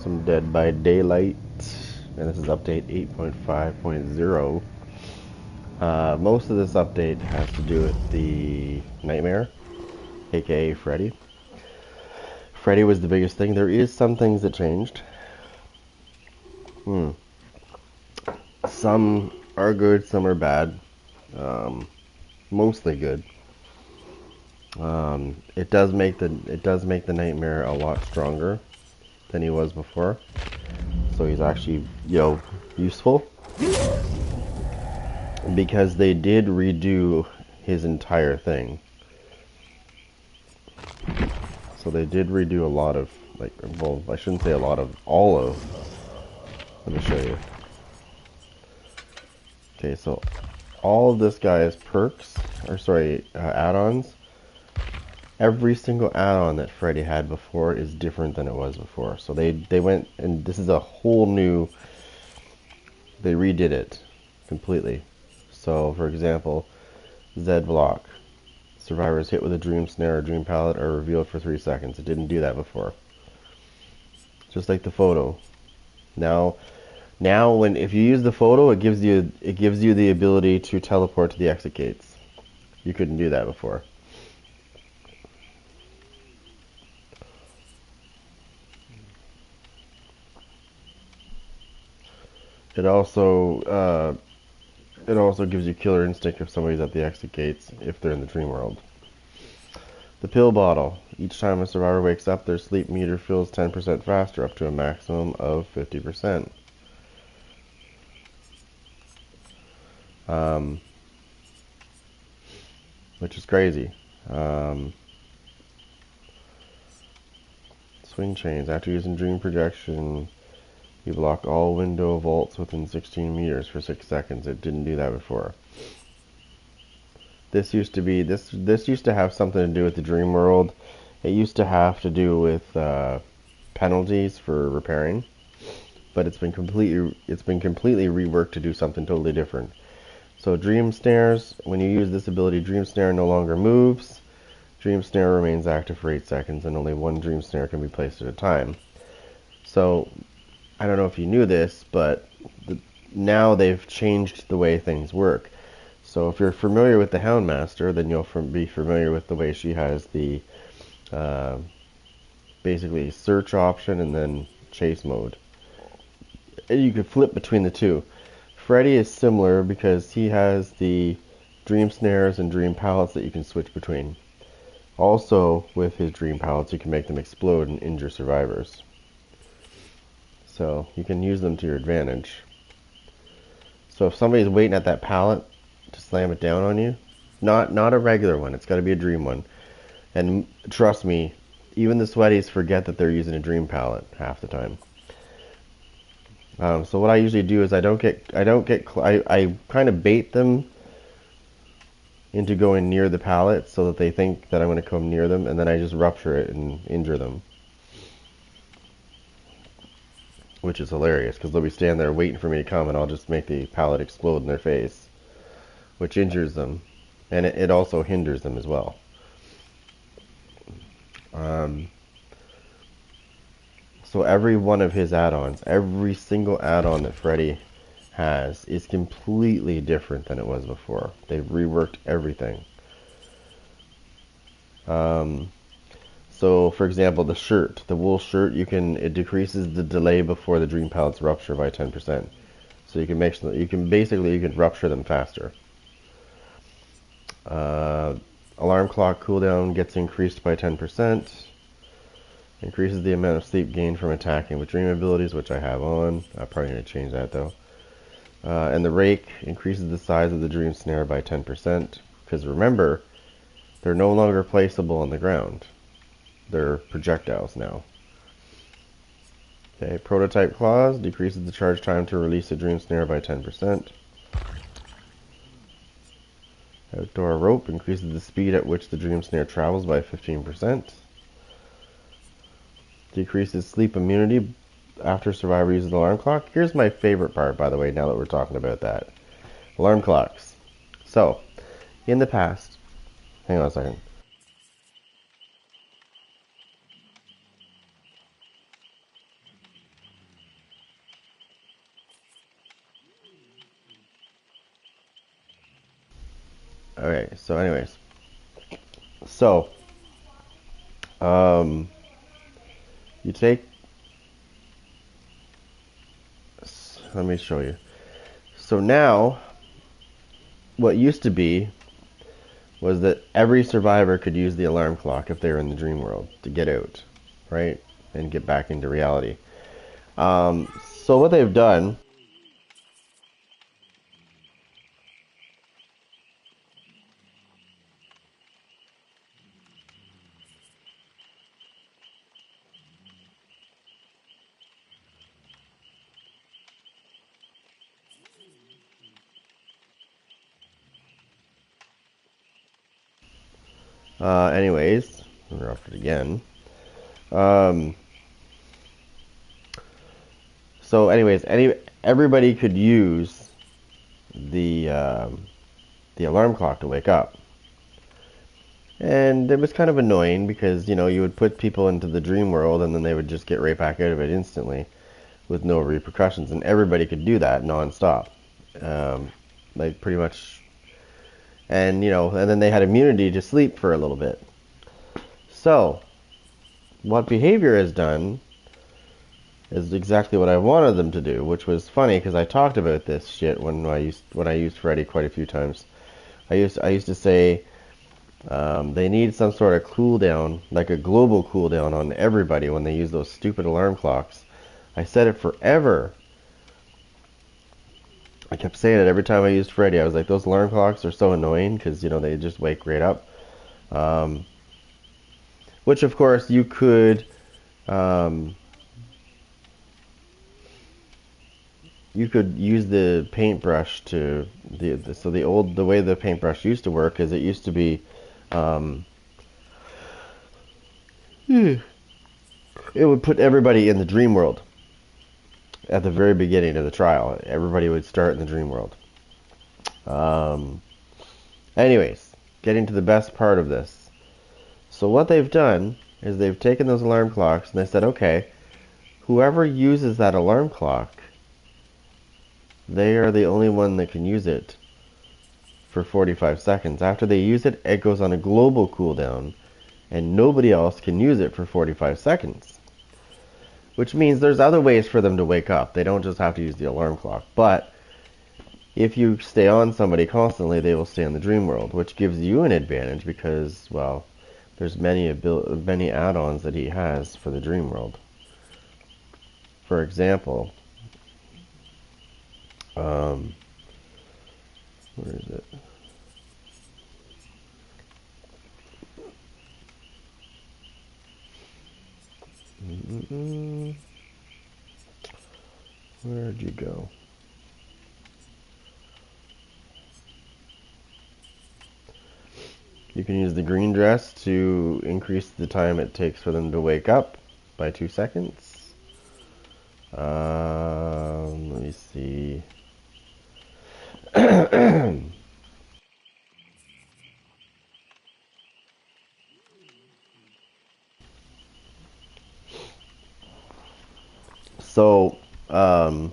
Some Dead by Daylight, and this is update 8.5.0. Most of this update has to do with the Nightmare, aka Freddy. Freddy was the biggest thing. There is some things that changed. Some are good, some are bad. Mostly good. It does make the Nightmare a lot stronger than he was before. So he's actually, useful. Because they did redo his entire thing. So they did redo a lot of, well, I shouldn't say a lot of, all of. Let me show you. Okay, so all of this guy's perks, or sorry, add-ons. Every single add-on that Freddy had before is different than it was before. So they went, and this is a whole new, they redid it completely. So, for example, Zed Block. Survivors hit with a dream snare or dream pallet are revealed for 3 seconds. It didn't do that before. Just like the photo. Now if you use the photo, it gives you the ability to teleport to the exit gates. You couldn't do that before. It also gives you killer instinct if somebody's at the exit gates if they're in the dream world. The pill bottle. Each time a survivor wakes up, their sleep meter fills 10% faster, up to a maximum of 50%. Which is crazy. Swing chains. After using dream projection, you block all window vaults within 16 meters for 6 seconds. It didn't do that before. This used to have something to do with the dream world. It used to have to do with penalties for repairing, but it's been completely reworked to do something totally different. So dream snares, when you use this ability, dream snare no longer moves. Dream snare remains active for 8 seconds, and only one dream snare can be placed at a time. So I don't know if you knew this, but now they've changed the way things work. So if you're familiar with the Houndmaster, then you'll be familiar with the way she has the basically search option and then chase mode. And you could flip between the two. Freddy is similar because he has the dream snares and dream pallets that you can switch between. Also, with his dream pallets, you can make them explode and injure survivors. So you can use them to your advantage. So if somebody's waiting at that pallet to slam it down on you, not a regular one, it's got to be a dream one. And trust me, even the sweaties forget that they're using a dream pallet half the time. So what I usually do is I kind of bait them into going near the pallet so that they think that I'm going to come near them, and then I just rupture it and injure them. Which is hilarious, because they'll be standing there waiting for me to come, and I'll just make the pallet explode in their face, which injures them, and it also hinders them as well. So every one of his add-ons, every single add-on that Freddy has is completely different than it was before. They've reworked everything. So, for example, the wool shirt, it decreases the delay before the dream pallets rupture by 10%. So you can rupture them faster. Alarm clock cooldown gets increased by 10%. Increases the amount of sleep gained from attacking with dream abilities, which I have on. I'm probably going to change that though. And the rake increases the size of the dream snare by 10%. Because remember, they're no longer placeable on the ground. They're projectiles now. Okay, prototype claws decreases the charge time to release a dream snare by 10%. Outdoor rope increases the speed at which the dream snare travels by 15%. Decreases sleep immunity after survivor uses the alarm clock. Here's my favorite part, by the way, now that we're talking about that. Alarm clocks. So, in the past, hang on a second. Okay, so anyways. So, um, you take, let me show you. So now, what used to be was that every survivor could use the alarm clock if they were in the dream world to get out, right? And get back into reality. So what they've done, anyways, interrupted again. Um, so anyways, everybody could use the alarm clock to wake up. And it was kind of annoying because, you would put people into the dream world and then they would just get right back out of it instantly with no repercussions. And everybody could do that nonstop. Like pretty much. And then they had immunity to sleep for a little bit. So, what behavior has done is exactly what I wanted them to do, which was funny because I talked about this shit when I used Freddy quite a few times. I used to say they need some sort of cooldown, like a global cooldown on everybody when they use those stupid alarm clocks. I said it forever. I kept saying it every time I used Freddy. I was like, those alarm clocks are so annoying because they just wake right up. Um, which of course you could um, use the paintbrush to so the way the paintbrush used to work is it used to be um, it would put everybody in the dream world at the very beginning of the trial. Everybody would start in the dream world. Um, anyways, getting to the best part of this. So what they've done is they've taken those alarm clocks and they said, okay, whoever uses that alarm clock, they are the only one that can use it for 45 seconds. After they use it, it goes on a global cooldown, and nobody else can use it for 45 seconds. Which means there's other ways for them to wake up. They don't just have to use the alarm clock. But if you stay on somebody constantly, they will stay in the dream world, which gives you an advantage because, well, there's many add-ons that he has for the dream world. For example, where is it? Where'd you go? You can use the green dress to increase the time it takes for them to wake up by 2 seconds. Let me see. So, um,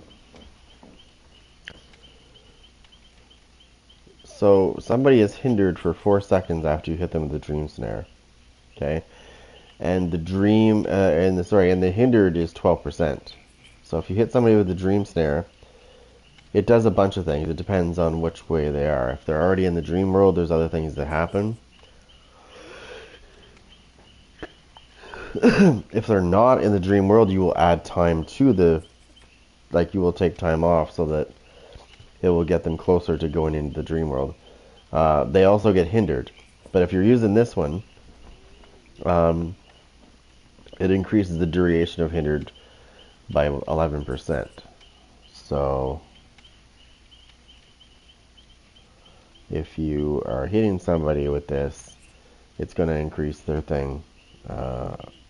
so somebody is hindered for 4 seconds after you hit them with the dream snare. Okay, and the hindered is 12%. So if you hit somebody with the dream snare, it does a bunch of things. It depends on which way they are. If they're already in the dream world, there's other things that happen. If they're not in the dream world, you will add time to you will take time off so that it will get them closer to going into the dream world. They also get hindered. But if you're using this one, um, it increases the duration of hindered by 11%. So if you are hitting somebody with this, it's going to increase their thing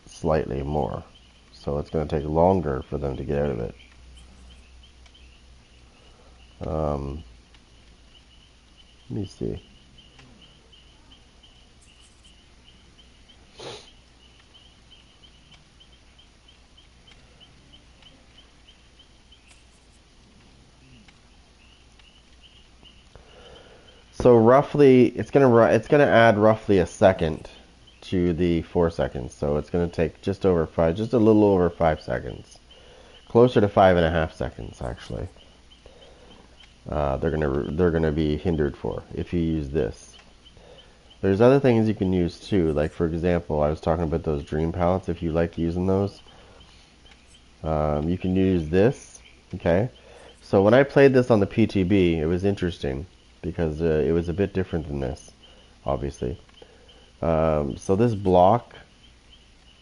slightly more. So it's going to take longer for them to get out of it. Let me see. So roughly, it's gonna add roughly a second to the 4 seconds. So it's gonna take just over five, just a little over 5 seconds, closer to 5.5 seconds actually. They're gonna be hindered for if you use this. There's other things you can use too. Like for example, I was talking about those dream palettes. If you like using those, you can use this. Okay. So when I played this on the PTB, it was interesting because it was a bit different than this, obviously. So this block,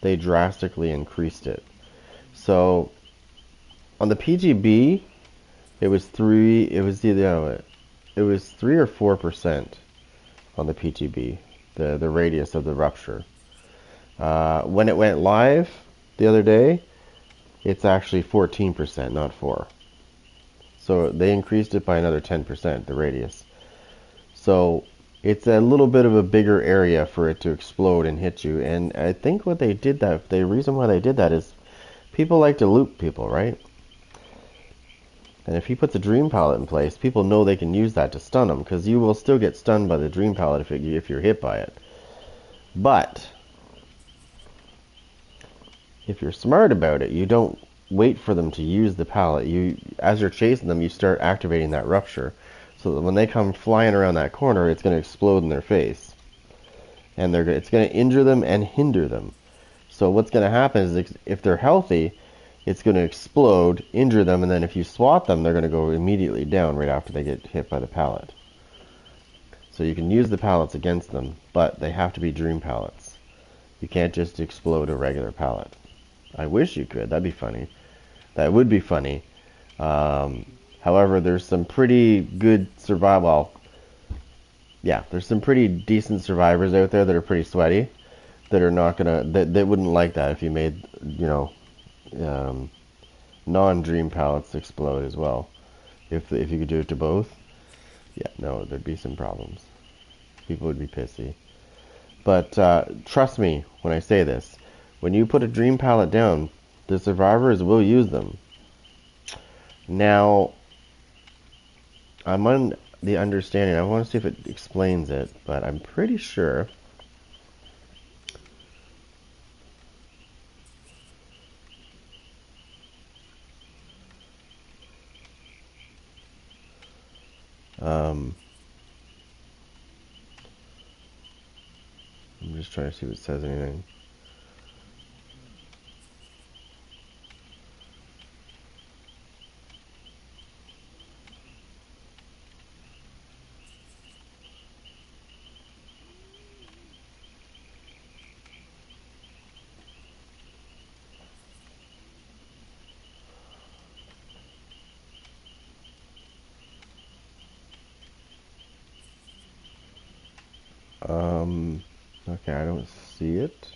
they drastically increased it. So on the PGB, it was three. It was either it was 3 or 4% on the PGB, the radius of the rupture. When it went live the other day, it's actually 14%, not 4. So they increased it by another 10%, the radius. So it's a little bit of a bigger area for it to explode and hit you. And I think what they did that, the reason why they did that is people like to loop people, right? And if he puts a dream palette in place, people know they can use that to stun them, because you will still get stunned by the dream palette if you're hit by it. But if you're smart about it, you don't wait for them to use the palette. As you're chasing them, you start activating that rupture, so that when they come flying around that corner, it's going to explode in their face, and it's going to injure them and hinder them. So what's going to happen is if they're healthy, it's going to explode, injure them, and then if you swat them, they're going to go immediately down right after they get hit by the pallet. So you can use the pallets against them, but they have to be dream pallets. You can't just explode a regular pallet. I wish you could. That'd be funny. That would be funny. However, there's some pretty good survival. Yeah, there's some pretty decent survivors out there that are pretty sweaty, that are not gonna, that wouldn't like that if you made, non-dream pallets explode as well. If you could do it to both, yeah, no, there'd be some problems. People would be pissy. But trust me when I say this. When you put a dream pallet down, the survivors will use them. Now, I'm on the understanding, I want to see if it explains it, but I'm pretty sure I'm just trying to see if it says anything. Okay, I don't see it.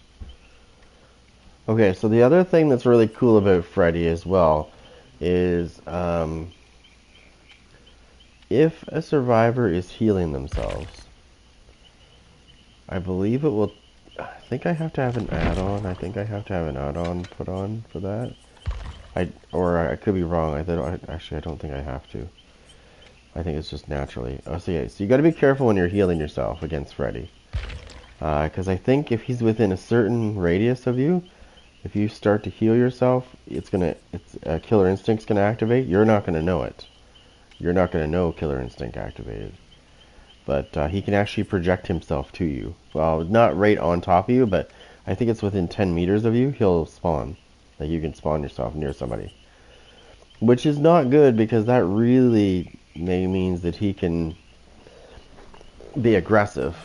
Okay, so the other thing that's really cool about Freddy as well is if a survivor is healing themselves, I believe it will. I think I have to have an add-on. I think I have to have an add-on put on for that. I could be wrong. Actually, I don't think I have to. I think it's just naturally. Oh, so yeah, so you got to be careful when you're healing yourself against Freddy, because I think if he's within a certain radius of you, if you start to heal yourself, it's Killer Instinct's gonna activate. You're not gonna know it. You're not gonna know Killer Instinct activated. But he can actually project himself to you. Well, not right on top of you, but I think it's within 10 meters of you. He'll spawn. Like you can spawn yourself near somebody, which is not good because that really means that he can be aggressive.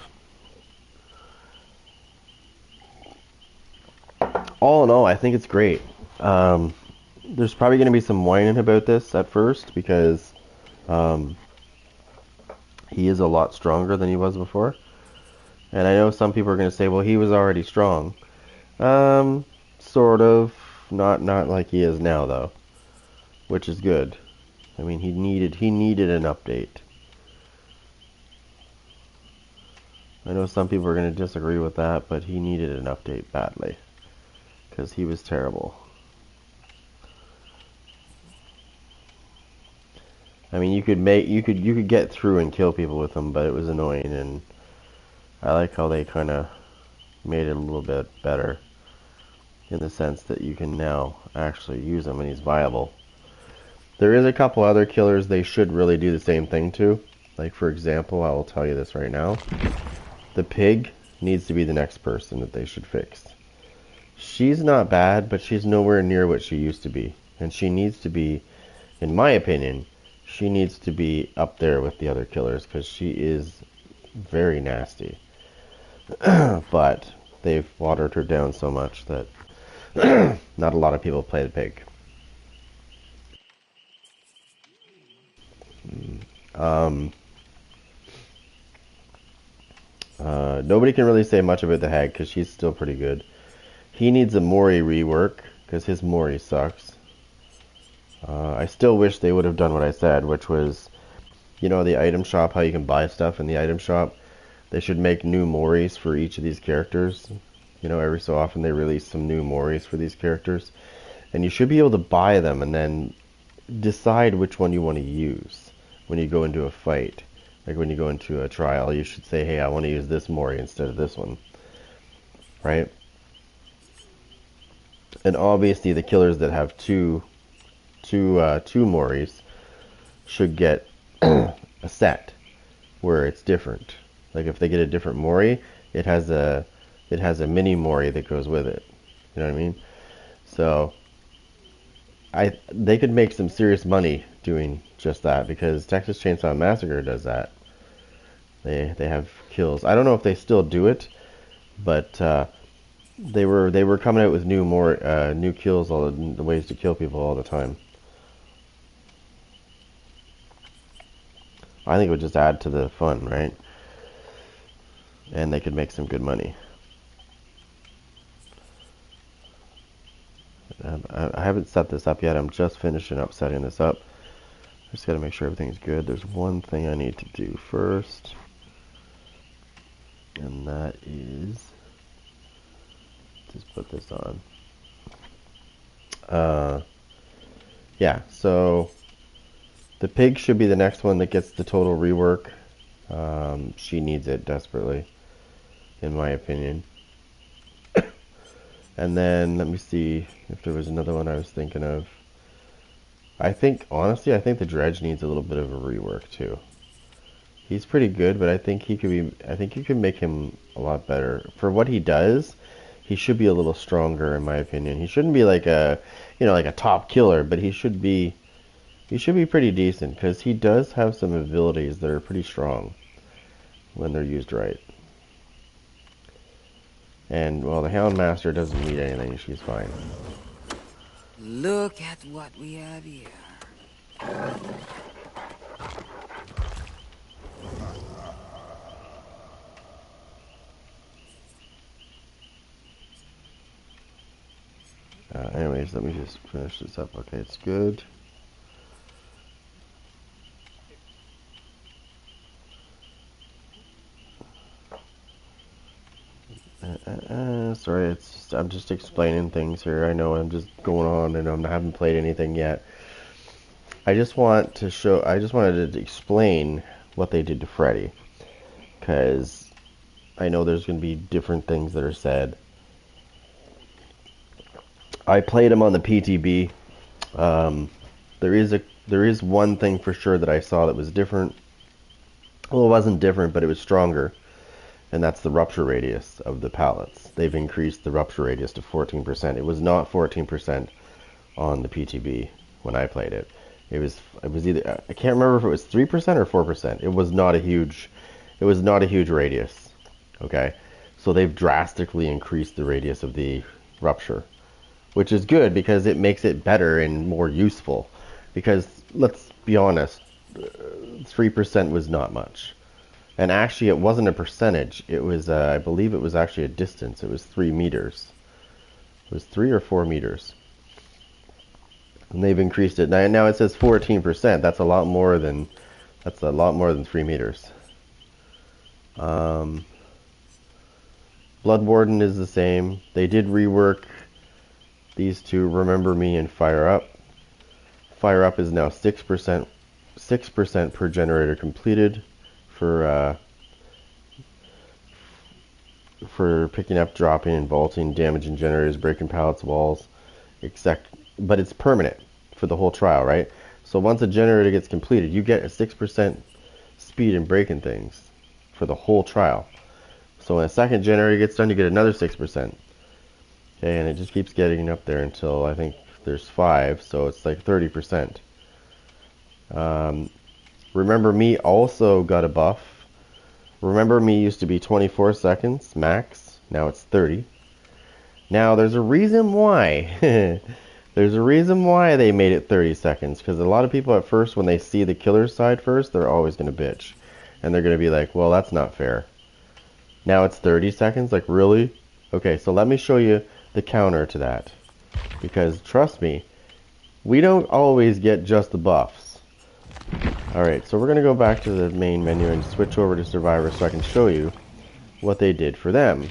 All in all, I think it's great. There's probably going to be some whining about this at first because he is a lot stronger than he was before. And I know some people are going to say, well, he was already strong. Sort of. Not like he is now, though. Which is good. I mean, he needed an update. I know some people are going to disagree with that, but he needed an update badly. Because he was terrible. I mean, you could get through and kill people with them, but it was annoying, and I like how they kind of made it a little bit better in the sense that you can now actually use him and he's viable. There is a couple other killers they should really do the same thing to. Like, for example, I will tell you this right now. The pig needs to be the next person that they should fix. She's not bad, but she's nowhere near what she used to be. And she needs to be, in my opinion, she needs to be up there with the other killers because she is very nasty. But they've watered her down so much that not a lot of people play the pig. Um, Nobody can really say much about the hag because she's still pretty good. He needs a Mori rework because his Mori sucks. I still wish they would have done what I said, which was, the item shop, how you can buy stuff in the item shop. They should make new Moris for each of these characters. Every so often they release some new Moris for these characters. And you should be able to buy them and then decide which one you want to use when you go into a fight. Like when you go into a trial, you should say, hey, I want to use this Mori instead of this one. Right? And obviously the killers that have two Moris should get a set where it's different. Like if they get a different Mori, it has a mini Mori that goes with it. You know what I mean? So they could make some serious money doing just that because Texas Chainsaw Massacre does that. They have kills. I don't know if they still do it, but they were coming out with new kills, all the ways to kill people all the time. I think it would just add to the fun, right? And they could make some good money. I haven't set this up yet. I'm just finishing up setting this up. I just got to make sure everything's good. There's one thing I need to do first, and that is just put this on. Yeah, so the pig should be the next one that gets the total rework. She needs it desperately, in my opinion. And then, let me see if there was another one I was thinking of. Honestly, I think the Dredge needs a little bit of a rework too. He's pretty good, but I think you can make him a lot better. For what he does, he should be a little stronger, in my opinion. He shouldn't be like a top killer, but he should be pretty decent, because he does have some abilities that are pretty strong when they're used right. And, well, the Houndmaster doesn't need anything. She's fine. Look at what we have here. Anyways, let me just finish this up. Okay, it's good. Sorry, I'm just explaining things here. I know I'm just going on and I haven't played anything yet. I just wanted to explain what they did to Freddy, because I know there's going to be different things that are said. I played him on the PTB. There is one thing for sure that I saw that was different. Well, it wasn't different, but it was stronger. And that's the rupture radius of the pallets. They've increased the rupture radius to 14%. It was not 14% on the PTB when I played it. It was either, I can't remember if it was 3% or 4%. It was not a huge radius. Okay? So they've drastically increased the radius of the rupture, which is good because it makes it better and more useful. Because let's be honest, 3% was not much. And actually, it wasn't a percentage. It was, I believe it was actually a distance. It was 3 meters. It was 3 or 4 meters. And they've increased it. Now it says 14%. That's a lot more than 3 meters. Blood Warden is the same. They did rework these two, Remember Me and Fire Up. Fire Up is now 6% 6% per generator completed for picking up, dropping, and vaulting, damaging generators, breaking pallets, walls, except, but it's permanent for the whole trial, right? So once a generator gets completed, you get a 6% speed in breaking things for the whole trial. So when a second generator gets done, you get another 6%. Okay, and it just keeps getting up there until I think there's 5, so it's like 30%. Remember Me also got a buff. Remember Me used to be 24 seconds max. Now it's 30. Now there's a reason why. There's a reason why they made it 30 seconds. Because a lot of people at first, when they see the killer's side first, they're always going to bitch. And they're going to be like, well, that's not fair. Now it's 30 seconds? Like, really? Okay, so let me show you the counter to that. Because trust me, we don't always get just the buffs. Alright, so we're going to go back to the main menu and switch over to Survivor so I can show you what they did for them.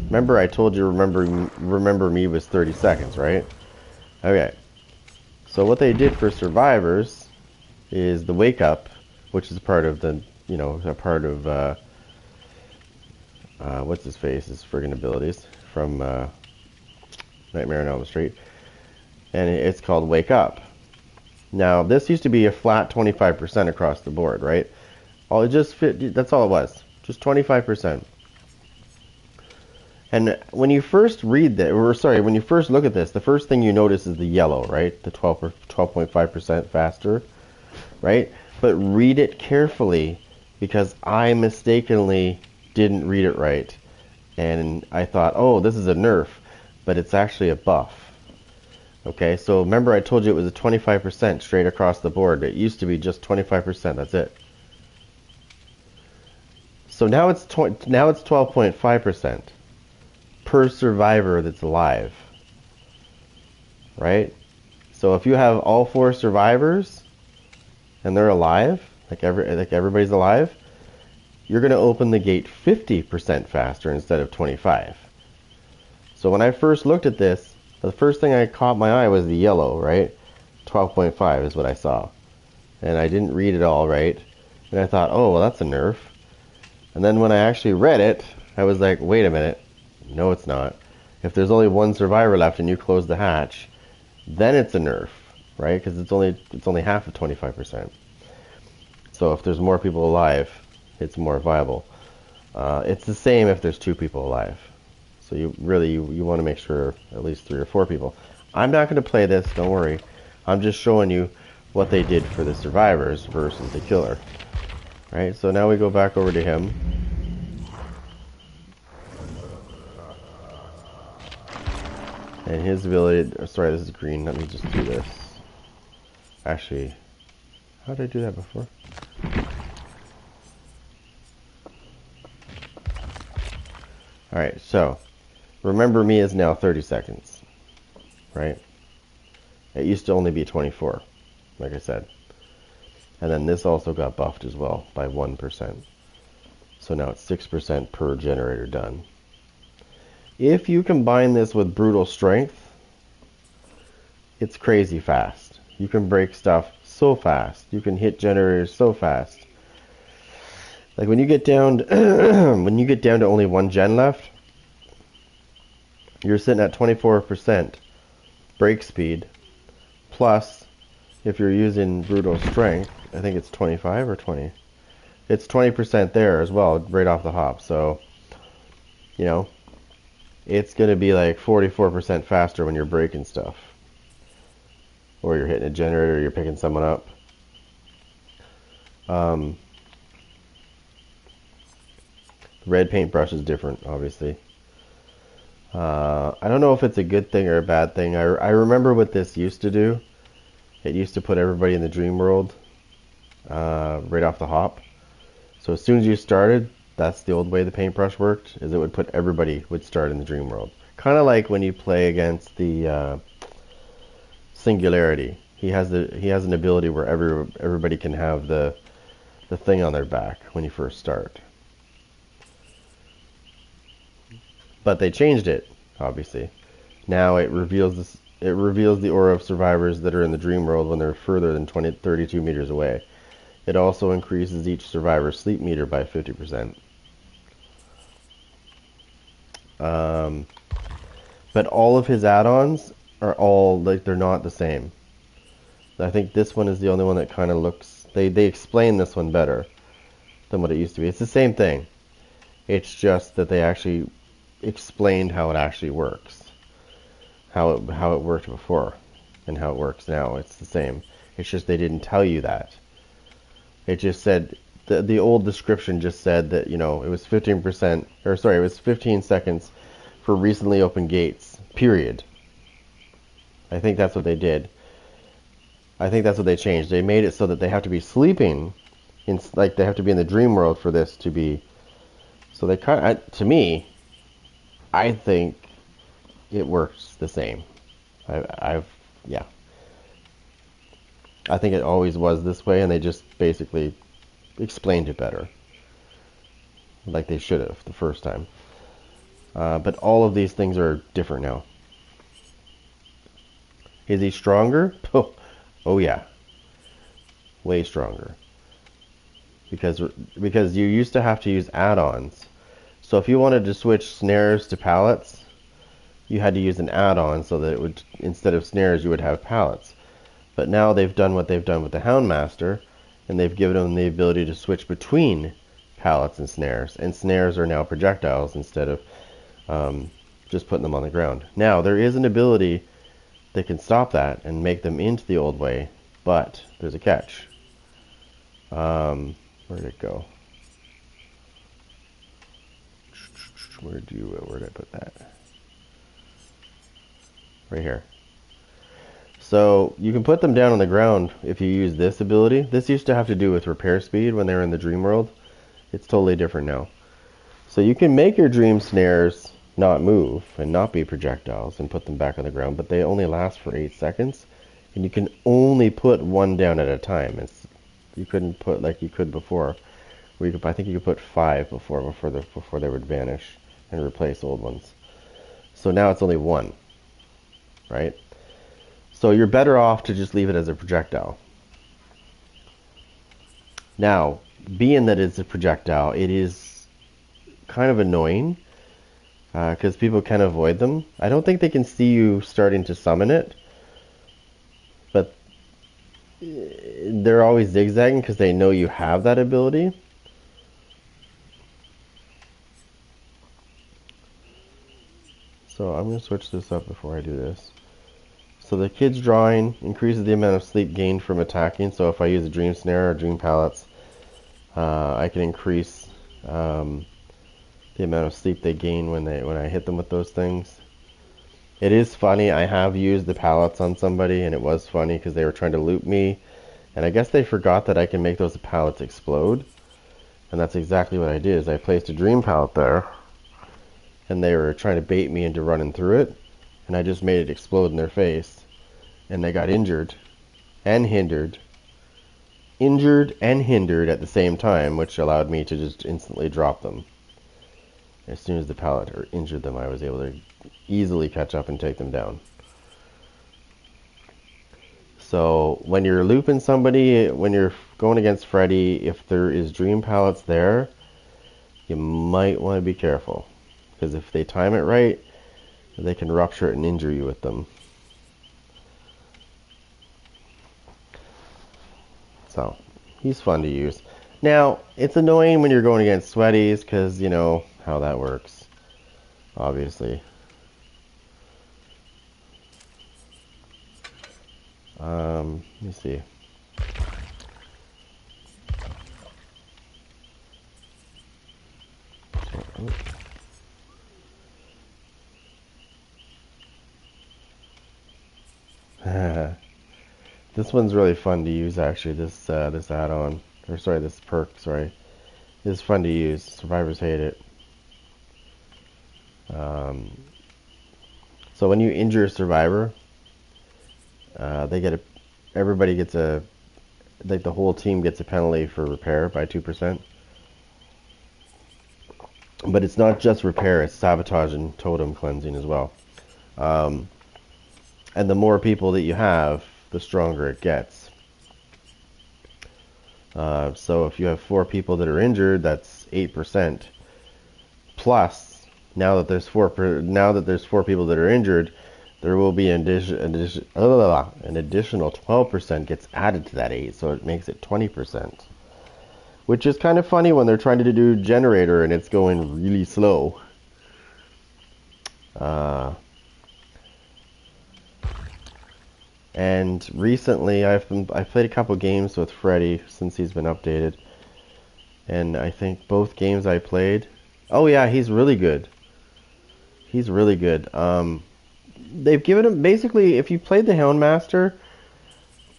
Remember I told you Remember Me was 30 seconds, right? Okay. So what they did for Survivors is the Wake Up, which is part of the, a part of, what's his face, his friggin' abilities from Nightmare on Elm Street. And it's called Wake Up. Now, this used to be a flat 25% across the board, right? All it just fit, that's all it was. Just 25%. And when you first read that, when you first look at this, the first thing you notice is the yellow, right? The 12.5% faster, right? But read it carefully because I mistakenly didn't read it right. And I thought, oh, this is a nerf, but it's actually a buff. Okay, so remember I told you it was a 25% straight across the board. It used to be just 25%, that's it. So now it's 12.5% per survivor that's alive. Right? So if you have all 4 survivors and they're alive, like everybody's alive, you're going to open the gate 50% faster instead of 25. So when I first looked at this, the first thing I caught my eye was the yellow, right? 12.5 is what I saw. And I didn't read it all right. And I thought, oh, well, that's a nerf. And then when I actually read it, I was like, wait a minute. No, it's not. If there's only 1 survivor left and you close the hatch, then it's a nerf, right? Because it's only half of 25%. So if there's more people alive, it's more viable. It's the same if there's 2 people alive. So you want to make sure at least 3 or 4 people. I'm not going to play this, don't worry. I'm just showing you what they did for the survivors versus the killer. Right, so now we go back over to him. And his ability, sorry, this is green, let me just do this. Actually, how did I do that before? Alright, so Remember Me is now 30 seconds, right? It used to only be 24, like I said. And then this also got buffed as well by 1%. So now it's 6% per generator done. If you combine this with Brutal Strength, it's crazy fast. You can break stuff so fast. You can hit generators so fast. Like when you get down to only 1 gen left, you're sitting at 24% break speed, plus if you're using Brutal Strength, I think it's 25 or 20. It's 20% there as well, right off the hop. So, it's going to be like 44% faster when you're breaking stuff. Or you're hitting a generator, or you're picking someone up. The red paintbrush is different, obviously. I don't know if it's a good thing or a bad thing. I remember what this used to do. It used to put everybody in the dream world right off the hop. So as soon as you started, that's the old way the paintbrush worked, is it would put everybody would start in the dream world. Kind of like when you play against the Singularity. He has an ability where everybody can have the thing on their back when you first start. But they changed it, obviously. Now it reveals it reveals the aura of survivors that are in the dream world when they're further than 32 meters away. It also increases each survivor's sleep meter by 50%. But all of his add-ons are all, like, they're not the same. I think this one is the only one that kind of looks, they explain this one better than what it used to be. It's the same thing. It's just that they actually explained how it actually works. How it worked before and how it works now. It's the same. It's just they didn't tell you that. It just said, the old description just said that, you know, it was 15%, or sorry, it was 15 seconds for recently opened gates, period. I think that's what they did. I think that's what they changed. They made it so that they have to be sleeping, like they have to be in the dream world for this to be. So they kind of, to me, I think it works the same. Yeah. I think it always was this way, and they just basically explained it better, like they should have the first time. But all of these things are different now. Is he stronger? Oh yeah, way stronger. Because you used to have to use add-ons. So if you wanted to switch snares to pallets, you had to use an add-on so that it would, instead of snares, you would have pallets. But now they've done what they've done with the Houndmaster, and they've given them the ability to switch between pallets and snares are now projectiles instead of just putting them on the ground. Now, there is an ability that can stop that and make them into the old way, but there's a catch. Where did it go? Where did I put that? Right here. So you can put them down on the ground if you use this ability. This used to have to do with repair speed when they were in the dream world. It's totally different now. So you can make your dream snares not move and not be projectiles and put them back on the ground, but they only last for 8 seconds, and you can only put one down at a time. You couldn't put like you could before, where I think you could put 5 before they would vanish and replace old ones. So now it's only one, right? So you're better off to just leave it as a projectile. Now, being that it's a projectile, it is kind of annoying because people can avoid them. I don't think they can see you starting to summon it, but they're always zigzagging because they know you have that ability. So I'm going to switch this up before I do this. So the kid's drawing increases the amount of sleep gained from attacking. So if I use a dream snare or dream pallets, I can increase the amount of sleep they gain when I hit them with those things. It is funny. I have used the pallets on somebody, and it was funny because they were trying to loop me, and I guess they forgot that I can make those pallets explode. And that's exactly what I did. Is I placed a dream pallet there, and they were trying to bait me into running through it, and I just made it explode in their face, and they got injured and hindered. Injured and hindered at the same time, which allowed me to just instantly drop them. As soon as the pallet injured them, I was able to easily catch up and take them down. So when you're looping somebody, when you're going against Freddy, if there is dream pallets there, you might want to be careful. Because if they time it right, they can rupture it and injure you with them. So, he's fun to use. Now, it's annoying when you're going against sweaties, because you know how that works, obviously. Let me see. This one's really fun to use, actually. This add-on, or sorry, this perk, sorry, is fun to use. Survivors hate it. So when you injure a survivor, everybody gets like the whole team gets a penalty for repair by 2%. But it's not just repair; it's sabotage and totem cleansing as well. And the more people that you have, the stronger it gets. So if you have 4 people that are injured, that's 8%. Plus, now that there's 4 people that are injured, there will be an additional 12% gets added to that 8, so it makes it 20%. Which is kind of funny when they're trying to do generator and it's going really slow. And recently I played a couple games with Freddy since he's been updated. And I think both games I played, oh yeah, he's really good. He's really good. They've given him, basically, if you played the Houndmaster,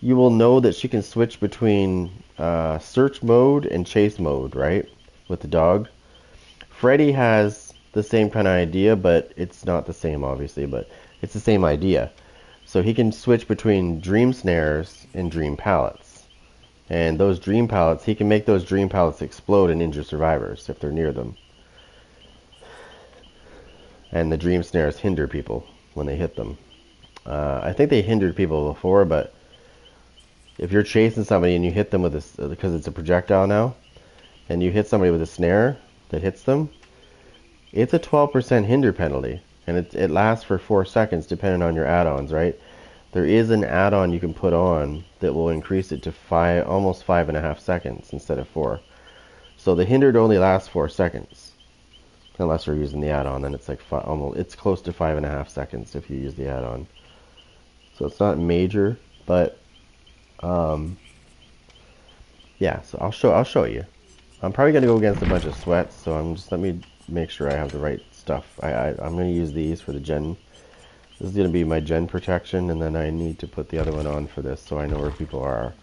you will know that she can switch between search mode and chase mode, right? With the dog. Freddy has the same kind of idea, but it's not the same, obviously, but it's the same idea. So he can switch between dream snares and dream pallets. And those dream pallets, he can make those dream pallets explode and injure survivors if they're near them. And the dream snares hinder people when they hit them. I think they hindered people before, but if you're chasing somebody and you hit them with this, because it's a projectile now, and you hit somebody with a snare that hits them, it's a 12% hinder penalty. And it lasts for 4 seconds depending on your add-ons, right? There is an add-on you can put on that will increase it to almost 5.5 seconds instead of 4. So the hindered only lasts 4 seconds. Unless you're using the add-on, then it's like it's close to 5.5 seconds if you use the add-on. So it's not major, but yeah. So I'll show you. I'm probably gonna go against a bunch of sweats, so let me make sure I have the right stuff. I'm gonna use these for the gen. This is gonna be my gen protection, and then I need to put the other one on for this so I know where people are.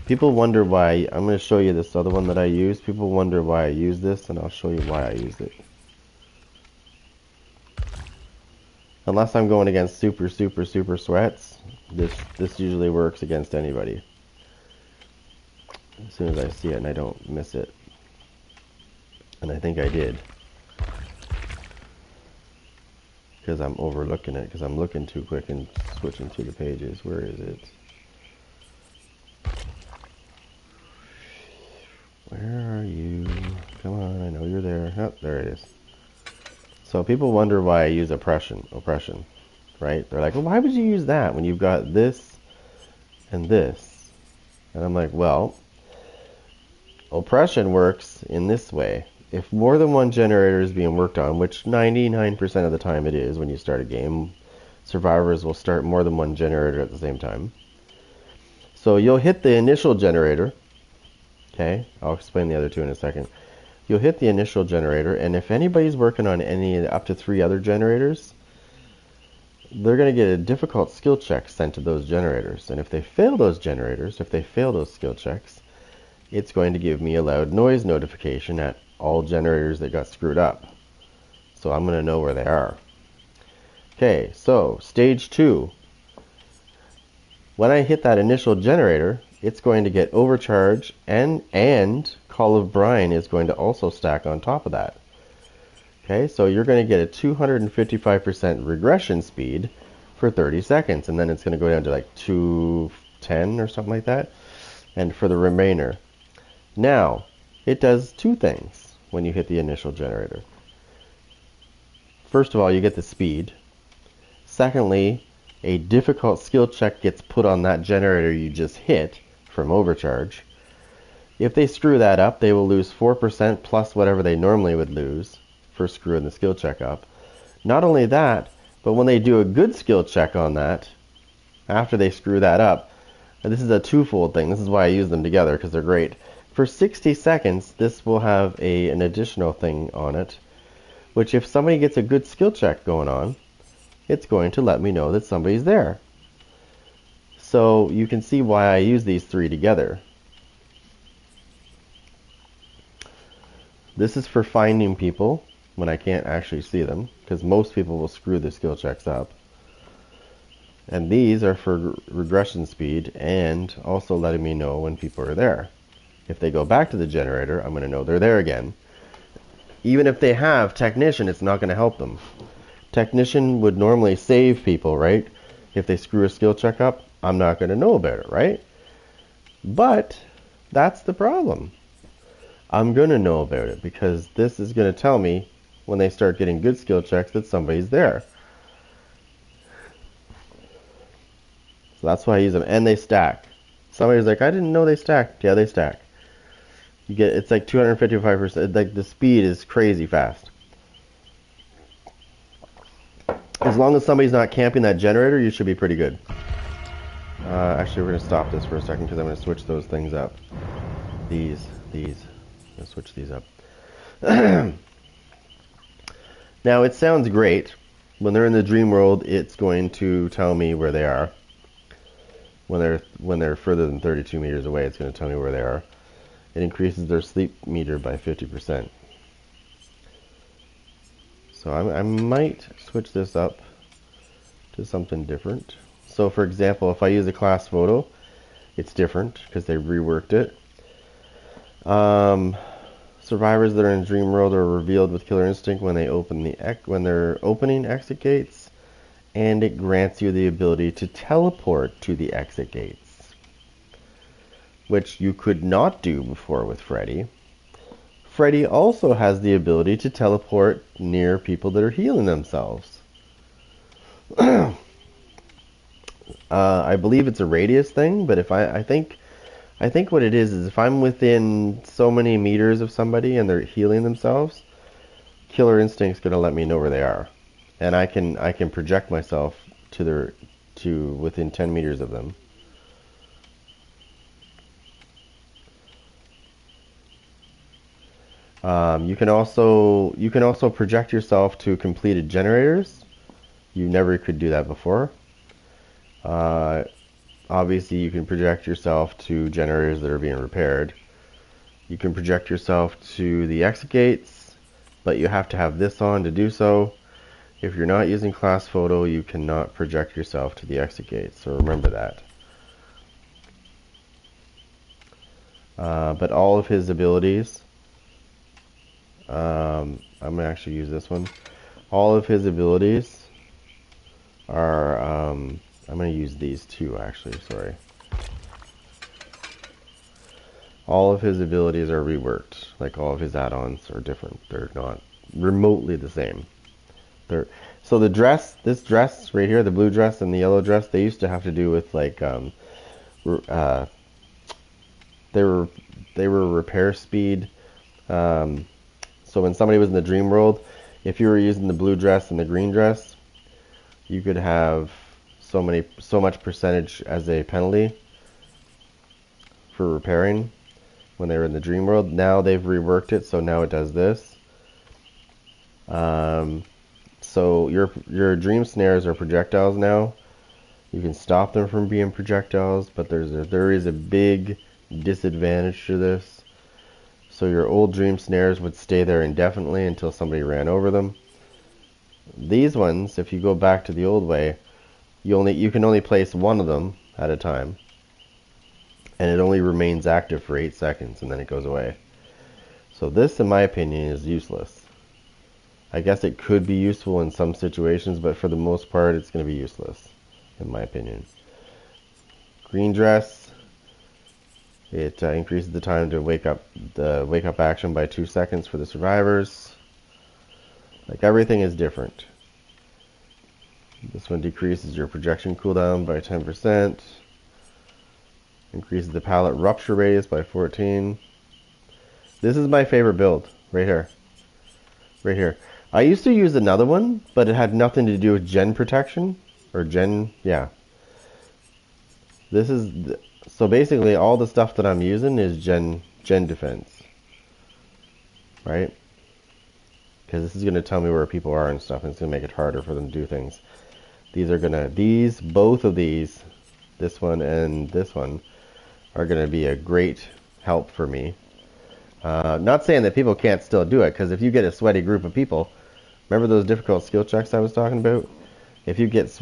People wonder why, I'm going to show you this other one that I use. People wonder why I use this, and I'll show you why I use it. Unless I'm going against super sweats, this usually works against anybody. As soon as I see it and I don't miss it. And I think I did. Because I'm overlooking it, because I'm looking too quick and switching to the pages. Where is it? Where are you? Come on, I know you're there. Oh, there it is. So people wonder why I use oppression, right? They're like, well, why would you use that when you've got this and this? And I'm like, well, oppression works in this way. If more than one generator is being worked on, which 99% of the time it is when you start a game, survivors will start more than one generator at the same time. So you'll hit the initial generator. Okay, I'll explain the other two in a second. You'll hit the initial generator, and if anybody's working on any up to 3 other generators, they're going to get a difficult skill check sent to those generators. And if they fail those generators, if they fail those skill checks, it's going to give me a loud noise notification at all generators that got screwed up. So I'm going to know where they are. Okay, so stage 2. When I hit that initial generator, it's going to get overcharge, and Call of Brine is going to also stack on top of that. Okay, so you're going to get a 255% regression speed for 30 seconds, and then it's going to go down to like 210 or something like that, and for the remainder. Now, it does 2 things when you hit the initial generator. First of all, you get the speed. Secondly, a difficult skill check gets put on that generator you just hit from overcharge. If they screw that up, they will lose 4% plus whatever they normally would lose for screwing the skill check up. Not only that, but when they do a good skill check on that, after they screw that up, and this is a twofold thing, this is why I use them together, because they're great. For 60 seconds, this will have an additional thing on it, which if somebody gets a good skill check going on, it's going to let me know that somebody's there. So you can see why I use these 3 together. This is for finding people when I can't actually see them, because most people will screw the skill checks up. And these are for regression speed and also letting me know when people are there. If they go back to the generator, I'm going to know they're there again. Even if they have Technician, it's not going to help them. Technician would normally save people, right? If they screw a skill check up, I'm not going to know about it, right? But that's the problem. I'm going to know about it because this is going to tell me when they start getting good skill checks that somebody's there. So that's why I use them. And they stack. Somebody's like, I didn't know they stacked. Yeah, they stack. You get, it's like 255%. Like the speed is crazy fast. As long as somebody's not camping that generator, you should be pretty good. Actually, we're going to stop this for a second because I'm going to switch those things up. These. I'm going to switch these up. Now, it sounds great. When they're in the dream world, it's going to tell me where they are. When they're further than 32 meters away, it's going to tell me where they are. It increases their sleep meter by 50%. So I might switch this up to something different. So for example, if I use a class photo, it's different because they reworked it. Survivors that are in Dream World are revealed with Killer Instinct when they when they're opening exit gates, and it grants you the ability to teleport to the exit gates, which you could not do before with Freddy. Freddy also has the ability to teleport near people that are healing themselves. I believe it's a radius thing, but if I think what it is if I'm within so many meters of somebody and they're healing themselves, Killer Instinct's going to let me know where they are, and I can project myself to within 10 meters of them. You can also project yourself to completed generators. You never could do that before. Obviously, you can project yourself to generators that are being repaired. You can project yourself to the exit gates, but you have to have this on to do so. If you're not using class photo, you cannot project yourself to the exit gates, so remember that. But all of his abilities, I'm going to actually use this one. All of his abilities are, I'm going to use these two actually, sorry. All of his abilities are reworked. Like all of his add-ons are different. They're not remotely the same. So the dress, this dress right here, the blue dress and the yellow dress, they used to have to do with like, they were repair speed. So when somebody was in the dream world, if you were using the blue dress and the green dress, you could have so much percentage as a penalty for repairing when they were in the dream world. Now they've reworked it, so now it does this. So your dream snares are projectiles now. You can stop them from being projectiles, but there is a big disadvantage to this. So your old dream snares would stay there indefinitely until somebody ran over them. These ones, if you go back to the old way, you can only place one of them at a time, and it only remains active for 8 seconds and then it goes away. So this, in my opinion, is useless. I guess it could be useful in some situations, but for the most part it's going to be useless, in my opinion. Green dress, it increases the time to wake up action by 2 seconds for the survivors. Like, everything is different. This one decreases your projection cooldown by 10%. Increases the pallet rupture radius by 14. This is my favorite build, right here. Right here. I used to use another one, but it had nothing to do with gen protection. Or gen, yeah. So basically all the stuff that I'm using is gen defense. Right? Because this is going to tell me where people are and stuff, and it's going to make it harder for them to do things. Both of these, this one and this one, are going to be a great help for me. Not saying that people can't still do it, because if you get a sweaty group of people, remember those difficult skill checks I was talking about? If you get,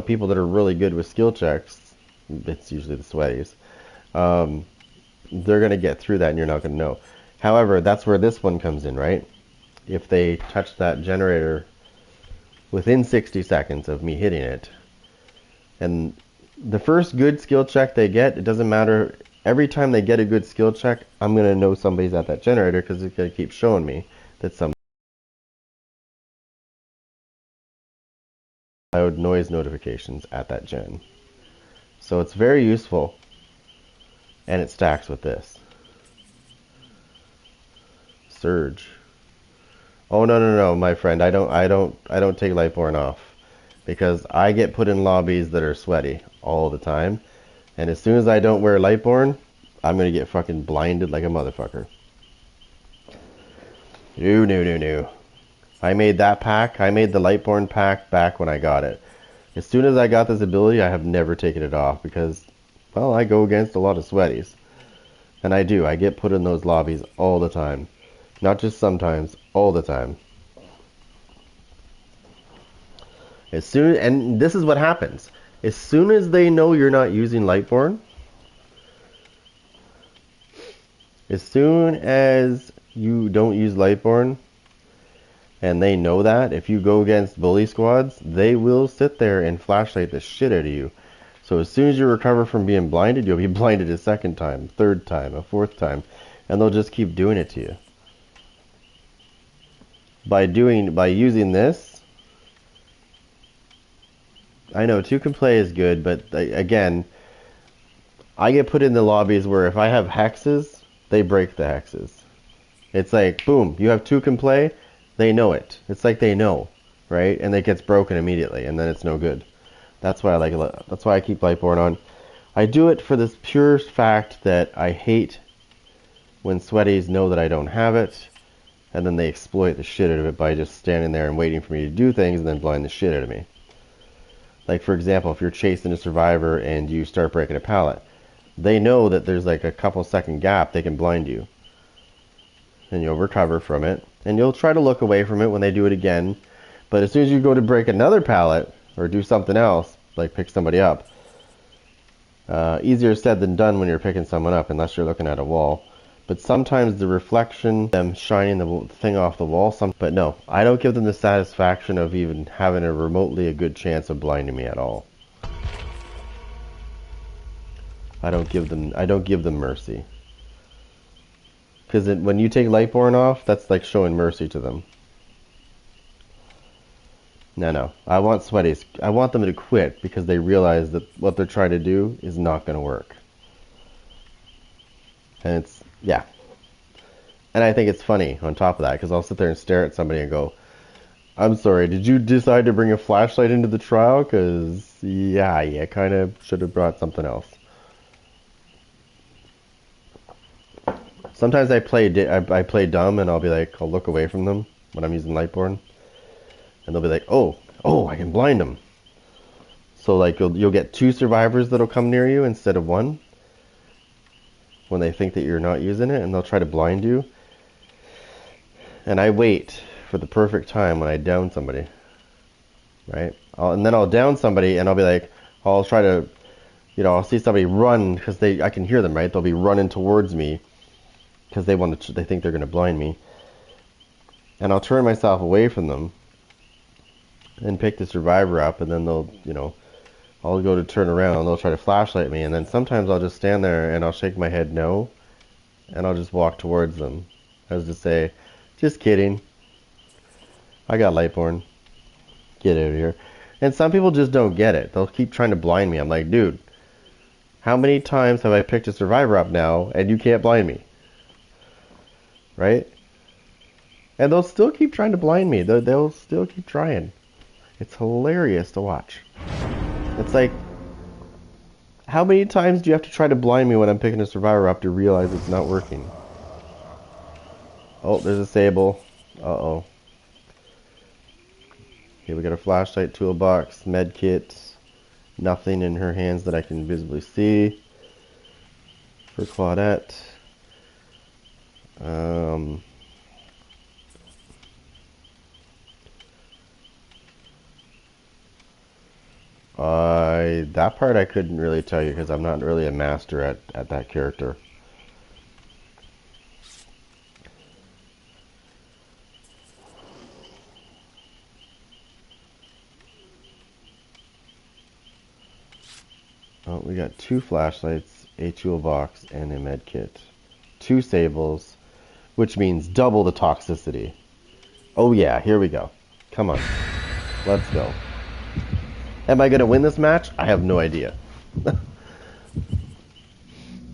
people that are really good with skill checks, it's usually the sweaties, they're going to get through that and you're not going to know. However, that's where this one comes in, right? If they touch that generator, within 60 seconds of me hitting it. And the first good skill check they get, it doesn't matter. Every time they get a good skill check, I'm going to know somebody's at that generator because it's going to keep showing me that some loud noise notifications at that gen. So it's very useful, and it stacks with this. Surge. Oh no, my friend, I don't take Lightborn off because I get put in lobbies that are sweaty all the time, and as soon as I don't wear Lightborn, I'm gonna get fucking blinded like a motherfucker. No. I made that pack. I made the Lightborn pack back when I got it. As soon as I got this ability, I have never taken it off because, well, I go against a lot of sweaties. And I do. I get put in those lobbies all the time. Not just sometimes, all the time. And this is what happens. As soon as they know you're not using Lightborn, as soon as you don't use Lightborn, and they know that, if you go against bully squads, they will sit there and flashlight the shit out of you. So as soon as you recover from being blinded, you'll be blinded a second time, third time, a fourth time, and they'll just keep doing it to you. By using this, I know 2 can play is good, but again, I get put in the lobbies where if I have hexes, they break the hexes. It's like, boom, you have 2 can play, they know it. It's like they know, right? And it gets broken immediately, and then it's no good. That's why I like it. That's why I keep Lightborn on. I do it for this pure fact that I hate when sweaties know that I don't have it, and then they exploit the shit out of it by just standing there and waiting for me to do things and then blind the shit out of me. Like, for example, if you're chasing a survivor and you start breaking a pallet, they know that there's like a couple second gap, they can blind you. And you'll recover from it. And you'll try to look away from it when they do it again. But as soon as you go to break another pallet, or do something else, like pick somebody up, easier said than done when you're picking someone up, unless you're looking at a wall. But sometimes the reflection, them shining the thing off the wall, but no, I don't give them the satisfaction of even having a good chance of blinding me at all. I don't give them mercy. Because when you take Lightborn off, that's like showing mercy to them. No. I want sweaties. I want them to quit because they realize that what they're trying to do is not going to work. And it's, yeah. And I think it's funny on top of that because I'll sit there and stare at somebody and go, I'm sorry, did you decide to bring a flashlight into the trial? Because, yeah, you kind of should have brought something else. Sometimes I play dumb and I'll be like, I'll look away from them when I'm using Lightborn. And they'll be like, oh, I can blind them. So like you'll get 2 survivors that'll come near you instead of 1 when they think that you're not using it, and they'll try to blind you. And I wait for the perfect time when I down somebody, right? And then I'll down somebody and I'll be like, I'll try to, I'll see somebody run because I can hear them, right? They'll be running towards me because they think they're going to blind me. And I'll turn myself away from them and pick the survivor up, and then they'll, I'll go to turn around and they'll try to flashlight me, and then sometimes I'll just stand there and I'll shake my head no, and I'll just walk towards them as to say, just kidding, I got Lightborn, get out of here. And some people just don't get it. They'll keep trying to blind me. I'm like, dude, how many times have I picked a survivor up now and you can't blind me? Right? And they'll still keep trying to blind me. They'll still keep trying. It's hilarious to watch. It's like, how many times do you have to try to blind me when I'm picking a survivor up to realize it's not working? Oh, there's a Sable. Uh-oh. Okay, we got a flashlight toolbox, med kit. Nothing in her hands that I can visibly see. For Claudette. That part I couldn't really tell you because I'm not really a master at that character. Oh, we got 2 flashlights, a toolbox, and a med kit. 2 sables, which means double the toxicity. Oh yeah, here we go. Come on. Let's go. Am I going to win this match? I have no idea.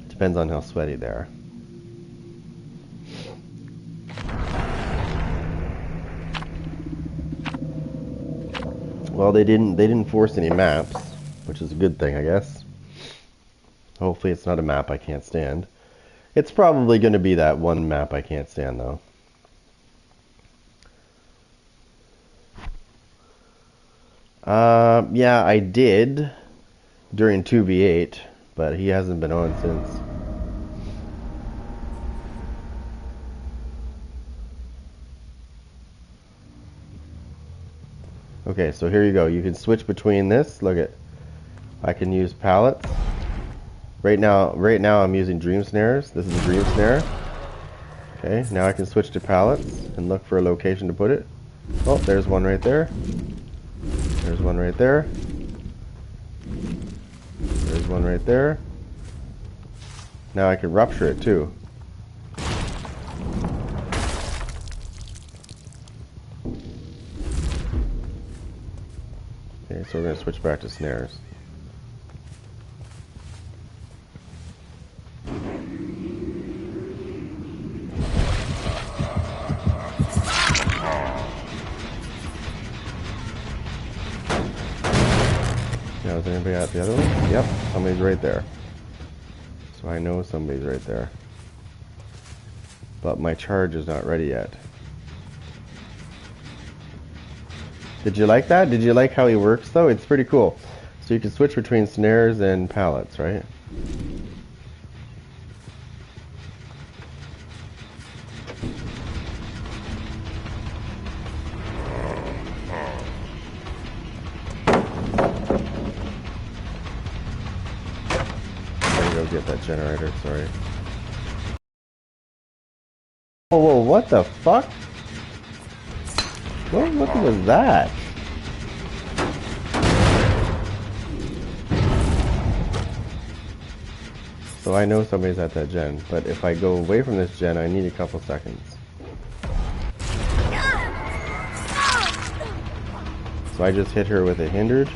Depends on how sweaty they are. Well, they didn't force any maps, which is a good thing, I guess. Hopefully it's not a map I can't stand. It's probably going to be that one map I can't stand, though. Yeah, I did during 2v8, but he hasn't been on since. Okay, so here you go. You can switch between this. Look at, I can use pallets. Right now I'm using dream snares. This is a dream snare. Okay, now I can switch to pallets and look for a location to put it. Oh, there's one right there. There's one right there. There's one right there. Now I can rupture it too. Okay, so we're going to switch back to snares. Now, is anybody at the other one? Yep, somebody's right there. So I know somebody's right there. But my charge is not ready yet. Did you like that? Did you like how he works, though? It's pretty cool. So you can switch between snares and pallets, right? Get that generator, sorry. Oh, whoa, what the fuck? What was that? So I know somebody's at that gen, but if I go away from this gen, I need a couple seconds. So I just hit her with a hindered.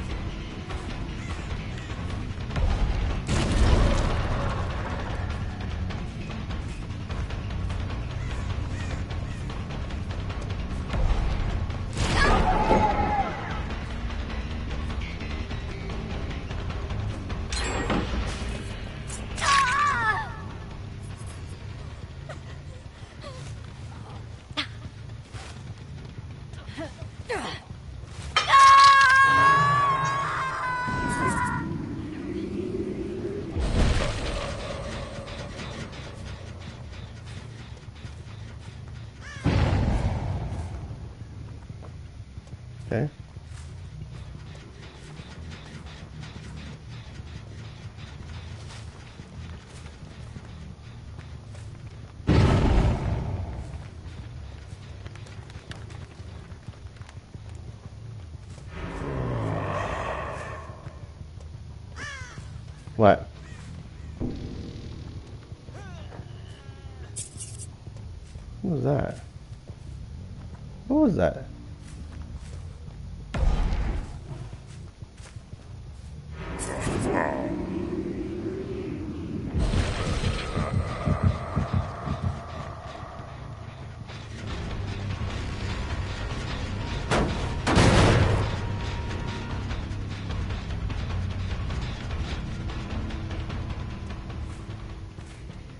Okay. What? What was that? What was that?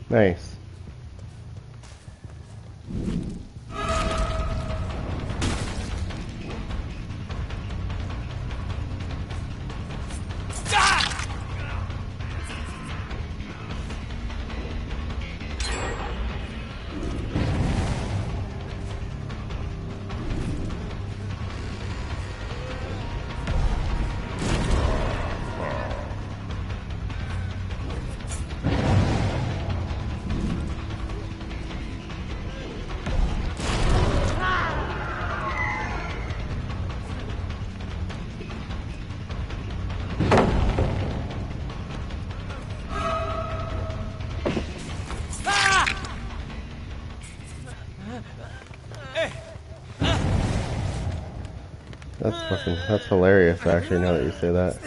Nice. That's hilarious, actually, now that you say that.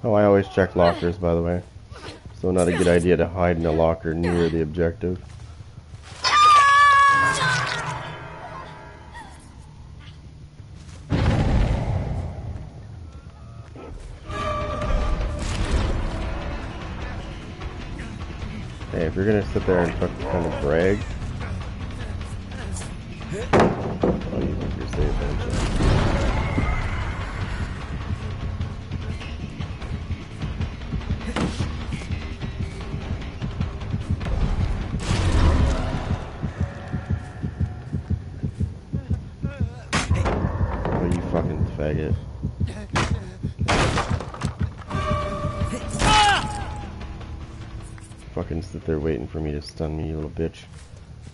Oh, I always check lockers, by the way. So not a good idea to hide in a locker near the objective. Hey, if you're gonna sit there and kind of brag, oh, you think you're safe, aren't you? Oh, you fucking faggot. Fucking sit there waiting for me to stun me, you little bitch.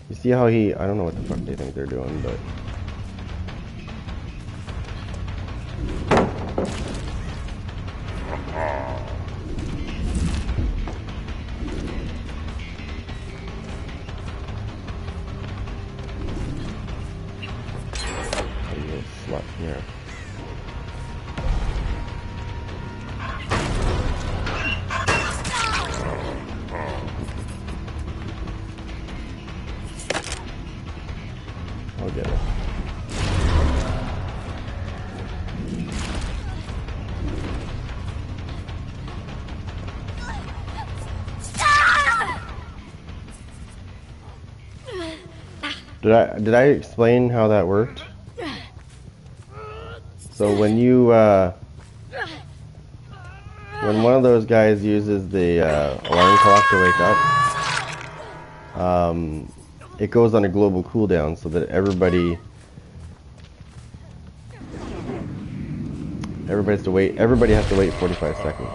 You see how I don't know what the fuck they think they're doing, but... Oh, you little slut, here. I'll get it. Did I explain how that worked? So when you when one of those guys uses the alarm clock to wake up, it goes on a global cooldown so that everybody has to wait 45 seconds.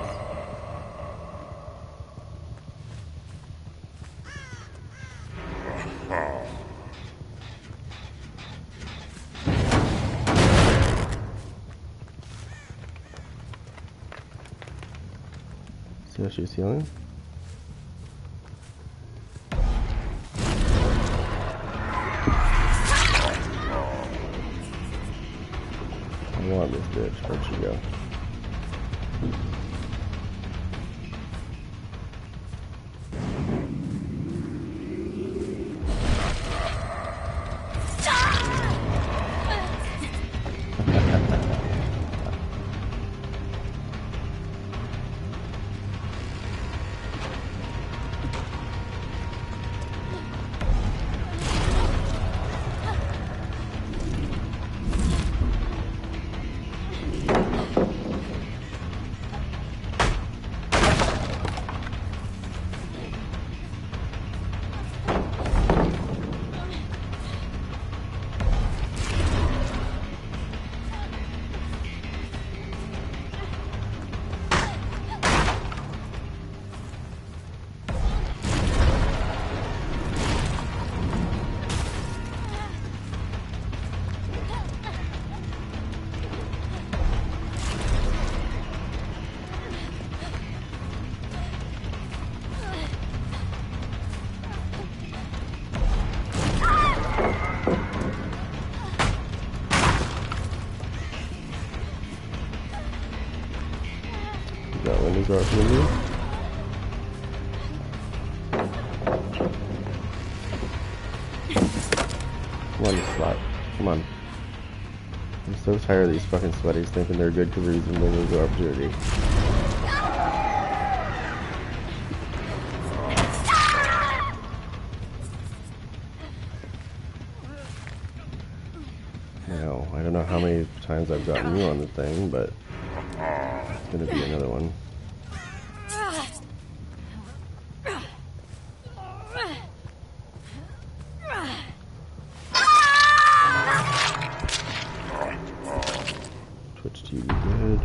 See how she's healing? I want this bitch. Where'd she go? That windows are open to me. Come on, you slut. Come on. I'm so tired of these fucking sweaties thinking they're good because they're using windows of opportunity. Now, I don't know how many times I've gotten you on the thing, but it's gonna be another one. Twitch TV good.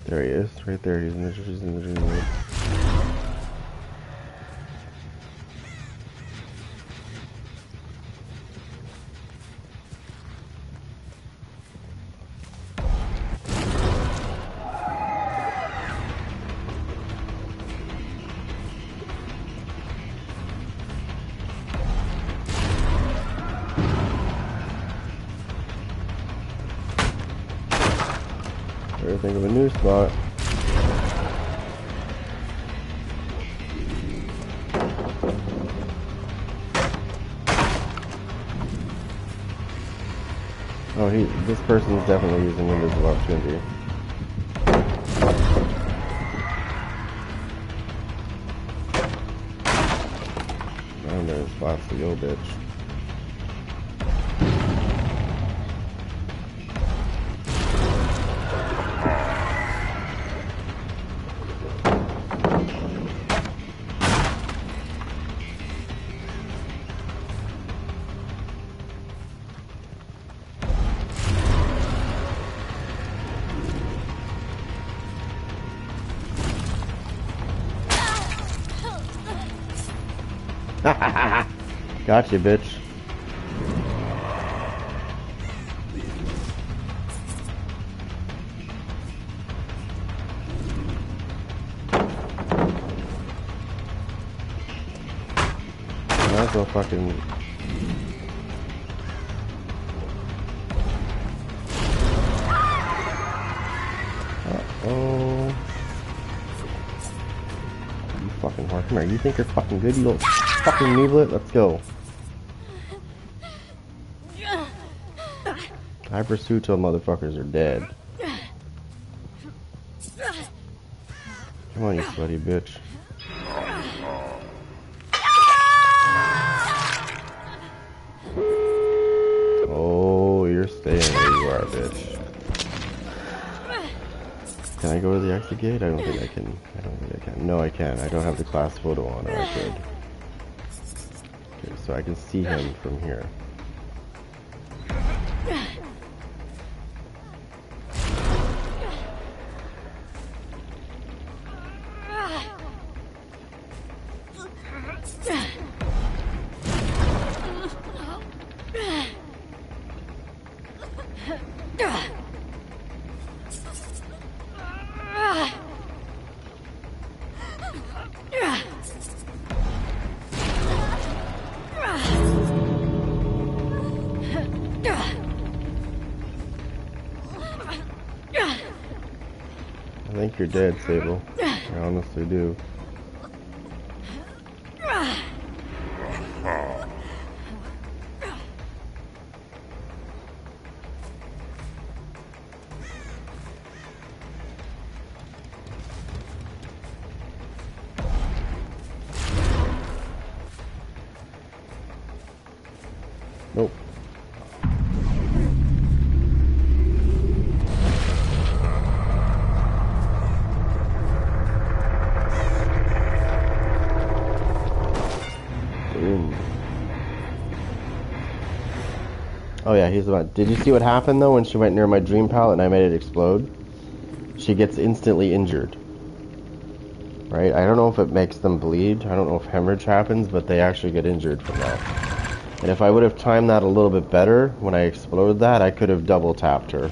There he is, right there. He's in the dream. Better think of a new spot. Oh, this person's definitely using invisible opportunity. And there's spots to go, bitch. Gotcha, bitch. Might as well fucking... Uh-oh. You fucking whore. Come here. You think you're fucking good, you little fucking neeblet? Let's go. I pursue till motherfuckers are dead. Come on, you sweaty bitch. Oh, you're staying where you are, bitch. Can I go to the exit gate? I don't think I can. I don't think I can. No, I can. I don't have the class photo on, or I could. Okay, so I can see him from here. I think you're dead, Sable. I honestly do. Nope. Boom. Oh yeah, he's about. Did you see what happened though when she went near my dream pallet and I made it explode? She gets instantly injured. Right? I don't know if it makes them bleed. I don't know if hemorrhage happens, but they actually get injured from that. And if I would have timed that a little bit better, when I exploded that, I could have double tapped her.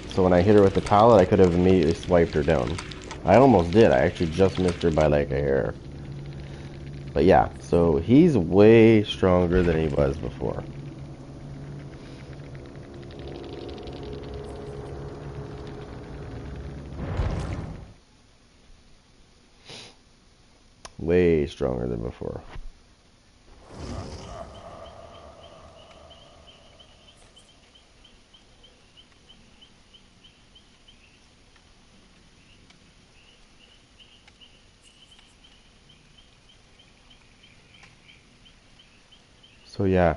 So when I hit her with the pallet, I could have immediately swiped her down. I almost did. I actually just missed her by like a hair. But yeah, so he's way stronger than he was before. Way stronger than before. So yeah,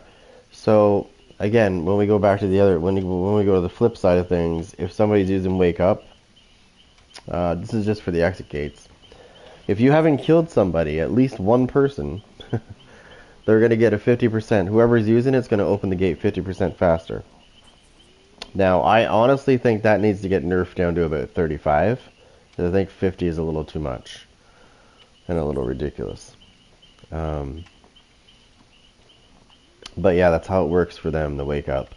so again, when we go back to the other, when we go to the flip side of things, if somebody's using Wake Up, this is just for the exit gates. If you haven't killed somebody, at least one person, they're going to get a 50%. Whoever's using it's going to open the gate 50% faster. Now, I honestly think that needs to get nerfed down to about 35, I think 50 is a little too much and a little ridiculous. But yeah, that's how it works for them, the wake up.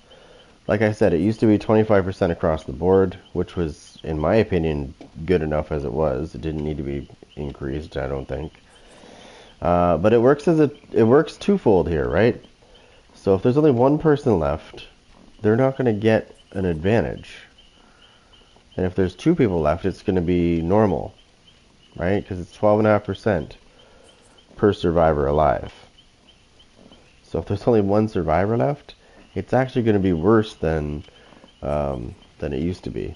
Like I said, it used to be 25% across the board, which was, in my opinion, good enough as it was. It didn't need to be increased, I don't think. But it works twofold here, right? So if there's only one person left, they're not going to get an advantage. And if there's two people left, it's going to be normal, right? Because it's 12.5% per survivor alive. So if there's only one survivor left, it's actually going to be worse than it used to be.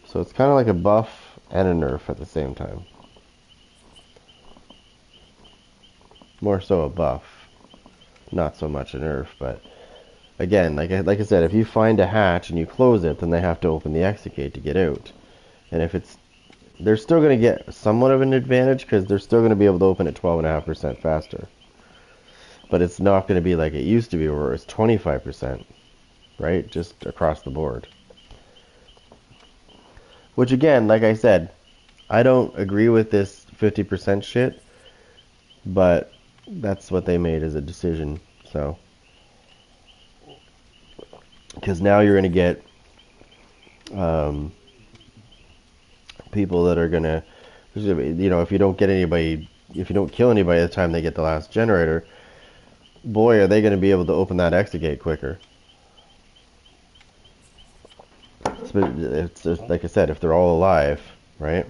So it's kind of like a buff and a nerf at the same time. More so a buff, not so much a nerf. But again, like I said, if you find a hatch and you close it, then they have to open the exit gate to get out. And if they're still going to get somewhat of an advantage because they're still going to be able to open it 12.5% faster. But it's not going to be like it used to be where it's 25%, right? Just across the board. Which again, like I said, I don't agree with this 50% shit, but that's what they made as a decision. So, because now you're going to get people that are going to, if you don't get anybody, if you don't kill anybody at the time they get the last generator, boy, are they going to be able to open that exit gate quicker. It's just, like I said, if they're all alive, right?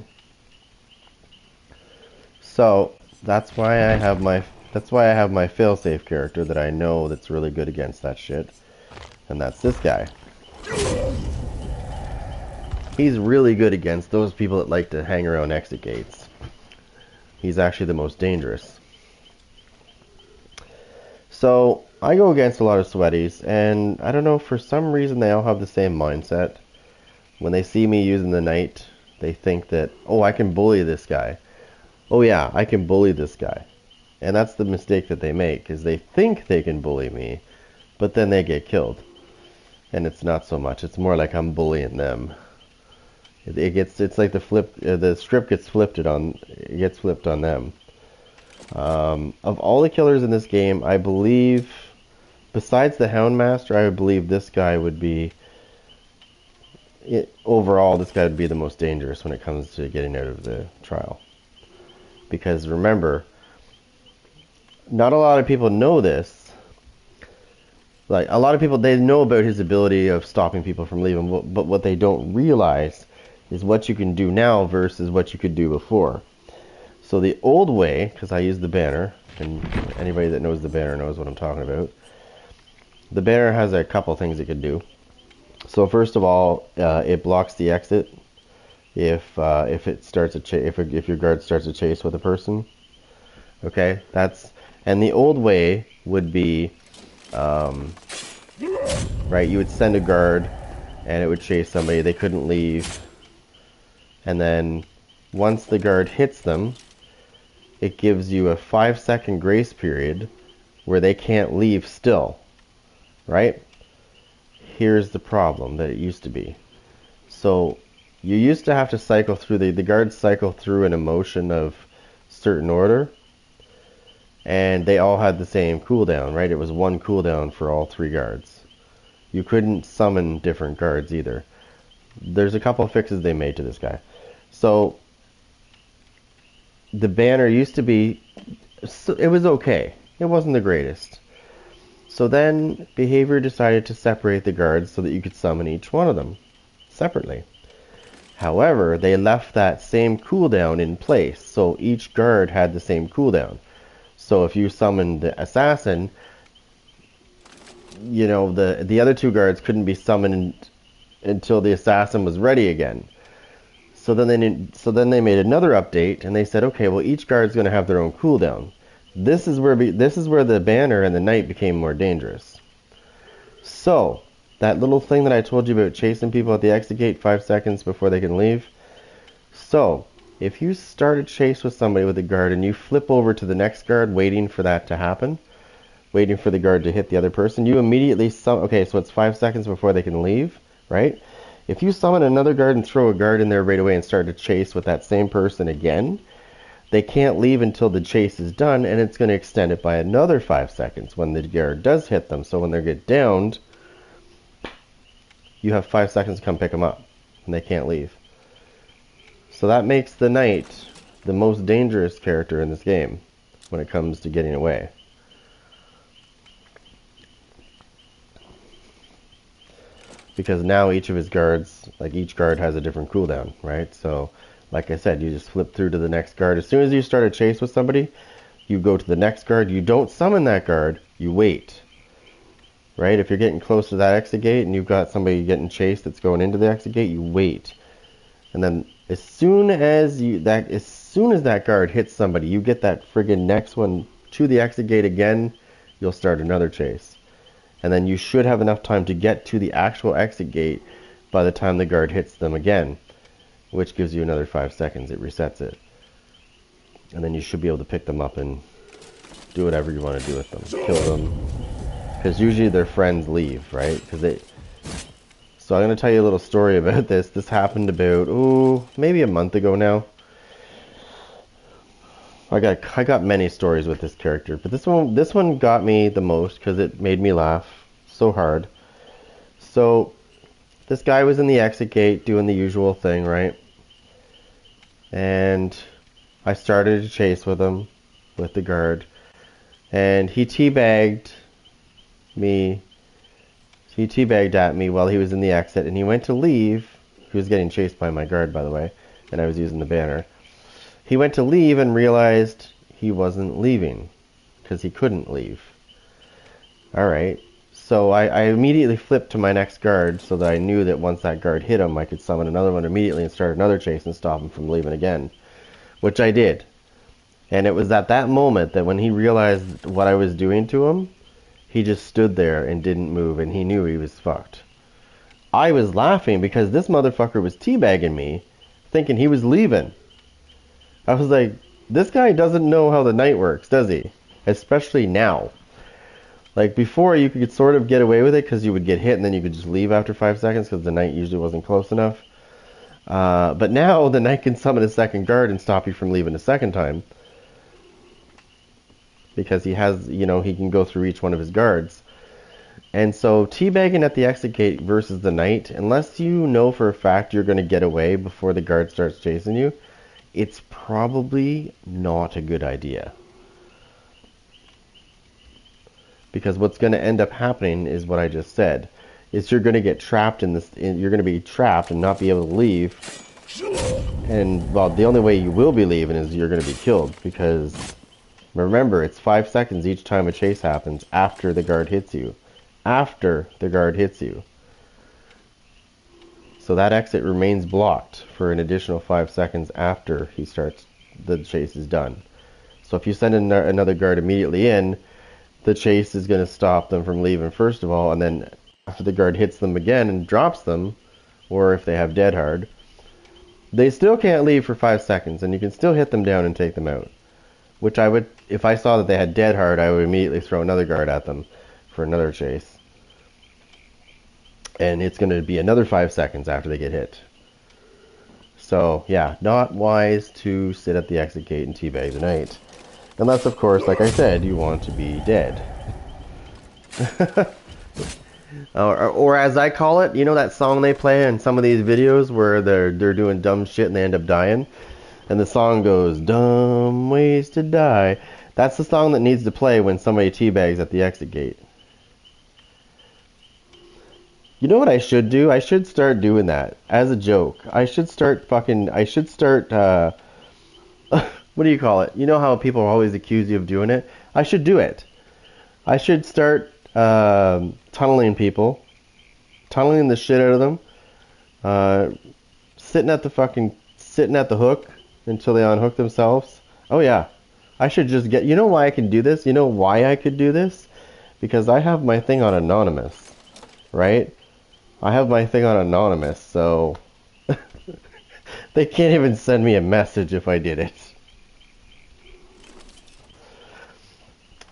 So that's why I have my failsafe character that I know that's really good against that shit, and that's this guy. He's really good against those people that like to hang around exit gates. He's actually the most dangerous. So I go against a lot of sweaties, and I don't know, for some reason they all have the same mindset. When they see me using the knight, they think that, oh, I can bully this guy. Oh yeah, I can bully this guy. And that's the mistake that they make, is they think they can bully me, but then they get killed. And it's not so much. It's more like I'm bullying them. It's like the script gets flipped on them. Of all the killers in this game, I believe, besides the Houndmaster, I would believe this guy would be, overall, this guy would be the most dangerous when it comes to getting out of the trial. Because remember, not a lot of people know this. Like, a lot of people, they know about his ability of stopping people from leaving, but what they don't realize is what you can do now versus what you could do before. So the old way, because I use the banner, and anybody that knows the banner knows what I'm talking about. The banner has a couple things it could do. So first of all, it blocks the exit if it starts if your guard starts a chase with a person. Okay, and the old way would be, right, you would send a guard and it would chase somebody, they couldn't leave, and then once the guard hits them, it gives you a 5-second grace period where they can't leave still, right? Here's the problem that it used to be. So you used to have to cycle through, the guards cycle through an emotion of certain order, and they all had the same cooldown, right? It was one cooldown for all 3 guards. You couldn't summon different guards either. There's a couple of fixes they made to this guy. So the banner used to be, it was okay. It wasn't the greatest. So then Behavior decided to separate the guards so that you could summon each one of them separately. However, they left that same cooldown in place, so each guard had the same cooldown. So if you summoned the assassin, the other 2 guards couldn't be summoned until the assassin was ready again. So then they made another update, and they said, okay, well, each guard's going to have their own cooldown. This is where the banner and the knight became more dangerous. So that little thing that I told you about chasing people at the exit gate 5 seconds before they can leave. So if you start a chase with somebody with a guard and you flip over to the next guard waiting for that to happen, waiting for the guard to hit the other person, you immediately okay, so it's 5 seconds before they can leave, right? If you summon another guard and throw a guard in there right away and start to chase with that same person again, they can't leave until the chase is done, and it's going to extend it by another 5 seconds when the guard does hit them. So when they get downed, you have 5 seconds to come pick them up, and they can't leave. So that makes the knight the most dangerous character in this game when it comes to getting away. Because now each of his guards, like each guard has a different cooldown, right? So, like I said, you just flip through to the next guard. As soon as you start a chase with somebody, you go to the next guard. You don't summon that guard, you wait. Right? If you're getting close to that exit gate and you've got somebody getting chased that's going into the exit gate, you wait. And then as soon as that guard hits somebody, you get that friggin' next one to the exit gate again, you'll start another chase. And then you should have enough time to get to the actual exit gate by the time the guard hits them again, which gives you another 5 seconds. It resets it. And then you should be able to pick them up and do whatever you want to do with them. Kill them. Because usually their friends leave, right? So I'm going to tell you a little story about this. This happened about, maybe a month ago now. I got many stories with this character, but this one got me the most because it made me laugh so hard. So this guy was in the exit gate doing the usual thing, right? And I started to chase with him, with the guard, and he teabagged me. He teabagged at me while he was in the exit, and he went to leave. He was getting chased by my guard, by the way, and I was using the banner. He went to leave and realized he wasn't leaving because he couldn't leave. Alright, so I immediately flipped to my next guard so that I knew that once that guard hit him, I could summon another one immediately and start another chase and stop him from leaving again, which I did. And it was at that moment that when he realized what I was doing to him, he just stood there and didn't move, and he knew he was fucked. I was laughing because this motherfucker was teabagging me, thinking he was leaving. I was like, this guy doesn't know how the knight works, does he? Especially now. Like, before you could sort of get away with it because you would get hit and then you could just leave after 5 seconds because the knight usually wasn't close enough. But now the knight can summon a second guard and stop you from leaving a second time. Because he has, he can go through each one of his guards. And so teabagging at the exit gate versus the knight, unless you know for a fact you're going to get away before the guard starts chasing you, it's probably not a good idea. Because what's going to end up happening is what I just said. Is you're going to get trapped in this, you're going to be trapped and not be able to leave. And, well, the only way you will be leaving is you're going to be killed. Because, remember, it's 5 seconds each time a chase happens after the guard hits you. After the guard hits you. So that exit remains blocked for an additional 5 seconds after the chase is done. So if you send in another guard immediately in, the chase is going to stop them from leaving first of all, and then after the guard hits them again and drops them, or if they have dead hard, they still can't leave for 5 seconds, and you can still hit them down and take them out. Which I would, if I saw that they had dead hard, I would immediately throw another guard at them for another chase. And it's going to be another 5 seconds after they get hit. So, yeah, not wise to sit at the exit gate and teabag the knight. Unless, of course, like I said, you want to be dead. or as I call it, you know that song they play in some of these videos where they're doing dumb shit and they end up dying? And the song goes, "Dumb ways to die." That's the song that needs to play when somebody teabags at the exit gate. You know what I should do? I should start doing that as a joke. I should start what do you call it? You know how people always accuse you of doing it? I should do it. I should start tunneling people. Tunneling the shit out of them. Sitting at the hook until they unhook themselves. Oh yeah. I should just get, you know why I can do this? You know why I could do this? Because I have my thing on anonymous. Right? I have my thing on anonymous, so they can't even send me a message if I did it.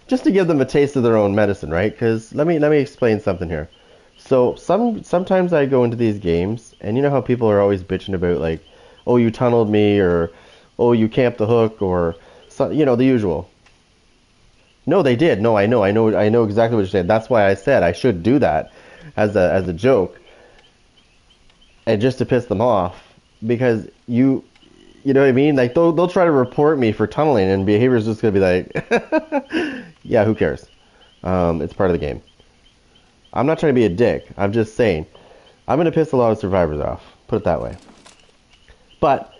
Just to give them a taste of their own medicine, right? Because let me explain something here. So sometimes I go into these games, and you know how people are always bitching about like, oh, you tunneled me, or oh, you camped the hook, or so, you know, the usual. No, they did. No, I know exactly what you're saying. That's why I said I should do that as a joke, and just to piss them off, because you know what I mean? Like they'll try to report me for tunneling, and behavior's just gonna be like, yeah, who cares? It's part of the game. I'm not trying to be a dick. I'm just saying I'm gonna piss a lot of survivors off. Put it that way. But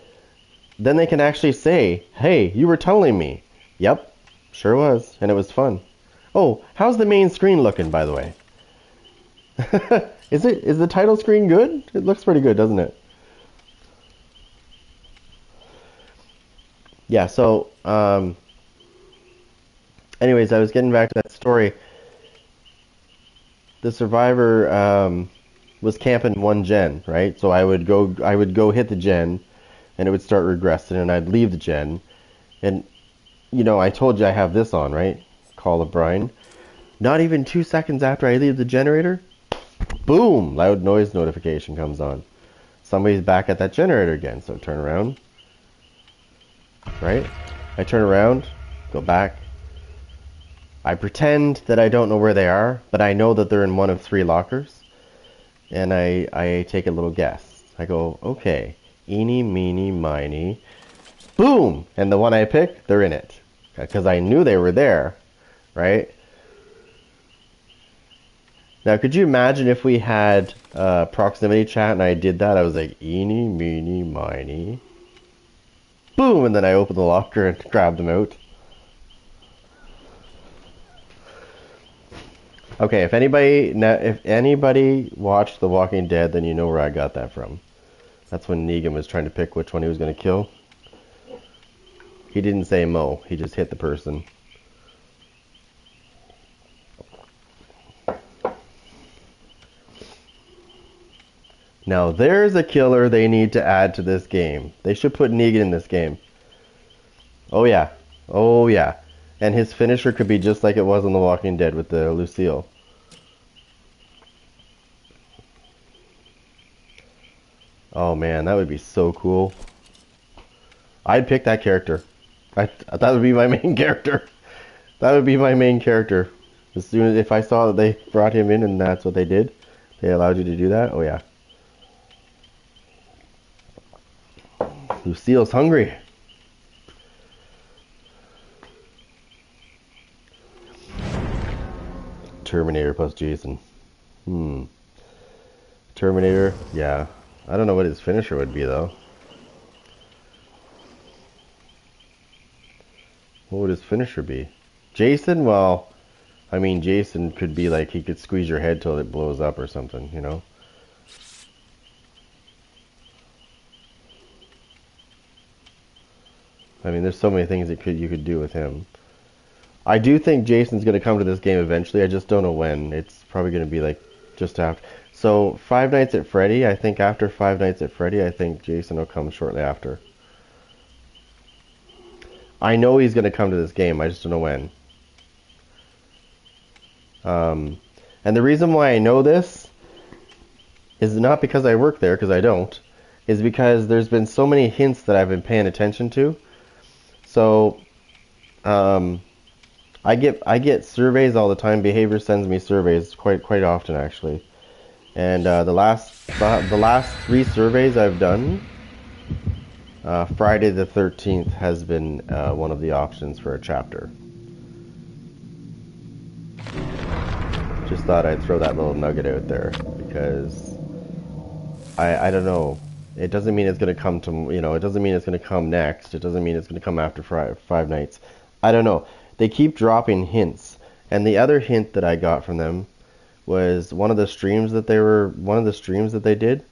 then they can actually say, "Hey, you were tunneling me." Yep, sure was, and it was fun. Oh, how's the main screen looking, by the way? Is the title screen good? It looks pretty good, doesn't it? Yeah. So, anyways, I was getting back to that story. The survivor was camping one gen, right? So I would go hit the gen, and it would start regressing, and I'd leave the gen, and you know, I told you I have this on, right? Call of Brine. Not even 2 seconds after I leave the generator, boom, loud noise notification comes on. Somebody's back at that generator again. So turn around, right? I turn around, go back. I pretend that I don't know where they are, but I know that they're in one of three lockers. And I take a little guess. I go, okay, eeny, meeny, miny, boom! And the one I pick, they're in it. Because I knew they were there, right? Now, could you imagine if we had proximity chat and I did that? I was like, eeny, meeny, miny, boom! And then I opened the locker and grabbed them out. Okay, if anybody watched The Walking Dead, then you know where I got that from. That's when Negan was trying to pick which one he was going to kill. He didn't say Mo, he just hit the person. Now there's a killer they need to add to this game. They should put Negan in this game. Oh yeah. Oh yeah. And his finisher could be just like it was on The Walking Dead with the Lucille. Oh man, that would be so cool. I'd pick that character. That would be my main character. That would be my main character. As soon as if I saw that they brought him in and that's what they did, they allowed you to do that. Oh yeah. Lucille's hungry. Terminator plus Jason. Terminator, yeah. I don't know what his finisher would be though. What would his finisher be? Jason? Well, I mean, Jason could be like he could squeeze your head till it blows up or something, you know? I mean, there's so many things that you could do with him. I do think Jason's going to come to this game eventually. I just don't know when. It's probably going to be like just after. So Five Nights at Freddy, I think after Five Nights at Freddy, I think Jason will come shortly after. I know he's going to come to this game. I just don't know when. And the reason why I know this is not because I work there, because I don't, is because there's been so many hints that I've been paying attention to. So, I get surveys all the time. Behavior sends me surveys quite often actually, and the last three surveys I've done, Friday the 13th has been one of the options for a chapter. Just thought I'd throw that little nugget out there because I don't know. It doesn't mean it's going to come to, you know, it doesn't mean it's going to come next. It doesn't mean it's going to come after five nights. I don't know. They keep dropping hints. And the other hint that I got from them was one of the streams that they did.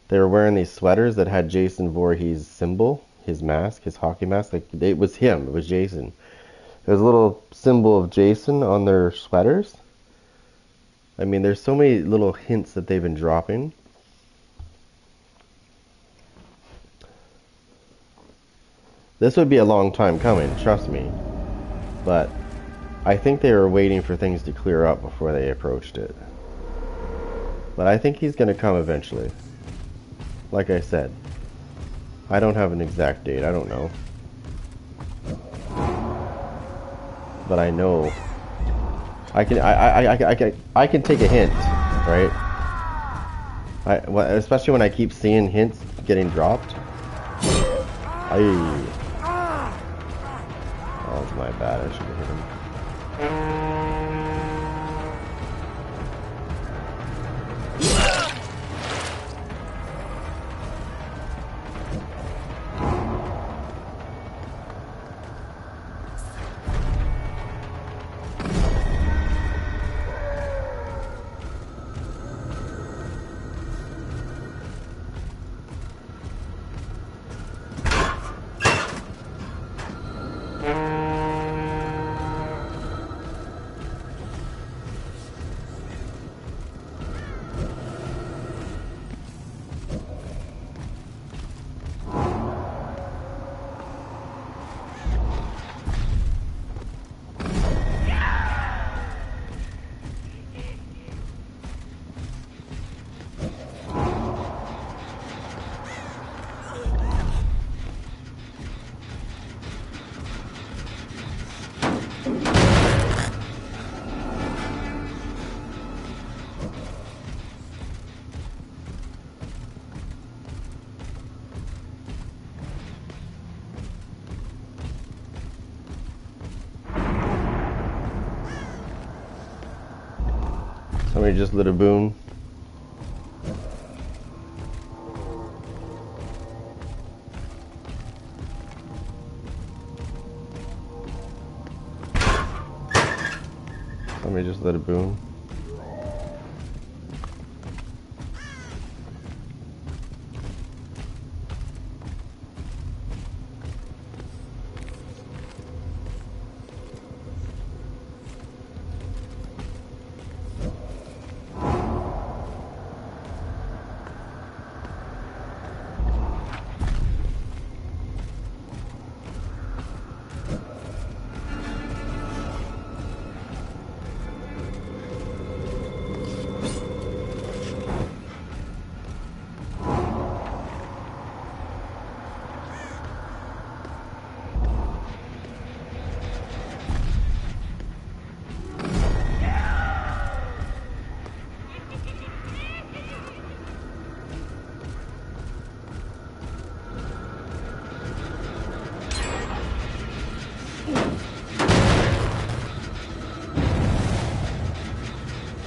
They were wearing these sweaters that had Jason Voorhees' symbol, his mask, his hockey mask. Like it was him. It was Jason. There's a little symbol of Jason on their sweaters. I mean, there's so many little hints that they've been dropping. This would be a long time coming, trust me. But I think they were waiting for things to clear up before they approached it. But I think he's gonna come eventually. Like I said, I don't have an exact date. I don't know. But I know I can take a hint, right? Especially when I keep seeing hints getting dropped. Oh, it's my bad. I should have hit him. Somebody just lit a boom. Somebody just lit a boom.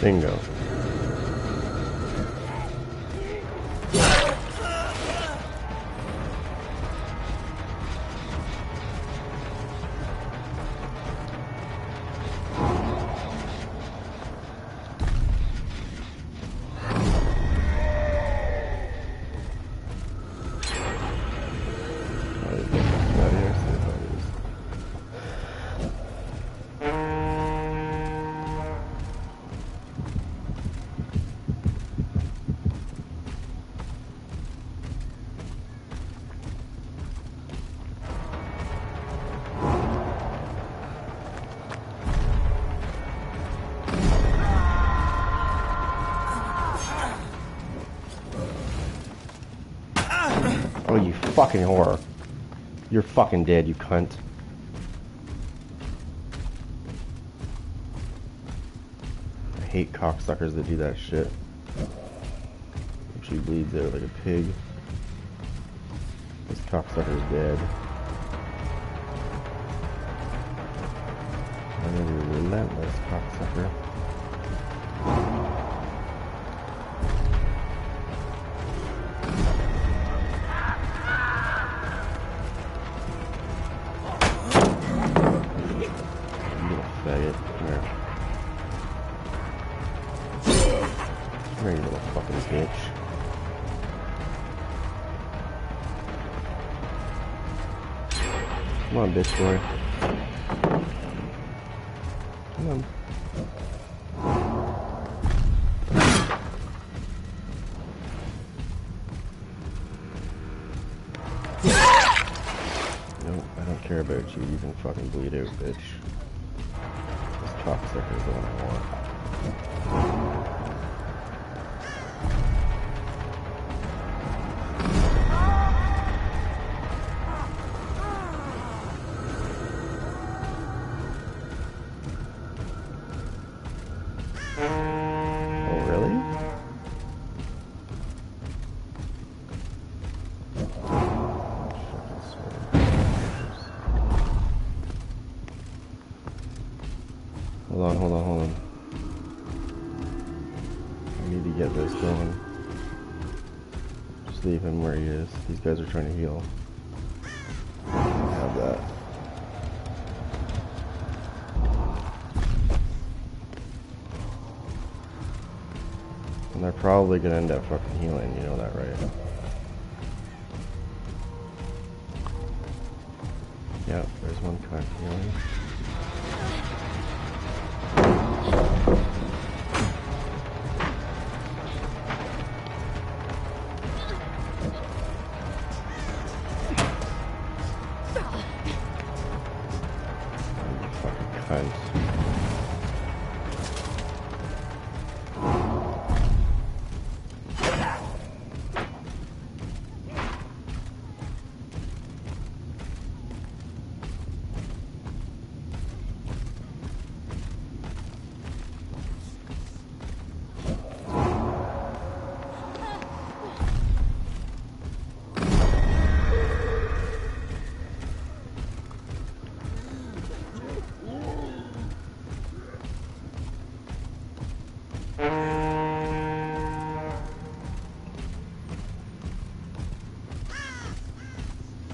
Bingo. Oh, you fucking whore. You're fucking dead, you cunt. I hate cocksuckers that do that shit. She bleeds out like a pig. This cocksucker's dead. I'm a relentless cocksucker. Come on, bitch boy. Come on. Nope, I don't care about you. You can fucking bleed out, bitch. This cocksucker is the one I want. Hold on. I need to get this going. Just leave him where he is. These guys are trying to heal. Have that. And they're probably gonna end up fucking healing, you know that, right? Yep, there's one kind healing.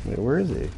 Wait, where is he?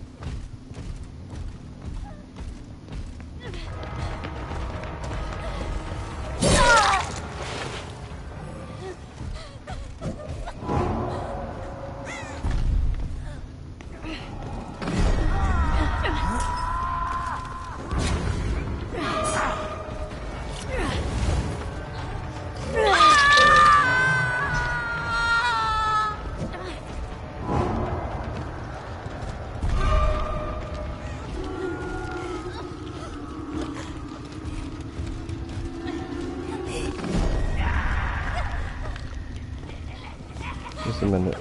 Just a minute.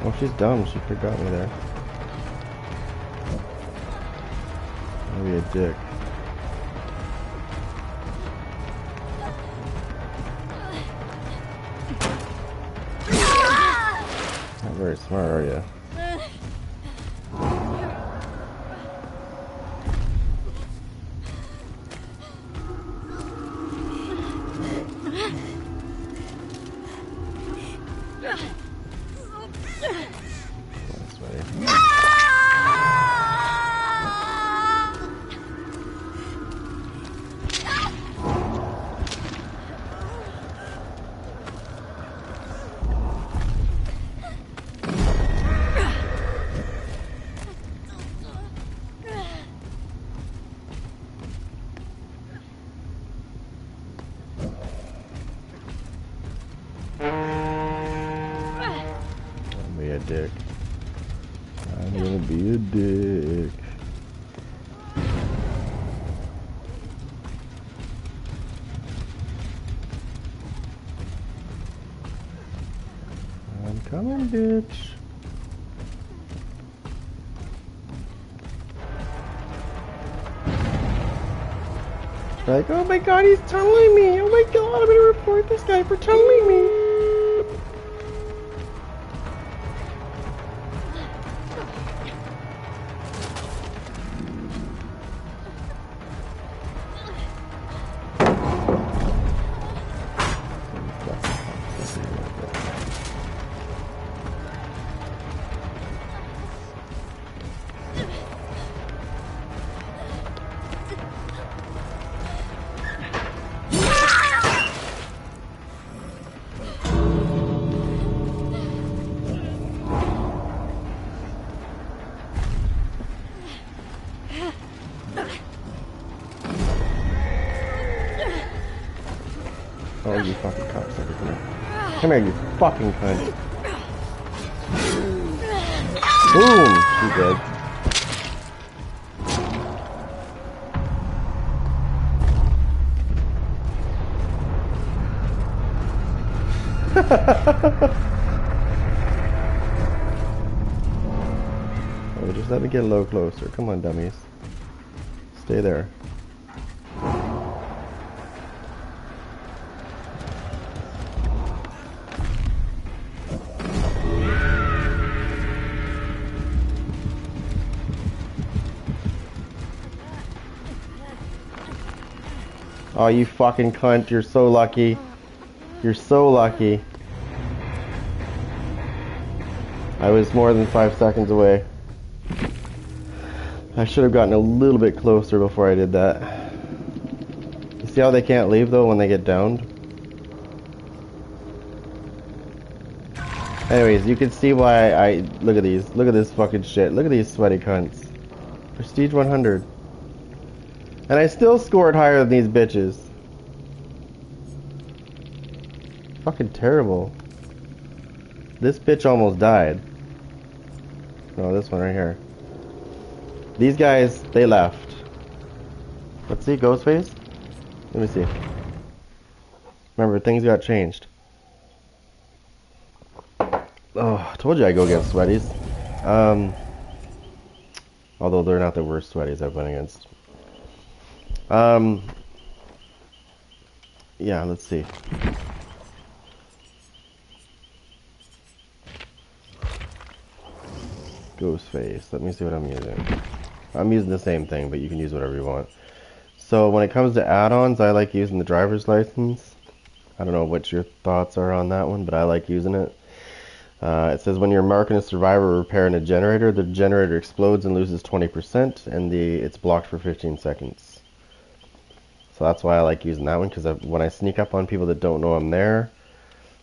Oh, she's dumb. She forgot me there. Maybe a dick. Not very smart, are you? Dick. I'm gonna be a dick. I'm coming, bitch. Like, oh my god, he's tunneling me. Oh my god, I'm gonna report this guy for tunneling me. Oh, you fucking cocksucker, come here. Come here, you fucking cunt. Boom! She's dead. Oh, just let me get a little closer. Come on, dummies. Stay there. Oh, you fucking cunt. You're so lucky. You're so lucky. I was more than 5 seconds away. I should have gotten a little bit closer before I did that. You see how they can't leave though when they get downed? Anyways, you can see why I... Look at these. Look at this fucking shit. Look at these sweaty cunts. Prestige 100. And I still scored higher than these bitches. Fucking terrible. This bitch almost died. No, this one right here. These guys, they left. Let's see, Ghostface? Let me see. Remember, things got changed. Oh, I told you I'd go against sweaties. Although they're not the worst sweaties I've went against. Yeah, let's see. Ghostface. Let me see what I'm using. I'm using the same thing, but you can use whatever you want. So when it comes to add-ons, I like using the driver's license. I don't know what your thoughts are on that one, but I like using it. It says when you're marking a survivor or repairing a generator, the generator explodes and loses 20%, and it's blocked for 15 seconds. So that's why I like using that one, because when I sneak up on people that don't know I'm there,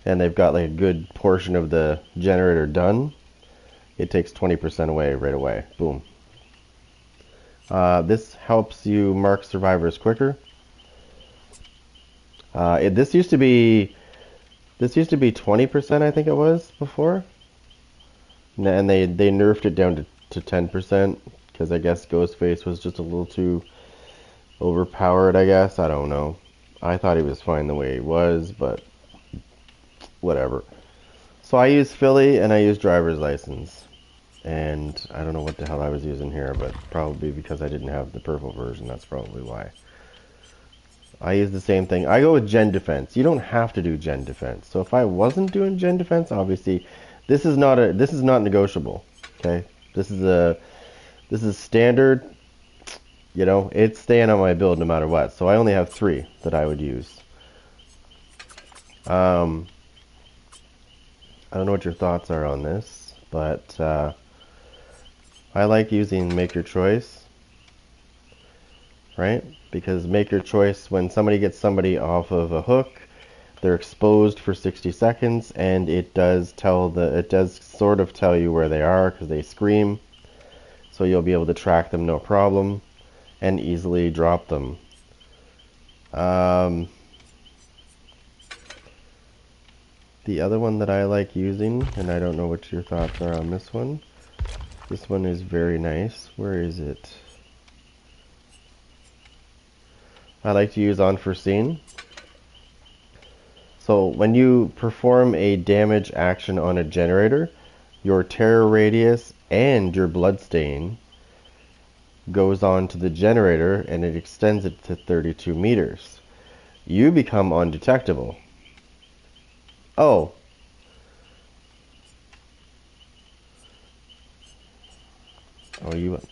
and they've got like a good portion of the generator done, it takes 20% away right away. Boom. This helps you mark survivors quicker. This used to be 20%, I think it was before, and they nerfed it down to 10% because I guess Ghostface was just a little too overpowered. I guess, I don't know. I thought he was fine the way he was, but whatever. So I use Philly and I use driver's license, and I don't know what the hell I was using here, but probably because I didn't have the purple version. That's probably why. I use the same thing. I go with gen defense. You don't have to do gen defense. So if I wasn't doing gen defense, obviously this is not negotiable. Okay? This is standard. You know, it's staying on my build no matter what. So I only have 3 that I would use. I don't know what your thoughts are on this, but I like using make your choice. Right? Because make your choice, when somebody gets somebody off of a hook, they're exposed for 60 seconds, and it does sort of tell you where they are because they scream. So you'll be able to track them no problem and easily drop them. The other one that I like using, and I don't know what your thoughts are on this one. This one is very nice. Where is it? I like to use Unforeseen. So when you perform a damage action on a generator, your terror radius and your bloodstain goes on to the generator and it extends it to 32 meters. You become undetectable. Oh.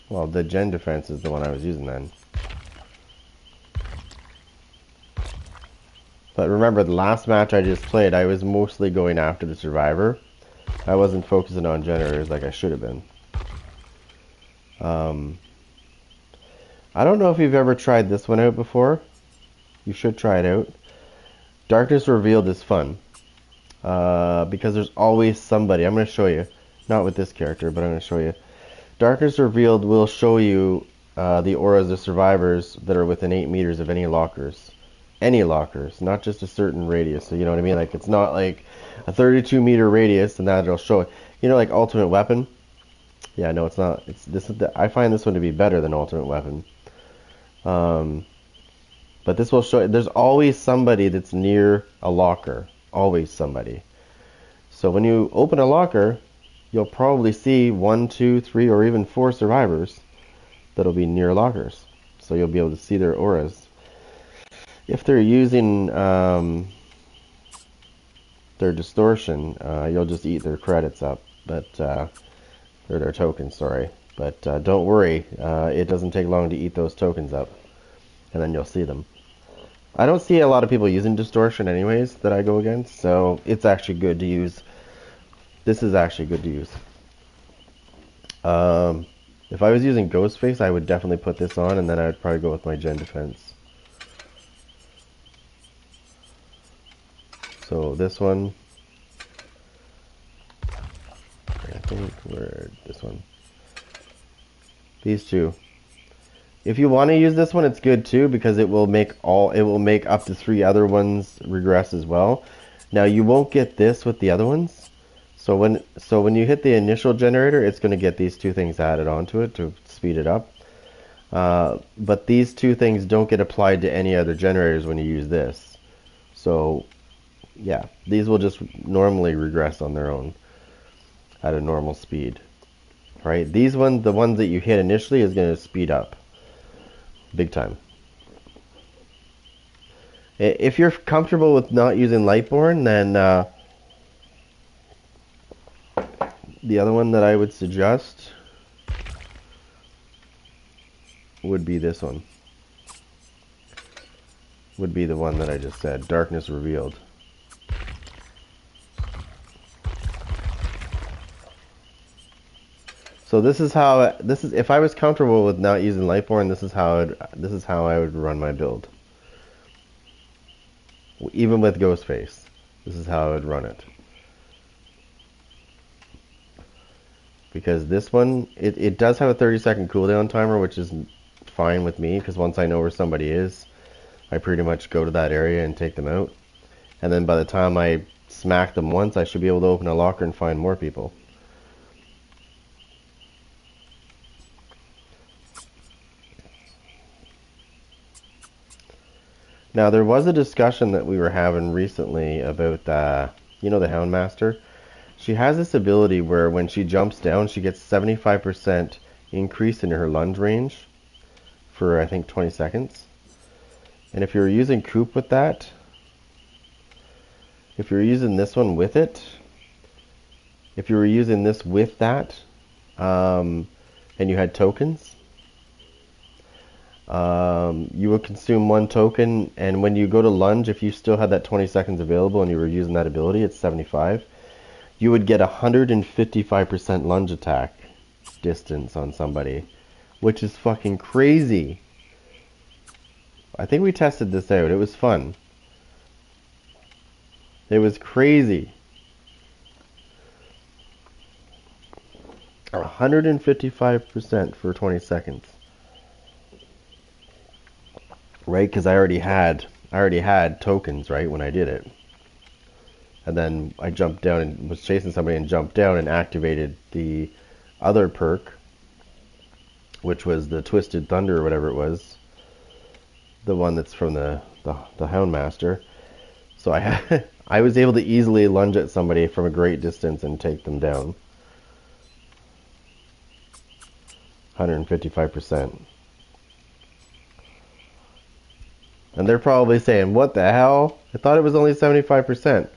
Well, the gen defense is the one I was using then. But remember, the last match I just played, I was mostly going after the survivor. I wasn't focusing on generators like I should have been. I don't know if you've ever tried this one out before. You should try it out. Darkness Revealed is fun. Because there's always somebody. I'm going to show you. Not with this character, but I'm going to show you. Darkness Revealed will show you the auras of survivors that are within 8 meters of any lockers. Any lockers, not just a certain radius. So you know what I mean? Like, it's not like a 32 meter radius and that'll show it. You know, like Ultimate Weapon? Yeah, no, it's not. I find this one to be better than Ultimate Weapon. But this will show, there's always somebody that's near a locker. Always somebody. So when you open a locker, you'll probably see 1, 2, 3, or even 4 survivors that'll be near lockers. So you'll be able to see their auras. If they're using their distortion, you'll just eat their credits up, but or their tokens, sorry. But don't worry, it doesn't take long to eat those tokens up, and then you'll see them. I don't see a lot of people using distortion anyways that I go against, so it's actually good to use. This is actually good to use. If I was using Ghostface, I would definitely put this on, and then I would probably go with my Gen Defense. So this one, I think this one. These two. If you want to use this one, it's good too because it will make up to 3 other ones regress as well. Now you won't get this with the other ones. So when you hit the initial generator, it's going to get these 2 things added onto it to speed it up. But these 2 things don't get applied to any other generators when you use this. So yeah, these will just normally regress on their own at a normal speed. Right? These ones, the ones that you hit initially, is going to speed up big time. If you're comfortable with not using Lightborn, then the other one that I would suggest would be this one. Would be the one that I just said, Darkness Revealed. So if I was comfortable with not using Lightborn, this is how I would run my build. Even with Ghostface, this is how I would run it. Because this one, it does have a 30-second cooldown timer, which is fine with me, because once I know where somebody is, I pretty much go to that area and take them out. And then by the time I smack them once, I should be able to open a locker and find more people. Now, there was a discussion that we were having recently about, the Houndmaster. She has this ability where when she jumps down, she gets 75% increase in her lunge range for, I think, 20 seconds. And if you're using Coop with that, if you're using this one with it, if you were using this with that, and you had tokens, you would consume 1 token, and when you go to lunge, if you still had that 20 seconds available and you were using that ability, it's 75, you would get 155% lunge attack distance on somebody, which is fucking crazy. I think we tested this out. It was fun. It was crazy. 155% for 20 seconds. Right, because I already had tokens, right, when I did it. And then I jumped down and was chasing somebody and jumped down and activated the other perk, which was the Twisted Thunder or whatever it was. The one that's from the Houndmaster. So I was able to easily lunge at somebody from a great distance and take them down. 155%. And they're probably saying, what the hell? I thought it was only 75%.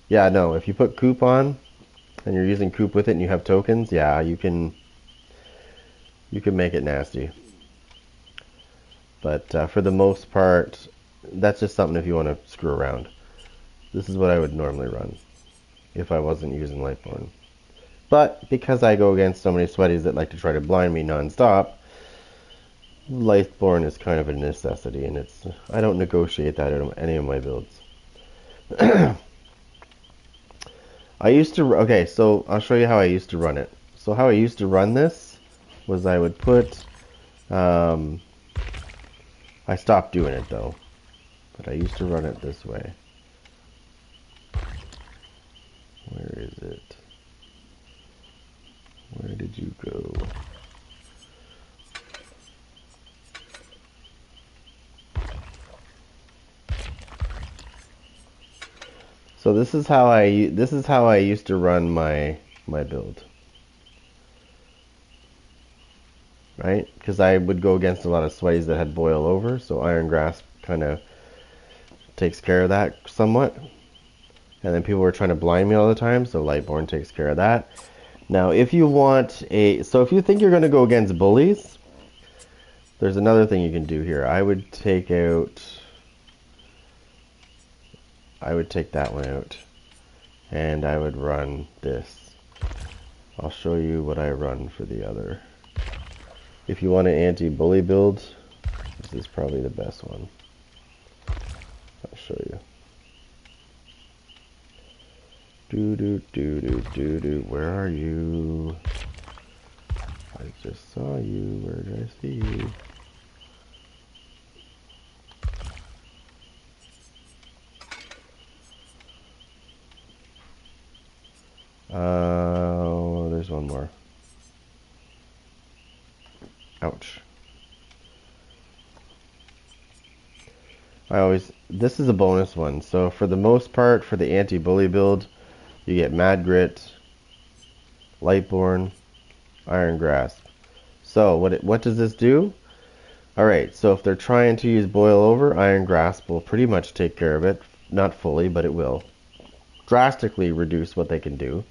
Yeah, no, if you put Coop on, and you're using Coop with it and you have tokens, yeah, you can make it nasty. But for the most part, that's just something if you want to screw around. This is what I would normally run if I wasn't using Lightborn. But because I go against so many sweaties that like to try to blind me non-stop, Lightborn is kind of a necessity, and I don't negotiate that in any of my builds. Okay, so I'll show you how I used to run it. So how I used to run this was I would put, I stopped doing it though, but I used to run it this way. Where is it? Where did you go? So this is how I used to run my build, right? Because I would go against a lot of sweaties that had boil over, so Iron Grasp kind of takes care of that somewhat. And then people were trying to blind me all the time, so Lightborn takes care of that. Now, if you want so if you think you're going to go against bullies, there's another thing you can do here. I would take that one out, and I would run this. I'll show you what I run for the other. If you want an anti-bully build, this is probably the best one. I'll show you. Where are you? I just saw you. Where did I see you? Oh, there's one more. Ouch. This is a bonus one. So for the most part, for the anti-bully build, you get Mad Grit, Lightborn, Iron Grasp. So what does this do? Alright, so if they're trying to use Boil Over, Iron Grasp will pretty much take care of it. Not fully, but it will. Drastically reduce what they can do.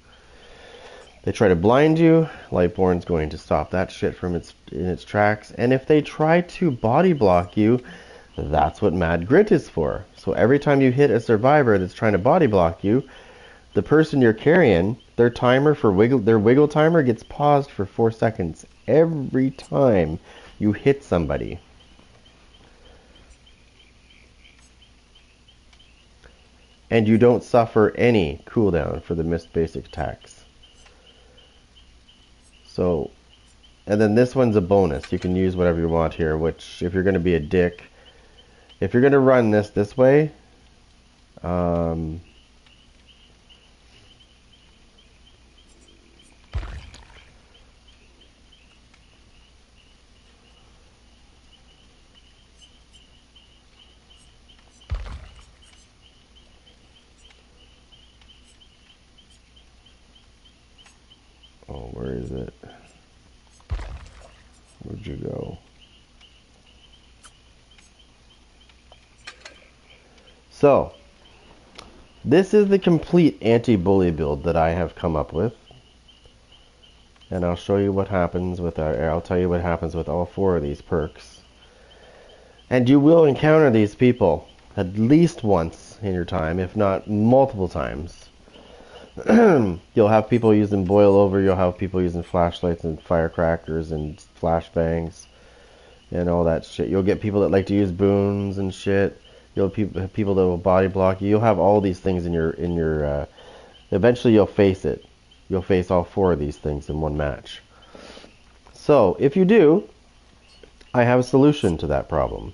They try to blind you, Lightborn's going to stop that shit in its tracks. And if they try to body block you, that's what Mad Grit is for. So every time you hit a survivor that's trying to body block you, the person you're carrying, their wiggle timer gets paused for 4 seconds every time you hit somebody. And you don't suffer any cooldown for the missed basic attacks. So, and then this one's a bonus. You can use whatever you want here, which if you're going to be a dick, if you're going to run this way, oh, where is it? Where'd you go? So, this is the complete anti-bully build that I have come up with. And I'll show you what happens with I'll tell you what happens with all 4 of these perks. And you will encounter these people at least once in your time, if not multiple times. You'll have people using Boil Over, you'll have people using flashlights and firecrackers and flashbangs and all that shit. You'll get people that like to use boons and shit. You'll have people that will body block you. You'll have all these things in your eventually you'll face it. You'll face all 4 of these things in one match. So, if you do, I have a solution to that problem.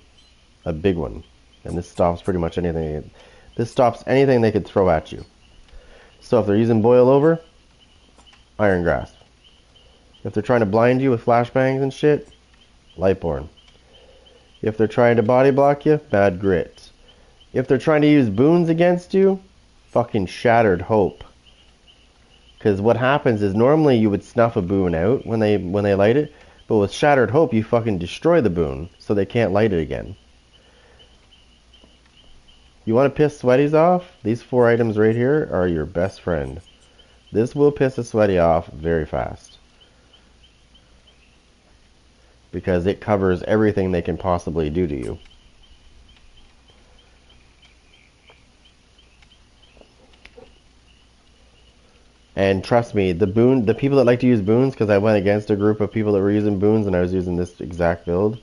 A big one. And this stops pretty much anything. This stops anything they could throw at you. So if they're using Boil Over, Iron Grasp. If they're trying to blind you with flashbangs and shit, Lightborn. If they're trying to body block you, Mad Grit. If they're trying to use boons against you, fucking Shattered Hope. Because what happens is normally you would snuff a boon out when they light it, but with Shattered Hope you fucking destroy the boon so they can't light it again. You want to piss sweaties off? These 4 items right here are your best friend. This will piss a sweaty off very fast. Because it covers everything they can possibly do to you. And trust me, the people that like to use boons, because I went against a group of people that were using boons and I was using this exact build,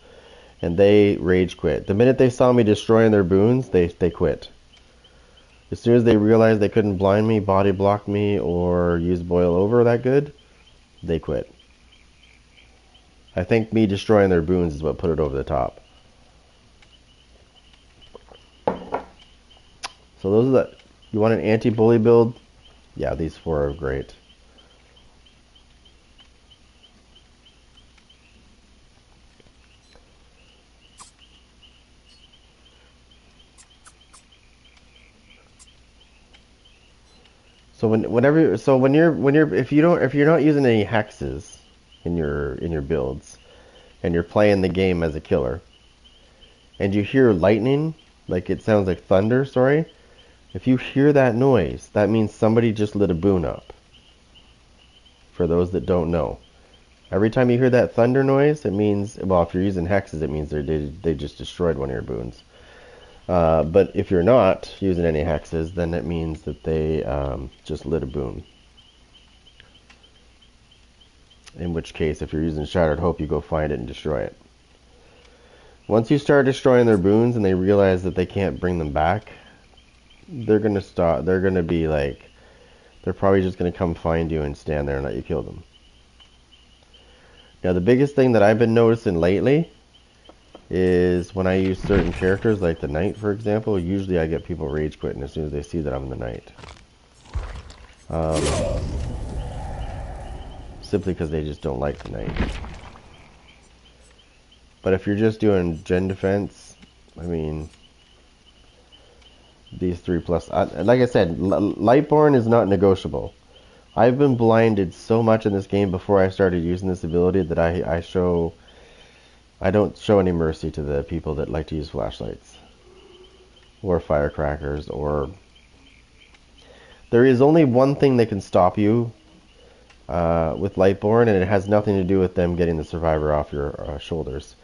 and they rage quit. The minute they saw me destroying their boons, they quit. As soon as they realized they couldn't blind me, body block me, or use Boil Over that good, they quit. I think me destroying their boons is what put it over the top. So those are you want an anti-bully build? Yeah, these 4 are great. So if you're not using any hexes in your builds, and you're playing the game as a killer, and you hear lightning, like it sounds like thunder, sorry. If you hear that noise, that means somebody just lit a boon up. For those that don't know. Every time you hear that thunder noise, it means, well, if you're using hexes, it means they just destroyed one of your boons. But if you're not using any hexes, then it means that they just lit a boon. In which case, if you're using Shattered Hope, you go find it and destroy it. Once you start destroying their boons and they realize that they can't bring them back, they're gonna stop. They're gonna be like, they're probably just gonna come find you and stand there and let you kill them. Now, the biggest thing that I've been noticing lately is when I use certain characters, like the Knight, for example, usually I get people rage quitting as soon as they see that I'm the Knight. Simply because they just don't like the Knight. But if you're just doing gen defense, I mean, these 3+, like I said, Lightborn is not negotiable. I've been blinded so much in this game before I started using this ability that I don't show any mercy to the people that like to use flashlights or firecrackers. Or there is only one thing that can stop you with Lightborn, and it has nothing to do with them getting the survivor off your shoulders.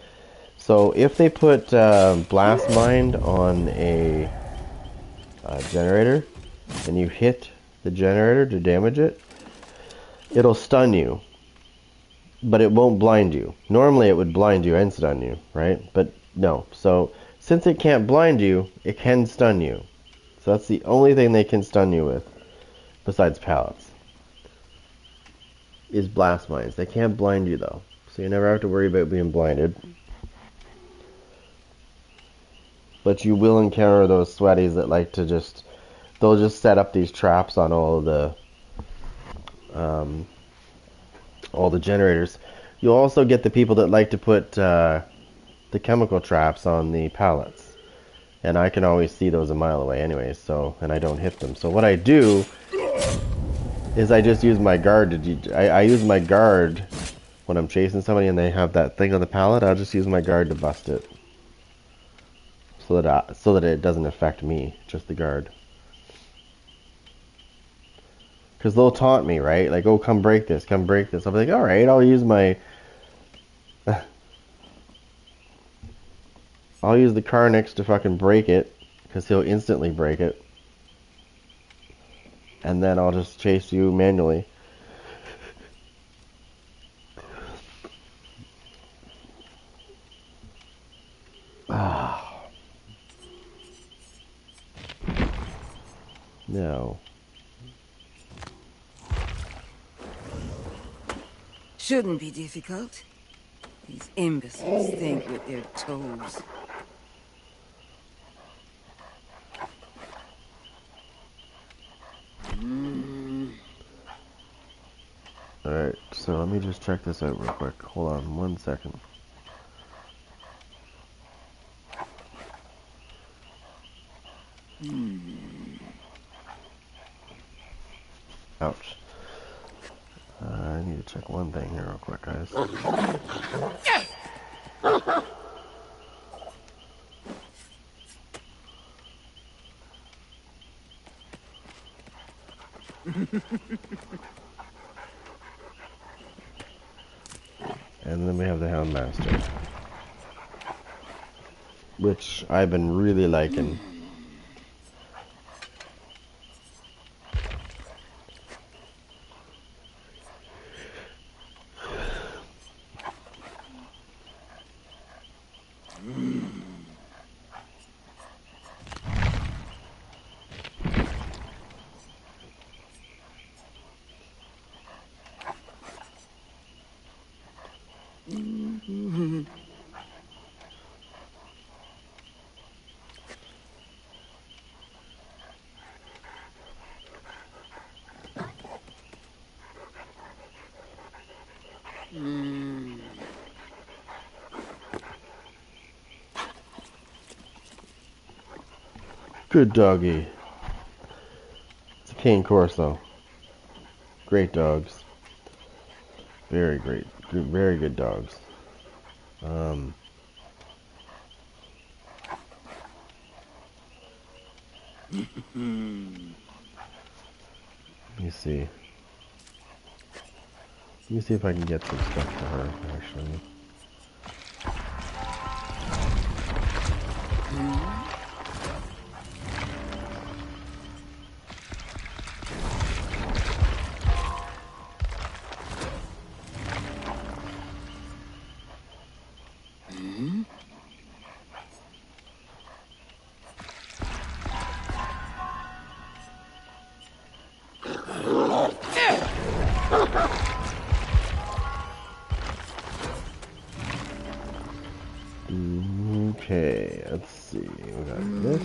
So if they put Blast Mind on a generator and you hit the generator to damage it, it'll stun you, but it won't blind you. Normally it would blind you and stun you, right? But no. So since it can't blind you, it can stun you. So that's the only thing they can stun you with, besides pallets, is blast mines. They can't blind you though, so you never have to worry about being blinded. But you will encounter those sweaties that like to they'll just set up these traps on all the generators. You'll also get the people that like to put the chemical traps on the pallets, and I can always see those a mile away anyways, so, and I don't hit them. So what I do is I just use my guard I use my guard when I'm chasing somebody and they have that thing on the pallet. I'll just use my guard to bust it, so that it doesn't affect me, just the guard. Because they'll taunt me, right? Like, oh, come break this, come break this. I'll be like, alright, I'll use my... I'll use the Carnix to fucking break it, because he'll instantly break it. And then I'll just chase you manually. No. Shouldn't be difficult. These imbeciles think with their toes. Alright, so let me just check this out real quick. Hold on 1 second. Ouch. I need to check one thing here real quick, guys. And then we have the Houndmaster, which I've been really liking. Good doggy. It's a cane Corso. great dogs. Very great, very good dogs. Let me see. Let me see if I can get some stuff for her, actually. Okay, let's see. We got this.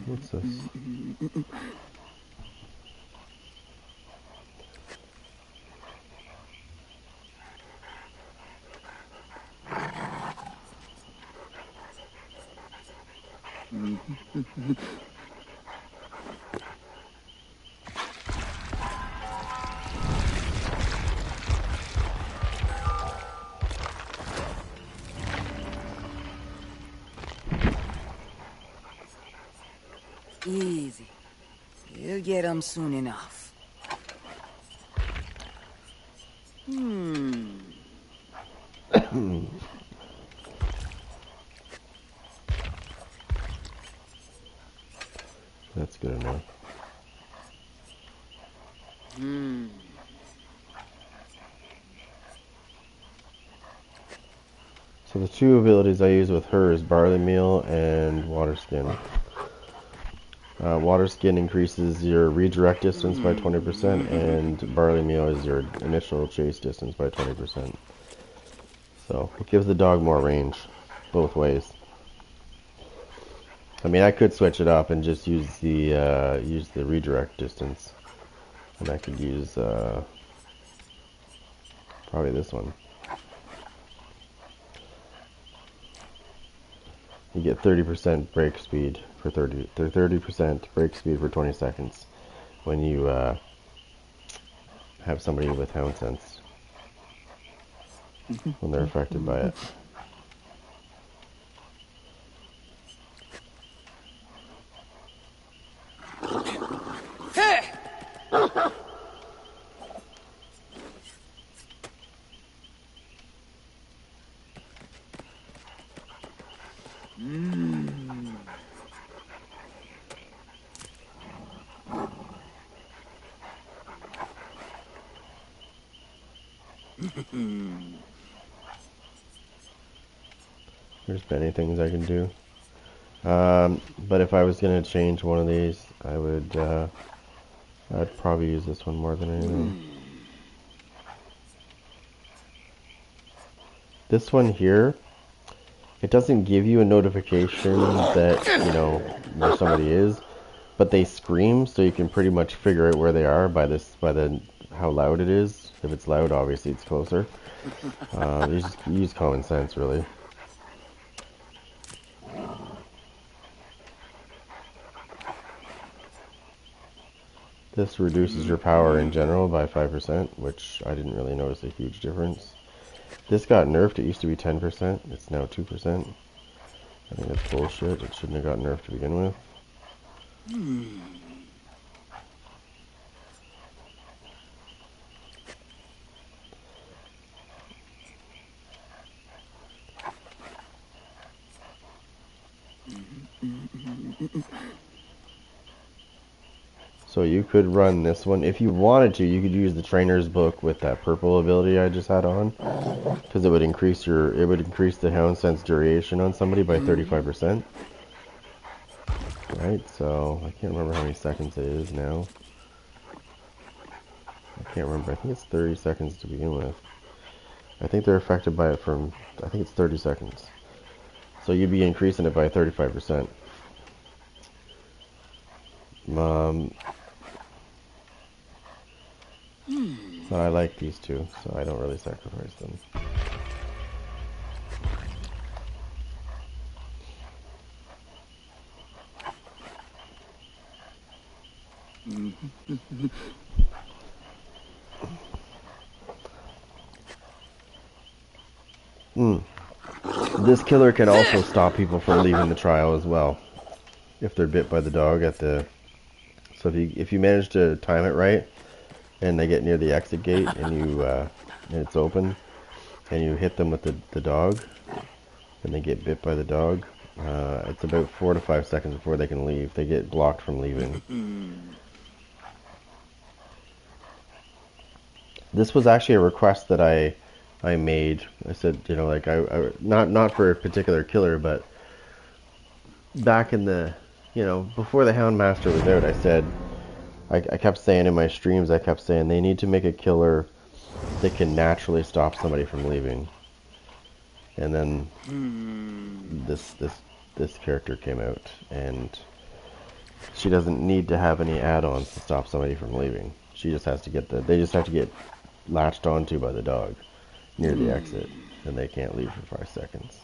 What's this? Easy. You'll get them soon enough. That's good enough. So the two abilities I use with her is Barley Meal and Water Skin. Water Skin increases your redirect distance by 20%, and Barley Meal is your initial chase distance by 20%. So it gives the dog more range, both ways. I mean, I could switch it up and just use the redirect distance, and I could use probably this one. You get 30% brake speed for 30% brake speed for 20 seconds when you have somebody with hound sense when they're affected by it. There's many things I can do. But if I was gonna change one of these, I'd probably use this one more than anything. This one here, it doesn't give you a notification that, you know, where somebody is, but they scream, so you can pretty much figure out where they are by how loud it is. If it's loud, obviously it's closer. You just use common sense, really. This reduces your power in general by 5%, which I didn't really notice a huge difference. This got nerfed. It used to be 10%. It's now 2%. I think that's bullshit. It shouldn't have got nerfed to begin with. So you could run this one. If you wanted to, you could use the trainer's book with that purple ability I just had on. Because it would increase the Hound Sense duration on somebody by 35%. Right, so I can't remember how many seconds it is now. I can't remember. I think it's 30 seconds to begin with. I think they're affected by it I think it's 30 seconds. So you'd be increasing it by 35%. So I like these two, so I don't really sacrifice them. This killer can also stop people from leaving the trial as well, if they're bit by the dog at the. So if you manage to time it right, and they get near the exit gate, and it's open, and you hit them with the dog, and they get bit by the dog, it's about 4 to 5 seconds before they can leave. They get blocked from leaving. This was actually a request that I made. I said, you know, like I not for a particular killer, but back in the, you know, before the Houndmaster was out, I said, I kept saying in my streams, I kept saying they need to make a killer that can naturally stop somebody from leaving. And then this character came out, and she doesn't need to have any add-ons to stop somebody from leaving. She just has to they just have to get latched onto by the dog near the exit, and they can't leave for 5 seconds.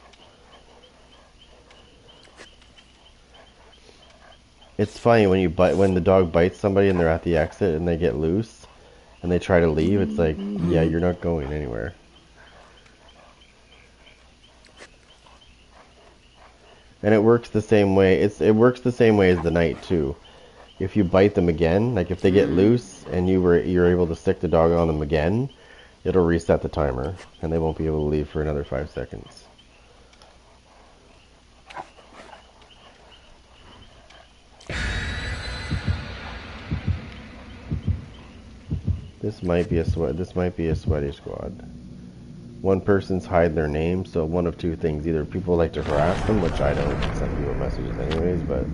It's funny when the dog bites somebody and they're at the exit and they get loose and they try to leave. It's like, yeah, you're not going anywhere. And it works the same way. It works the same way as the night too. If you bite them again, like if they get loose and you're able to stick the dog on them again, it'll reset the timer and they won't be able to leave for another 5 seconds. This might be a sweaty squad. One person's hide their name, so one of two things: either people like to harass them, which I don't send people messages anyways, but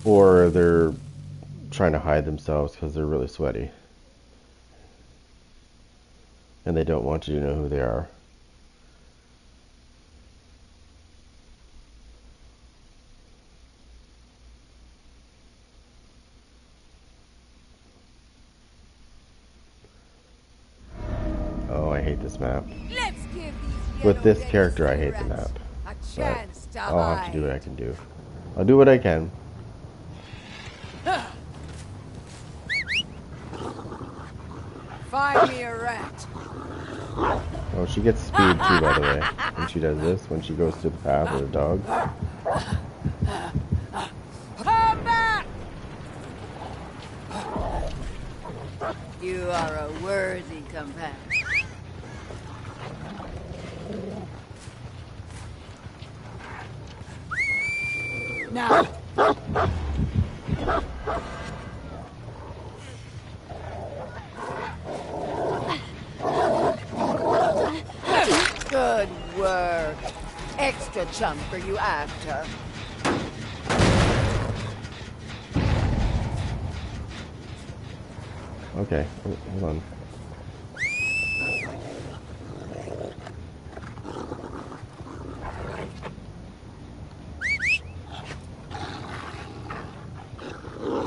or they're trying to hide themselves because they're really sweaty and they don't want you to know who they are. Oh, I hate this map. With this character, I hate the map. But I'll have to do what I can do. I'll do what I can. Find me a rat. Oh, she gets speed too, by the way, when she does this, when she goes to the path with a dog. Come back! You are a worthy companion. Now. Good work. Extra chum for you after. Okay, hold on.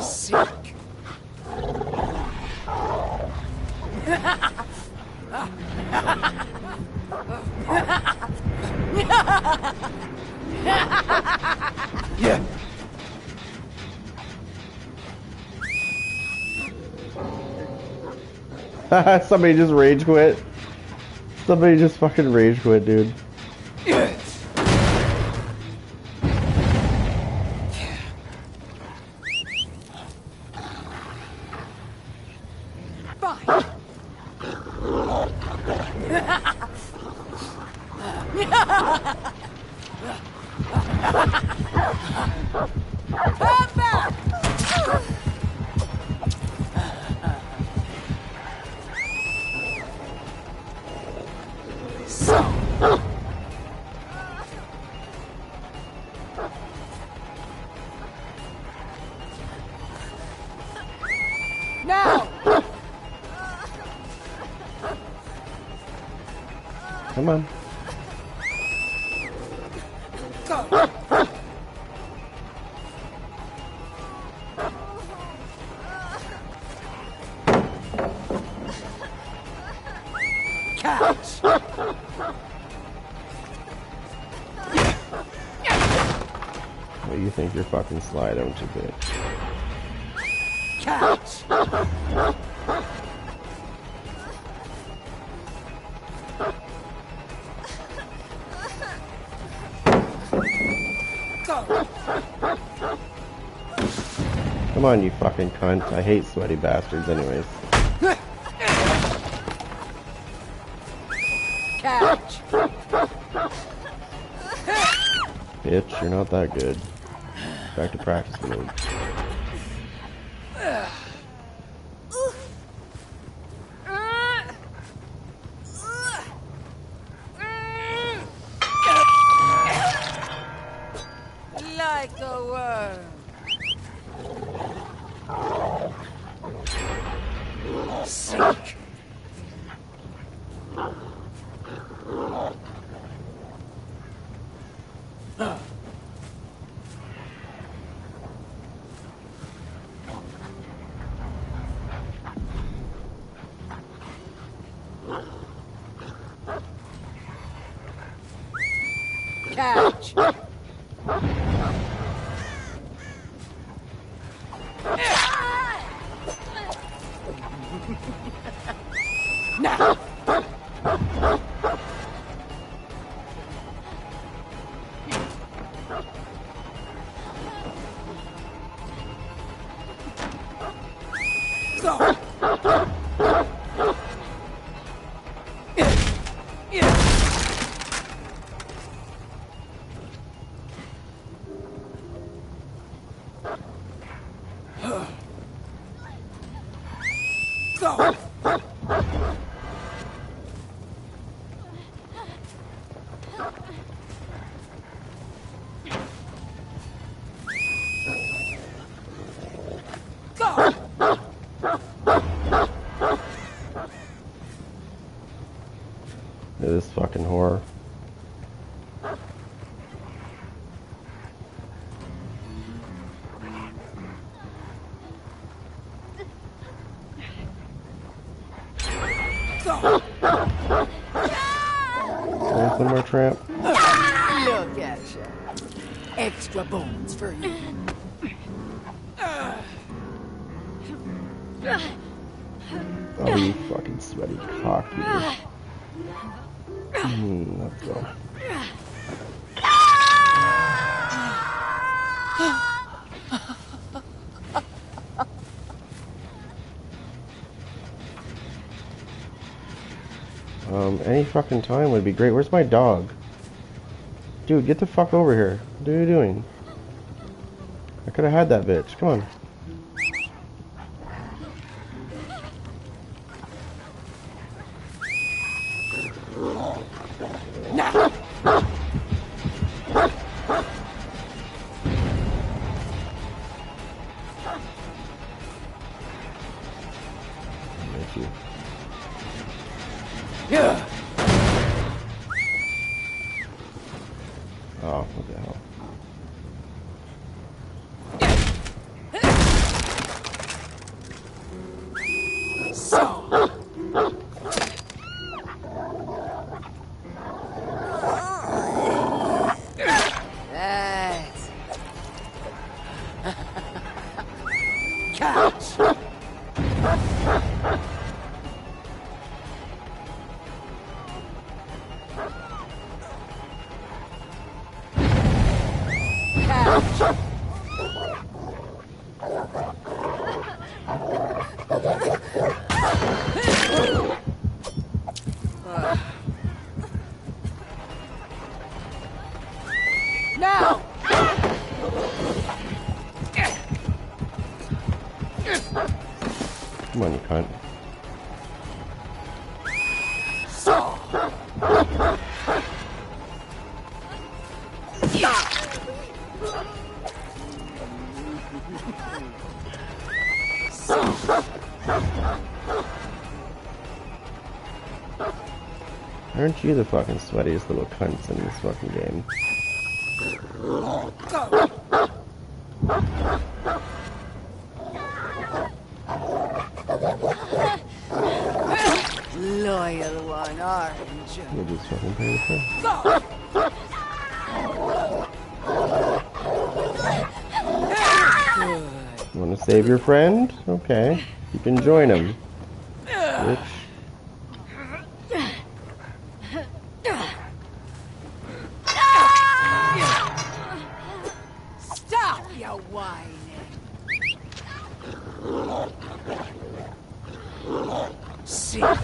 Sick. Yeah. Somebody just rage quit. Somebody just fucking rage quit, dude. Fine. Come back! Now! Come on. Go! Catch! What, you think you're fucking sly, don't you, bitch? Catch! Go! Come on, you fucking cunt. I hate sweaty bastards anyways. Catch! Bitch, you're not that good. Back to practice mode. Like a worm. Sick. Catch. Now. Go. Go. Go. This fucking horror. Go. There's one more tramp. Look at you. Extra bones for you. Oh, you fucking sweaty cock, you. Let's go. Any fucking time would be great. Where's my dog? Dude, get the fuck over here. What are you doing? I could have had that bitch. Come on. Thank you. Yeah. Oh, what the hell? Catch. Now. Come on, you cunt. Aren't you the fucking sweatiest little cunts in this fucking game? Loyal one, aren't you? You're just fucking paying attention. You want to save your friend? Okay. You can join him. Bitch. Stop your whining. Sick.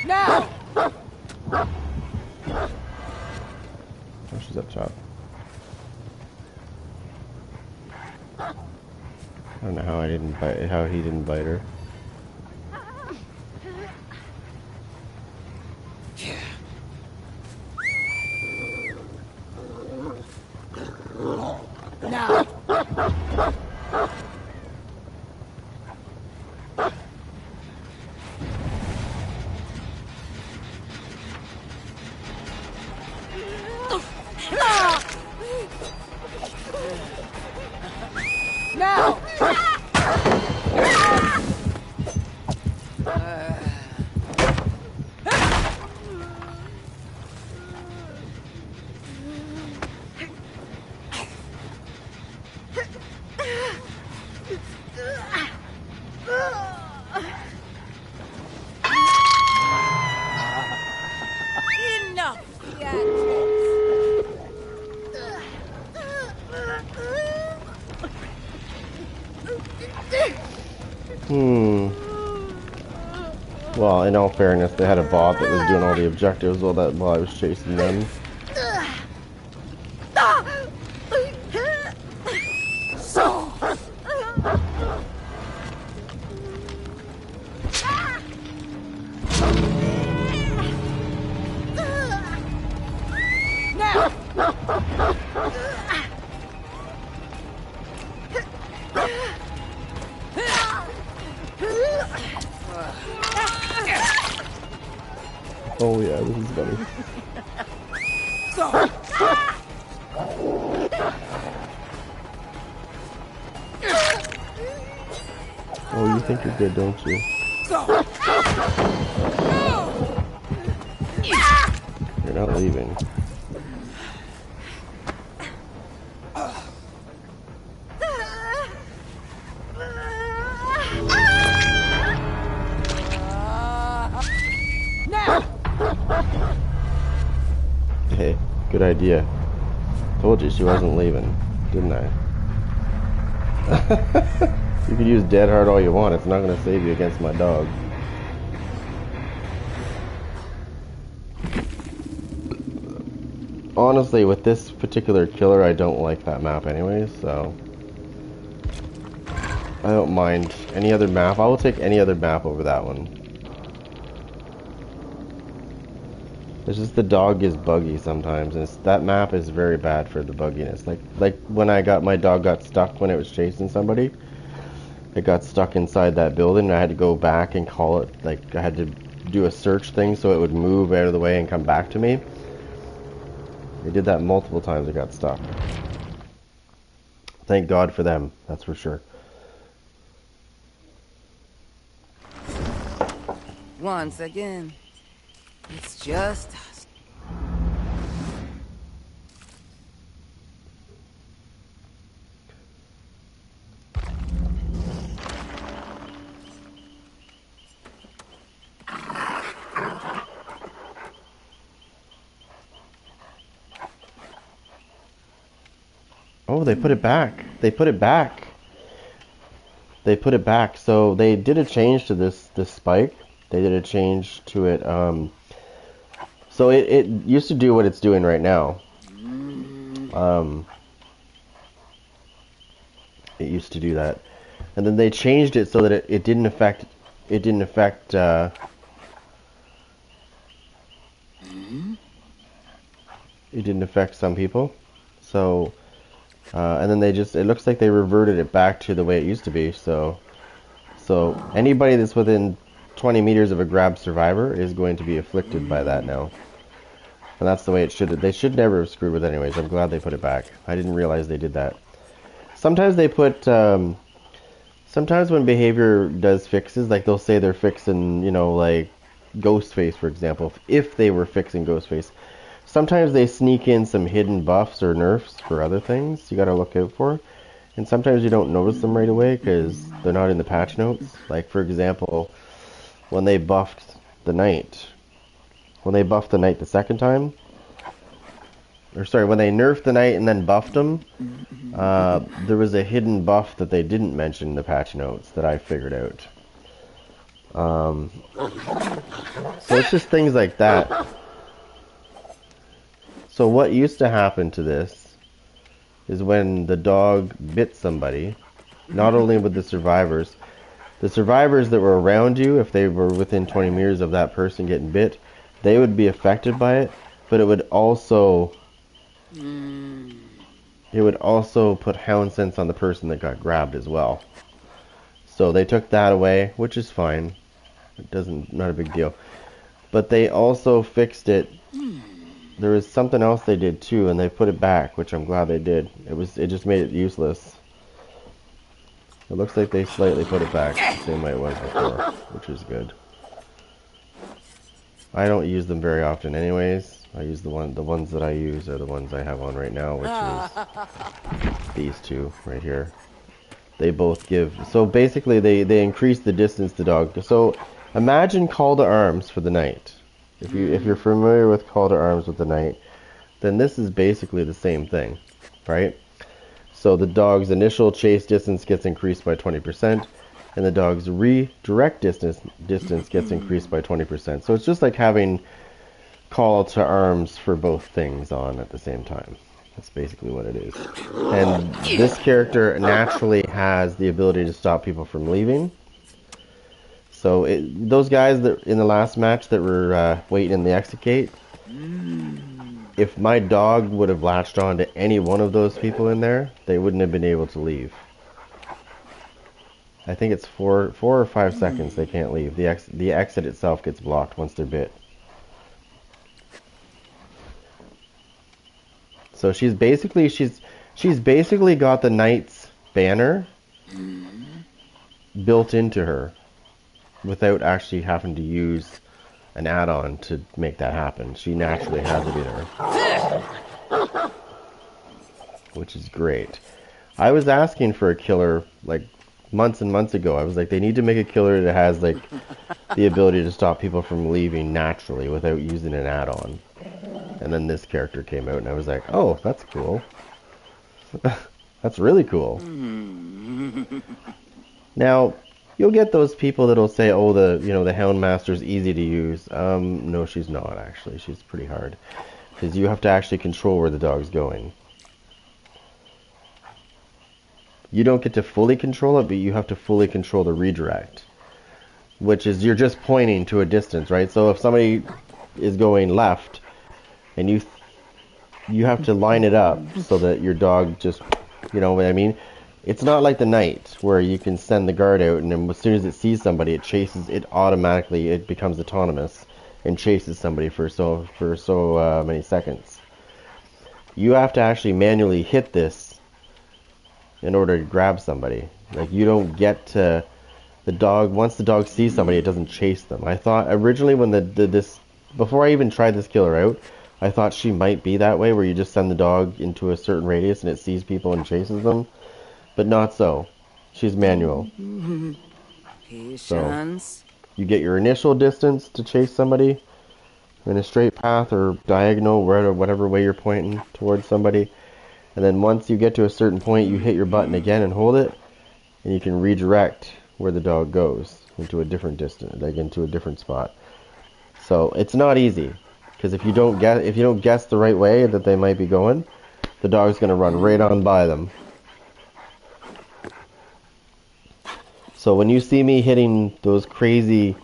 Now! Oh, she's up top. I don't know how he didn't bite her. Now! Now! Enough, Well, in all fairness, they had a bot that was doing all the objectives while I was chasing them. Oh yeah, this is funny. Oh, you think you're good, don't you? You're not leaving. Hey, good idea. Told you she wasn't leaving, didn't I? You could use Dead Hard all you want. It's not going to save you against my dog. Honestly, with this particular killer, I don't like that map anyways, so... I don't mind any other map. I will take any other map over that one. It's just the dog is buggy sometimes, and that map is very bad for the bugginess. Like when my dog got stuck when it was chasing somebody. It got stuck inside that building, and I had to go back and call it, like, I had to do a search thing so it would move out of the way and come back to me. They did that multiple times. It got stuck. Thank God for them, that's for sure. Once again, it's just us. Oh, they put it back. They put it back. They put it back. So they did a change to this spike. They did a change to it. So it used to do what it's doing right now. It used to do that, and then they changed it so that it didn't affect. It didn't affect. It didn't affect some people. So. And then it looks like they reverted it back to the way it used to be, so anybody that's within 20 meters of a grab survivor is going to be afflicted by that now. And that's the way it should. They should never have screwed with it anyways. I'm glad they put it back. I didn't realize they did that. Sometimes they put, sometimes when behavior does fixes, like they'll say they're fixing, you know, like Ghostface, for example, if they were fixing Ghostface. Sometimes they sneak in some hidden buffs or nerfs for other things you gotta look out for. And sometimes you don't notice them right away because they're not in the patch notes. Like, for example, when they buffed the Knight. When they buffed the Knight the second time. Or sorry, when they nerfed the Knight and then buffed him. There was a hidden buff that they didn't mention in the patch notes that I figured out. So it's just things like that. So what used to happen to this is when the dog bit somebody, not only with the survivors that were around you, if they were within 20 meters of that person getting bit, they would be affected by it, but it would also put hound sense on the person that got grabbed as well. So they took that away, which is fine. Not a big deal. But they also fixed it. There was something else they did too, and they put it back, which I'm glad they did. It just made it useless. It looks like they slightly put it back the same way it was before, which is good. I don't use them very often anyways. I use the ones that I use are the ones I have on right now, which is these two right here. They both give, so basically they increase the distance the dog. So imagine Call to Arms for the Knight. If you're familiar with Call to Arms with the Knight, then this is basically the same thing, right? So the dog's initial chase distance gets increased by 20%, and the dog's redirect distance gets increased by 20%. So it's just like having Call to Arms for both things on at the same time. That's basically what it is. And this character naturally has the ability to stop people from leaving. So those guys that in the last match that were waiting in the exit gate, if my dog would have latched on to any one of those people in there, they wouldn't have been able to leave. I think it's 4 or 5 seconds they can't leave. The exit itself gets blocked once they're bit. So she's basically got the Knight's banner built into her, without actually having to use an add-on to make that happen. She naturally has it in her, which is great. I was asking for a killer like months and months ago. I was like, they need to make a killer that has like the ability to stop people from leaving naturally without using an add-on. And then this character came out, and I was like, oh, that's cool. That's really cool. Now, you'll get those people that'll say, "Oh, the Hound Master's easy to use." No, she's not actually. She's pretty hard because you have to actually control where the dog's going. You don't get to fully control it, but you have to fully control the redirect, which is you're just pointing to a distance, right? So if somebody is going left and you have to line it up so that your dog just, you know what I mean? It's not like the night where you can send the guard out and then as soon as it sees somebody, it chases it automatically. It becomes autonomous and chases somebody for so many seconds. You have to actually manually hit this in order to grab somebody. Like you don't get to the dog once the dog sees somebody, it doesn't chase them. I thought originally when this before I even tried this killer out, I thought she might be that way where you just send the dog into a certain radius and it sees people and chases them, but not so. She's manual. So Patience. you get your initial distance to chase somebody in a straight path or diagonal, whatever way you're pointing towards somebody. And then once you get to a certain point, you hit your button again and hold it, and you can redirect where the dog goes into a different distance, like into a different spot. So it's not easy because if you don't guess the right way that they might be going, the dog's going to run right on by them. So when you see me hitting those crazy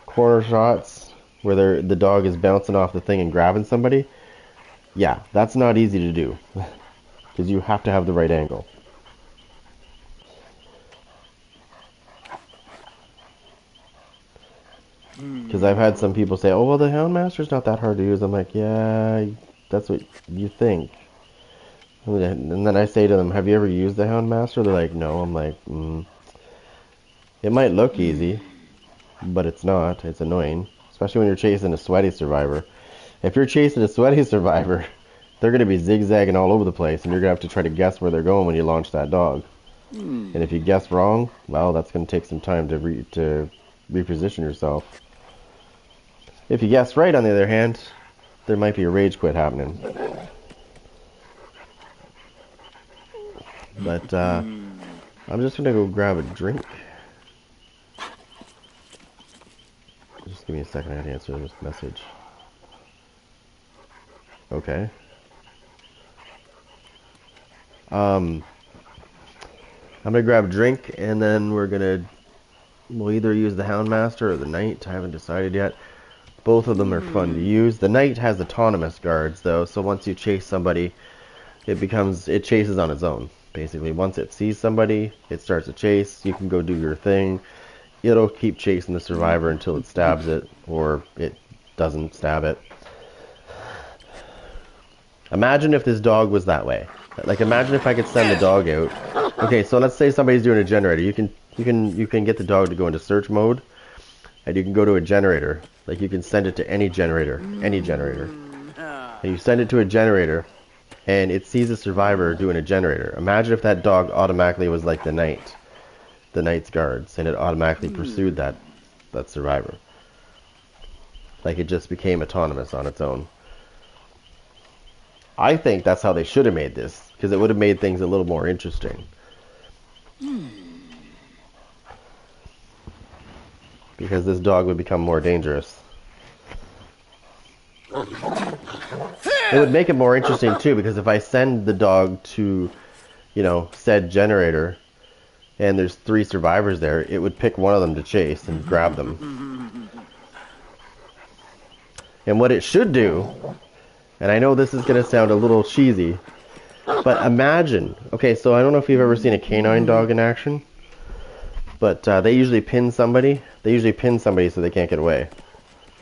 corner shots where the dog is bouncing off the thing and grabbing somebody, yeah, that's not easy to do because you have to have the right angle. Because I've had some people say, "Oh, well, the Houndmaster's not that hard to use." I'm like, "Yeah, that's what you think." And then I say to them, "Have you ever used the Houndmaster?" They're like, "No." I'm like, "It might look easy, but it's not. It's annoying, especially when you're chasing a sweaty survivor. If you're chasing a sweaty survivor, they're going to be zigzagging all over the place, and you're going to have to try to guess where they're going when you launch that dog. And if you guess wrong, well, that's going to take some time to reposition yourself. If you guess right, on the other hand, there might be a rage quit happening." But I'm just gonna go grab a drink. Just give me a second, I gotta answer this message. Okay. I'm gonna grab a drink and then we'll either use the Houndmaster or the Knight. I haven't decided yet. Both of them are fun to use. The Knight has autonomous guards though, so once you chase somebody, it chases on its own. Basically, once it sees somebody, it starts a chase. You can go do your thing. It'll keep chasing the survivor until it stabs it, or it doesn't stab it. Imagine if this dog was that way. Like, imagine if I could send the dog out. Okay, so let's say somebody's doing a generator. You can get the dog to go into search mode, and you can go to a generator. Like, you can send it to any generator. And you send it to a generator, and it sees a survivor doing a generator. Imagine if that dog automatically was like the Knight's guards, and it automatically pursued that survivor. Like it just became autonomous on its own. I think that's how they should have made this, because it would have made things a little more interesting. Because this dog would become more dangerous. It would make it more interesting too, because if I send the dog to, said generator, and there's 3 survivors there, it would pick one of them to chase and grab them. And what it should do, and I know this is going to sound a little cheesy, but imagine, okay, so I don't know if you've ever seen a canine dog in action, but they usually pin somebody. They usually pin somebody so they can't get away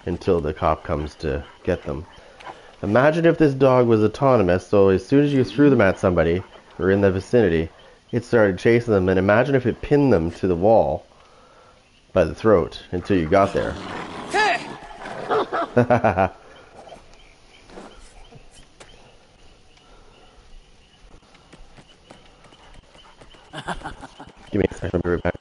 until the cop comes to get them. Imagine if this dog was autonomous, so as soon as you threw them at somebody, or in the vicinity, it started chasing them, and imagine if it pinned them to the wall by the throat until you got there. Give me a second, I'll be right back.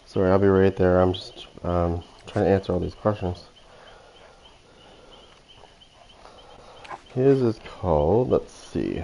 Sorry, I'll be right there. I'm just trying to answer all these questions. His is called, let's see.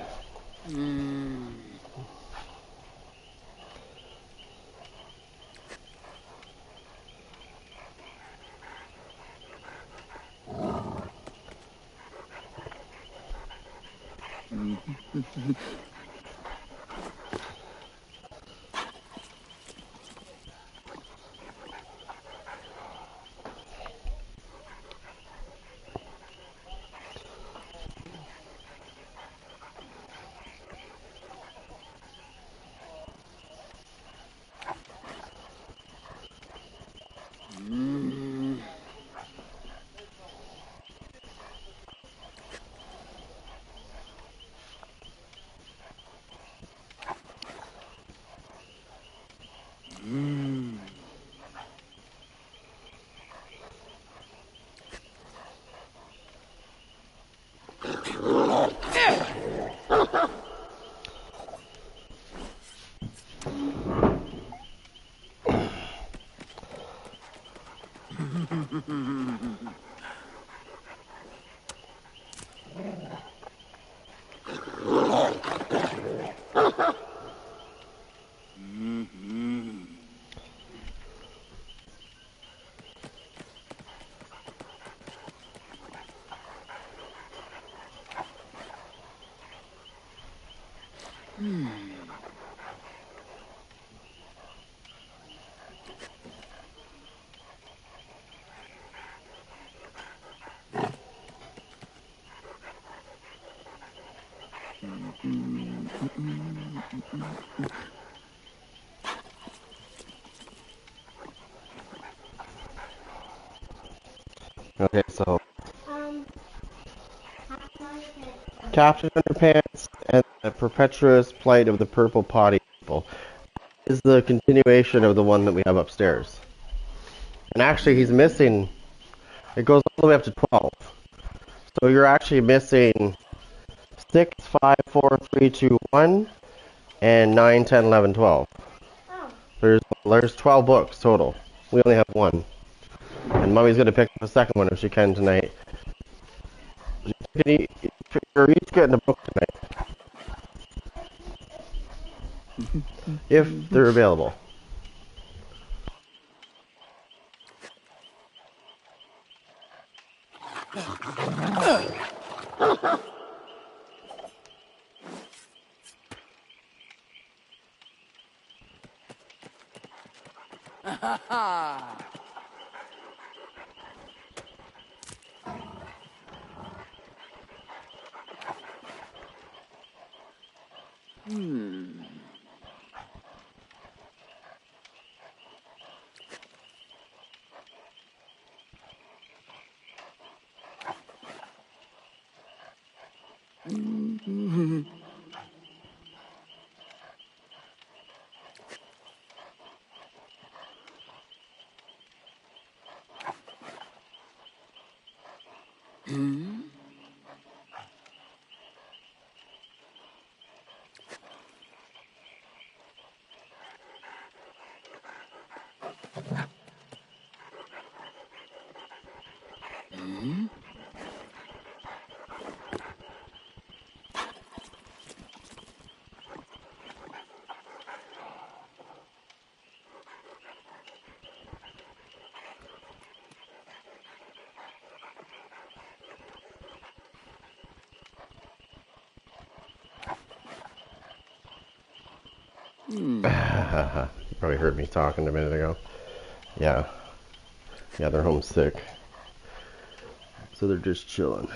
Captain Underpants and the Perpetuous Plight of the Purple Potty People is the continuation of the one that we have upstairs. And actually, he's missing. It goes all the way up to 12. So you're actually missing 6, 5, 4, 3, 2, 1, and 9, 10, 11, 12. There's 12 books total. We only have one. And Mommy's going to pick up a second one if she can tonight. You're each getting a book tonight. If they're available. You probably heard me talking a minute ago. Yeah. Yeah, they're homesick. So they're just chilling.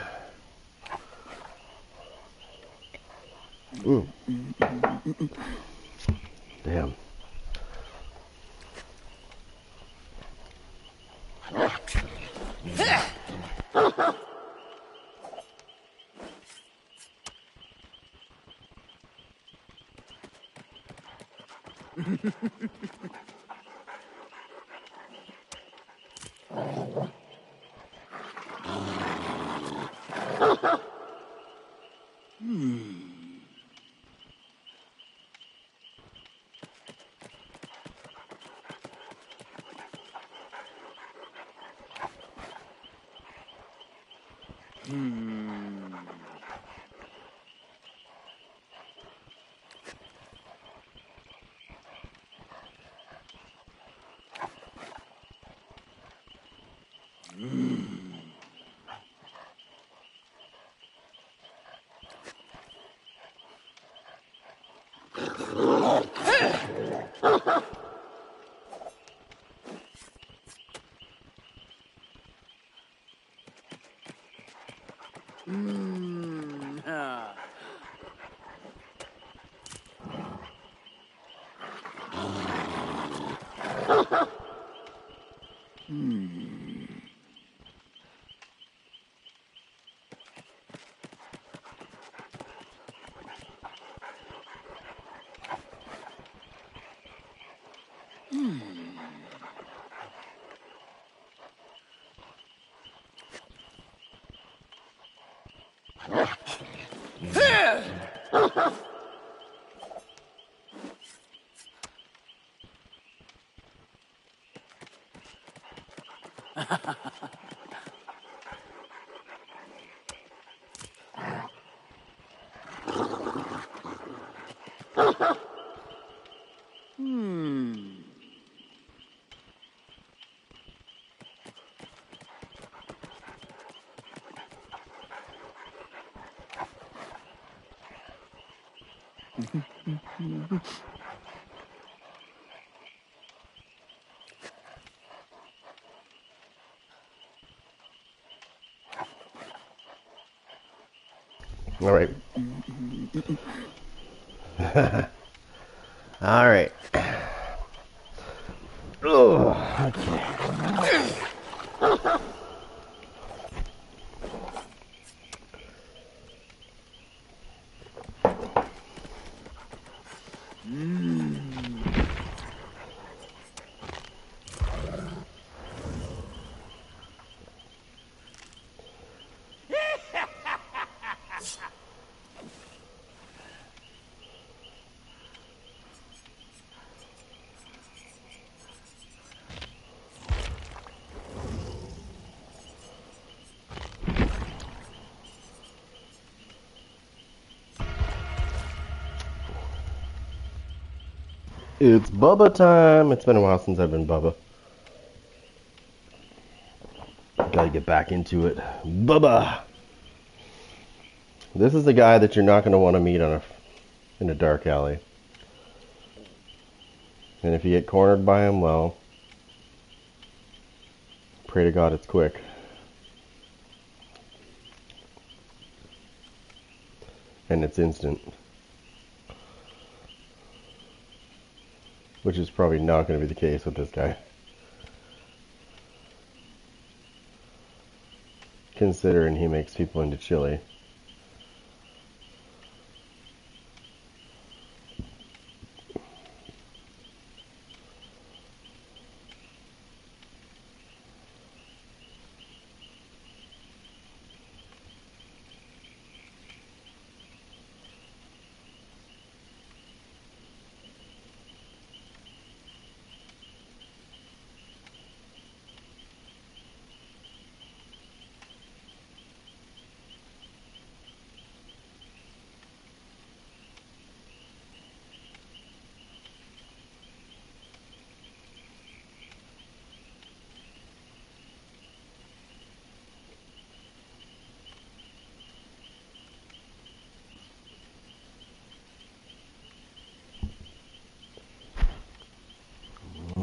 Damn. All right. All right. Okay. It's Bubba time. It's been a while since I've been Bubba. Gotta get back into it. Bubba! This is the guy that you're not going to want to meet in a dark alley. And if you get cornered by him, well, pray to God it's quick. And it's instant. Which is probably not going to be the case with this guy. Considering he makes people into chili.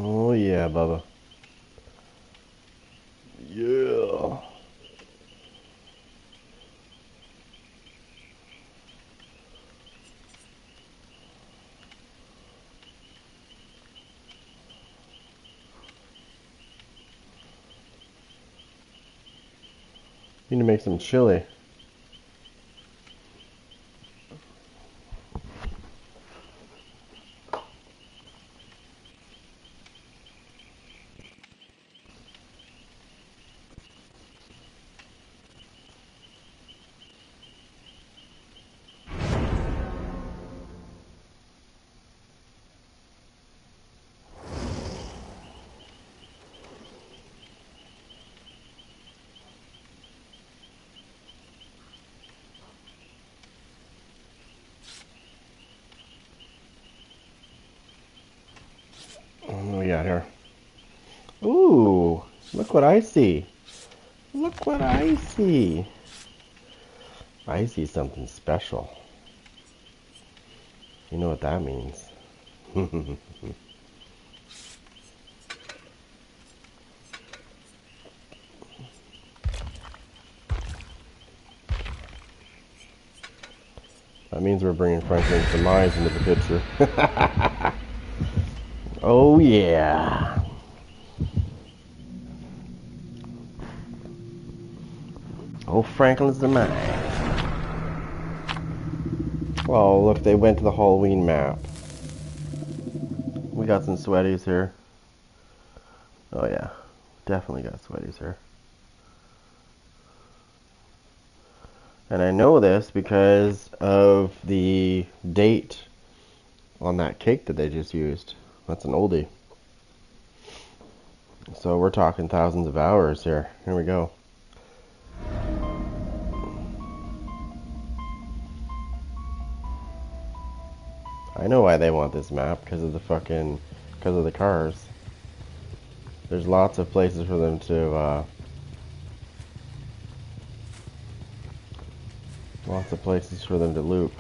Oh yeah, Bubba. Yeah. Need to make some chili. What we got here? Ooh, look what I see. Look what I see. I see something special. You know what that means. That means we're bringing Franklin's demise into the picture. Oh yeah. Oh, Franklin's demise. Oh, look, they went to the Halloween map. We got some sweaties here. Oh yeah, definitely got sweaties here. And I know this because of the date on that cake that they just used. That's an oldie. So we're talking thousands of hours here. Here we go. I know why they want this map, because of the cars. There's lots of places for them to, loop.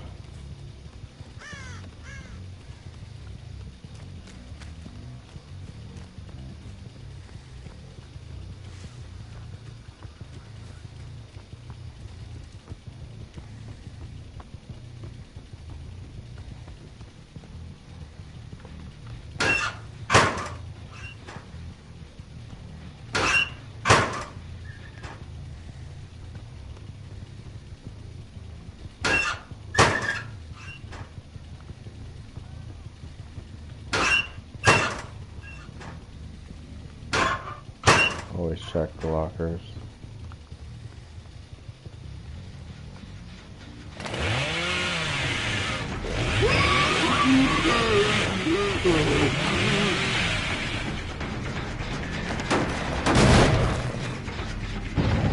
Always check the lockers.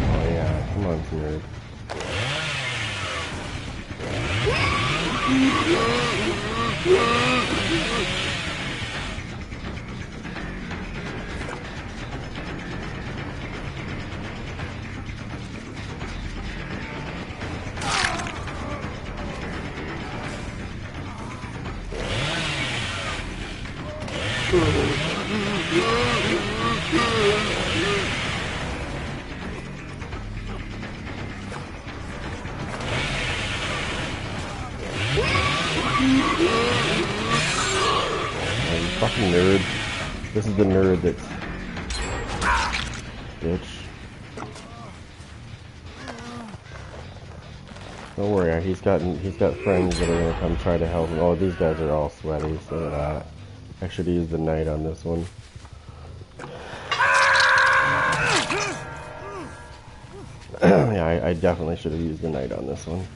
Oh yeah, come on, nerd. You fucking nerd. This is the nerd that's... Bitch. Don't worry, he's got friends that are gonna come try to help him. Oh, these guys are all sweaty, so look at that. I should use the knight on this one. Yeah, I definitely should have used the knight on this one.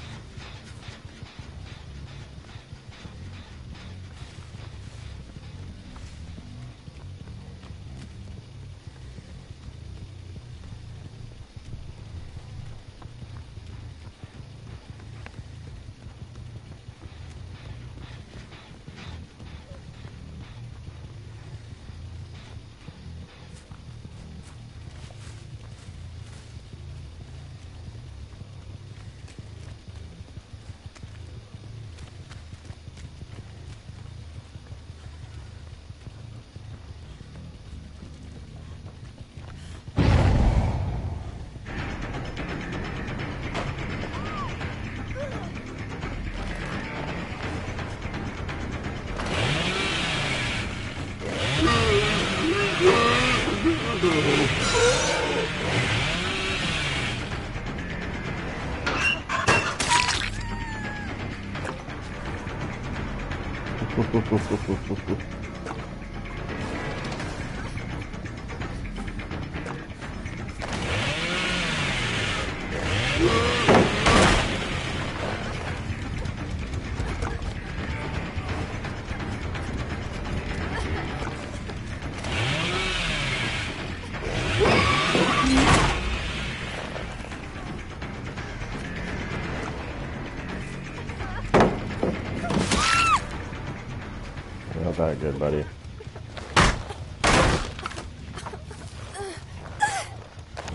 Not that good, buddy.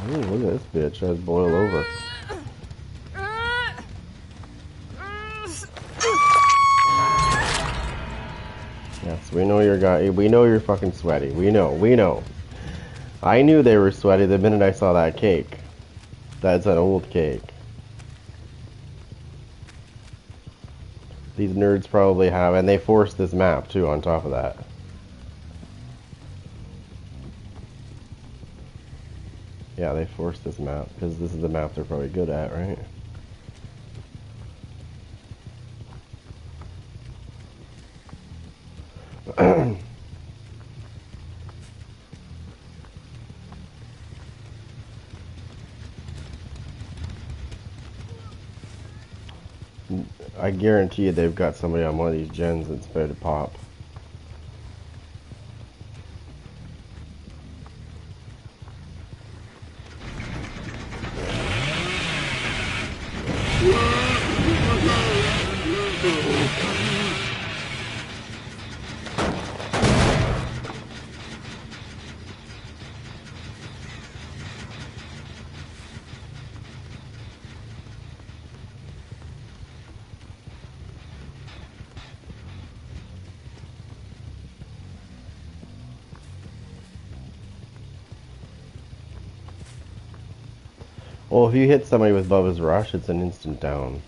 Ooh, look at this bitch. Let's boil over. Yes, we know your guy. We know you're fucking sweaty. We know. I knew they were sweaty the minute I saw that cake. That's an old cake. These nerds probably have, and they forced this map too on top of that. Yeah, they forced this map because this is the map they're probably good at, right? I guarantee you they've got somebody on one of these gens that's better to pop. Well, if you hit somebody with Bubba's Rush, it's an instant down.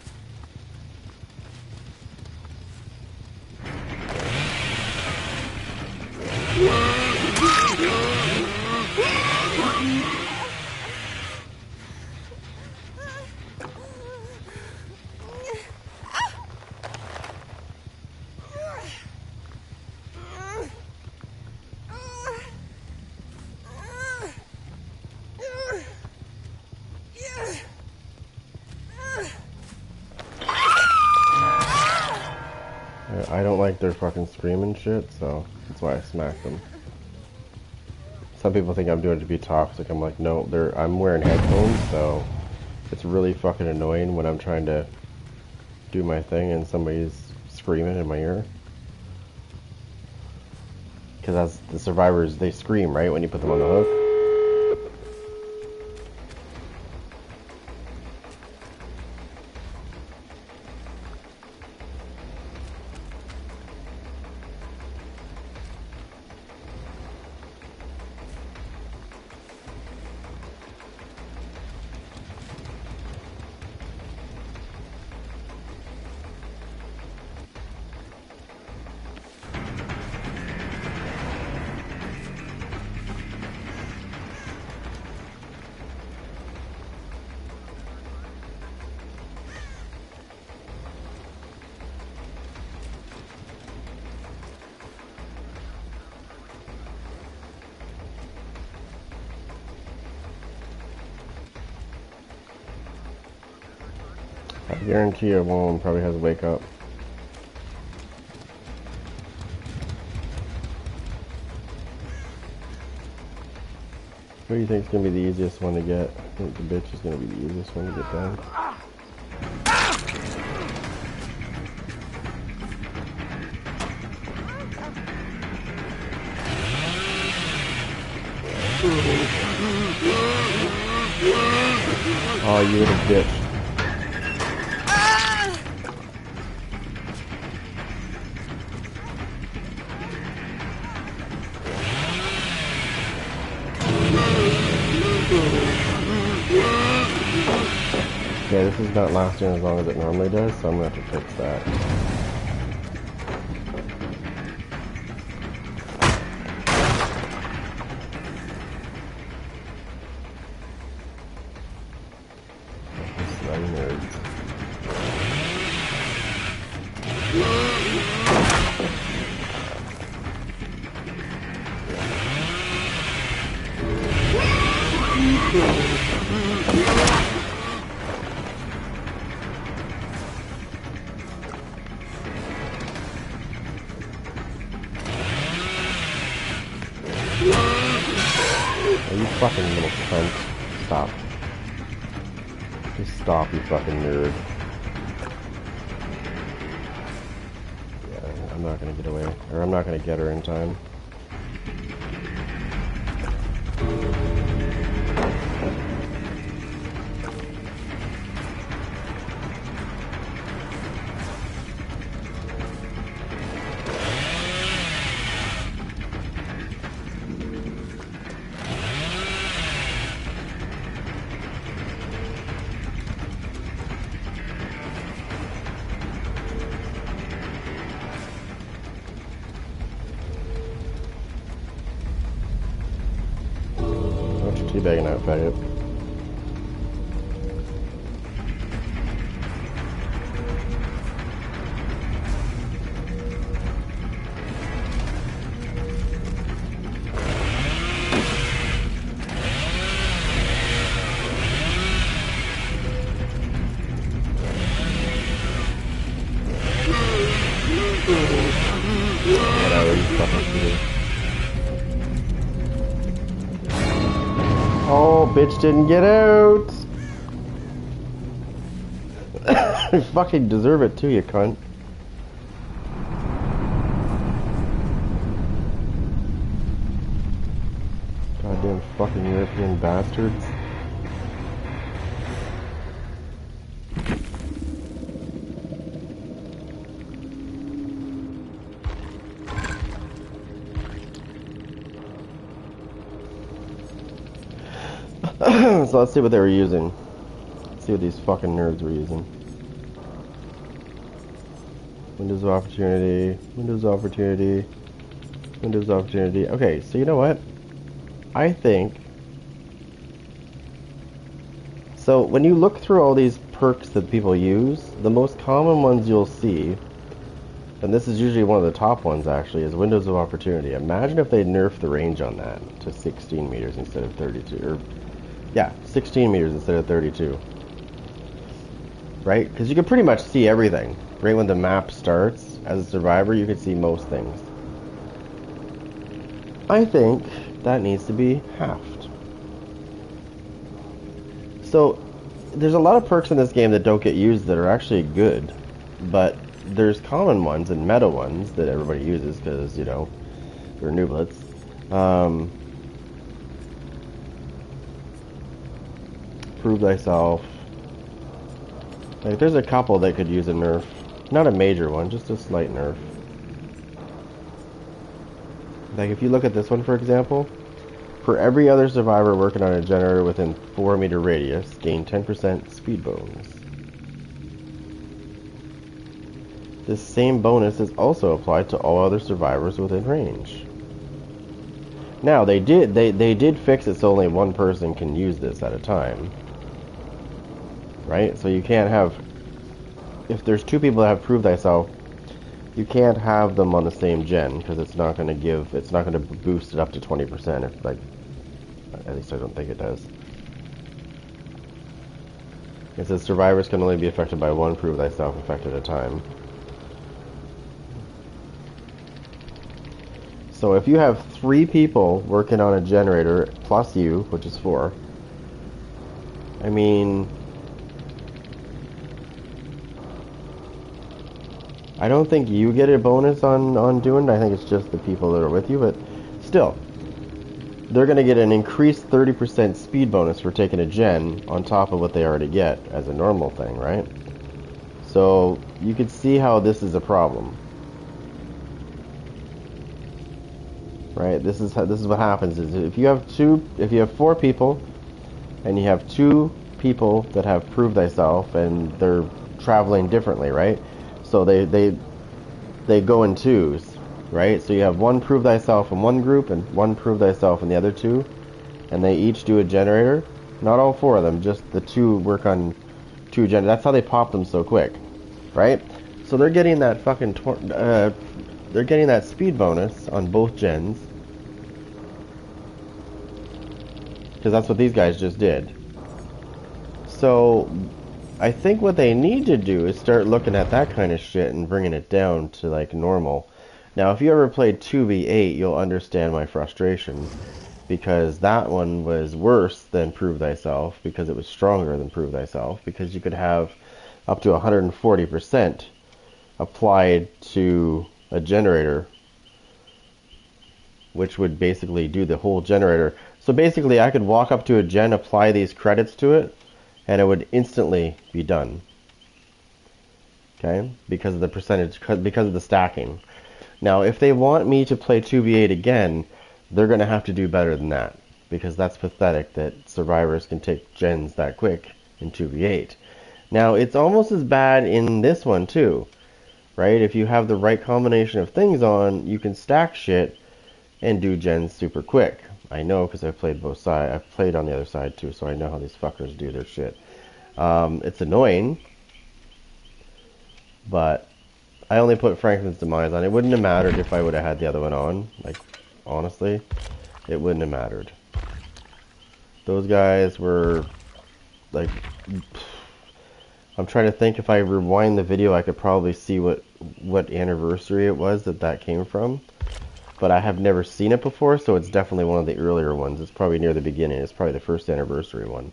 I don't like their fucking screaming shit, so that's why I smacked them. Some people think I'm doing it to be toxic. I'm like, no, I'm wearing headphones, so it's really fucking annoying when I'm trying to do my thing and somebody's screaming in my ear. Because as the survivors, they scream, right, when you put them on the hook. I guarantee you one probably has wake up. What do you think is going to be the easiest one to get? I think the bitch is going to be the easiest one to get done. Oh, you little bitch. Yeah, this is not lasting as long as it normally does, so I'm going to have to fix that. Bloody nerds. Oh, you fucking little cunt. Stop. Just stop, you fucking nerd. Yeah, I'm not gonna get away. Or I'm not gonna get her in time. Teabagging out, faggot. Whatever, you fucking shooter. Oh, bitch didn't get out! You fucking deserve it too, you cunt. Goddamn fucking European bastards. So let's see what they were using. Let's see what these fucking nerds were using. Windows of opportunity, Windows of opportunity, Windows of opportunity. Okay, so you know what? I think... So when you look through all these perks that people use, the most common ones you'll see, and this is usually one of the top ones actually, is Windows of opportunity. Imagine if they nerfed the range on that to 16 meters instead of 32, or yeah, 16 meters instead of 32. Right? Because you can pretty much see everything. Right when the map starts, as a survivor, you can see most things. I think that needs to be halved. So, there's a lot of perks in this game that don't get used that are actually good. But there's common ones and meta ones that everybody uses because, you know, they're nooblets. Prove thyself. Like, there's a couple that could use a nerf. Not a major one, just a slight nerf. Like, if you look at this one, for example, for every other survivor working on a generator within 4-meter radius, gain 10% speed bonus. This same bonus is also applied to all other survivors within range. Now, they did fix it so only one person can use this at a time. Right? So you can't have... If there's two people that have proved thyself, you can't have them on the same gen, because it's not going to give... It's not going to boost it up to 20%, if, like... At least I don't think it does. It says survivors can only be affected by one prove thyself effect at a time. So if you have 3 people working on a generator, plus you, which is 4, I mean, I don't think you get a bonus on doing it. I think it's just the people that are with you, but still, they're going to get an increased 30% speed bonus for taking a gen on top of what they already get as a normal thing, right? So you could see how this is a problem. Right? This is what happens is if you have 4 people and you have 2 people that have proved thyself and they're traveling differently, right? So they go in twos, right? So you have 1 prove thyself in one group and 1 prove thyself in the other 2, and they each do a generator. Not all 4 of them, just the 2 work on 2 generators. That's how they pop them so quick, right? So they're getting that fucking they're getting that speed bonus on both gens because that's what these guys just did. So I think what they need to do is start looking at that kind of shit and bringing it down to like normal. Now, if you ever played 2v8, you'll understand my frustration because that one was worse than Prove Thyself because it was stronger than Prove Thyself because you could have up to 140% applied to a generator, which would basically do the whole generator. So basically, I could walk up to a gen, apply these credits to it, and it would instantly be done. Okay? Because of the percentage, because of the stacking. Now, if they want me to play 2v8 again, they're going to have to do better than that. Because that's pathetic that survivors can take gens that quick in 2v8. Now, it's almost as bad in this one, too. Right? If you have the right combination of things on, you can stack shit and do gens super quick. I know because I've played both sides. I've played on the other side too, so I know how these fuckers do their shit. It's annoying, but I only put Franklin's Demise on. It wouldn't have mattered if I would have had the other one on. Like, honestly, it wouldn't have mattered. Those guys were, like, I'm trying to think if I rewind the video, I could probably see what anniversary it was that came from. But I have never seen it before, so it's definitely one of the earlier ones. It's probably near the beginning. It's probably the first anniversary one.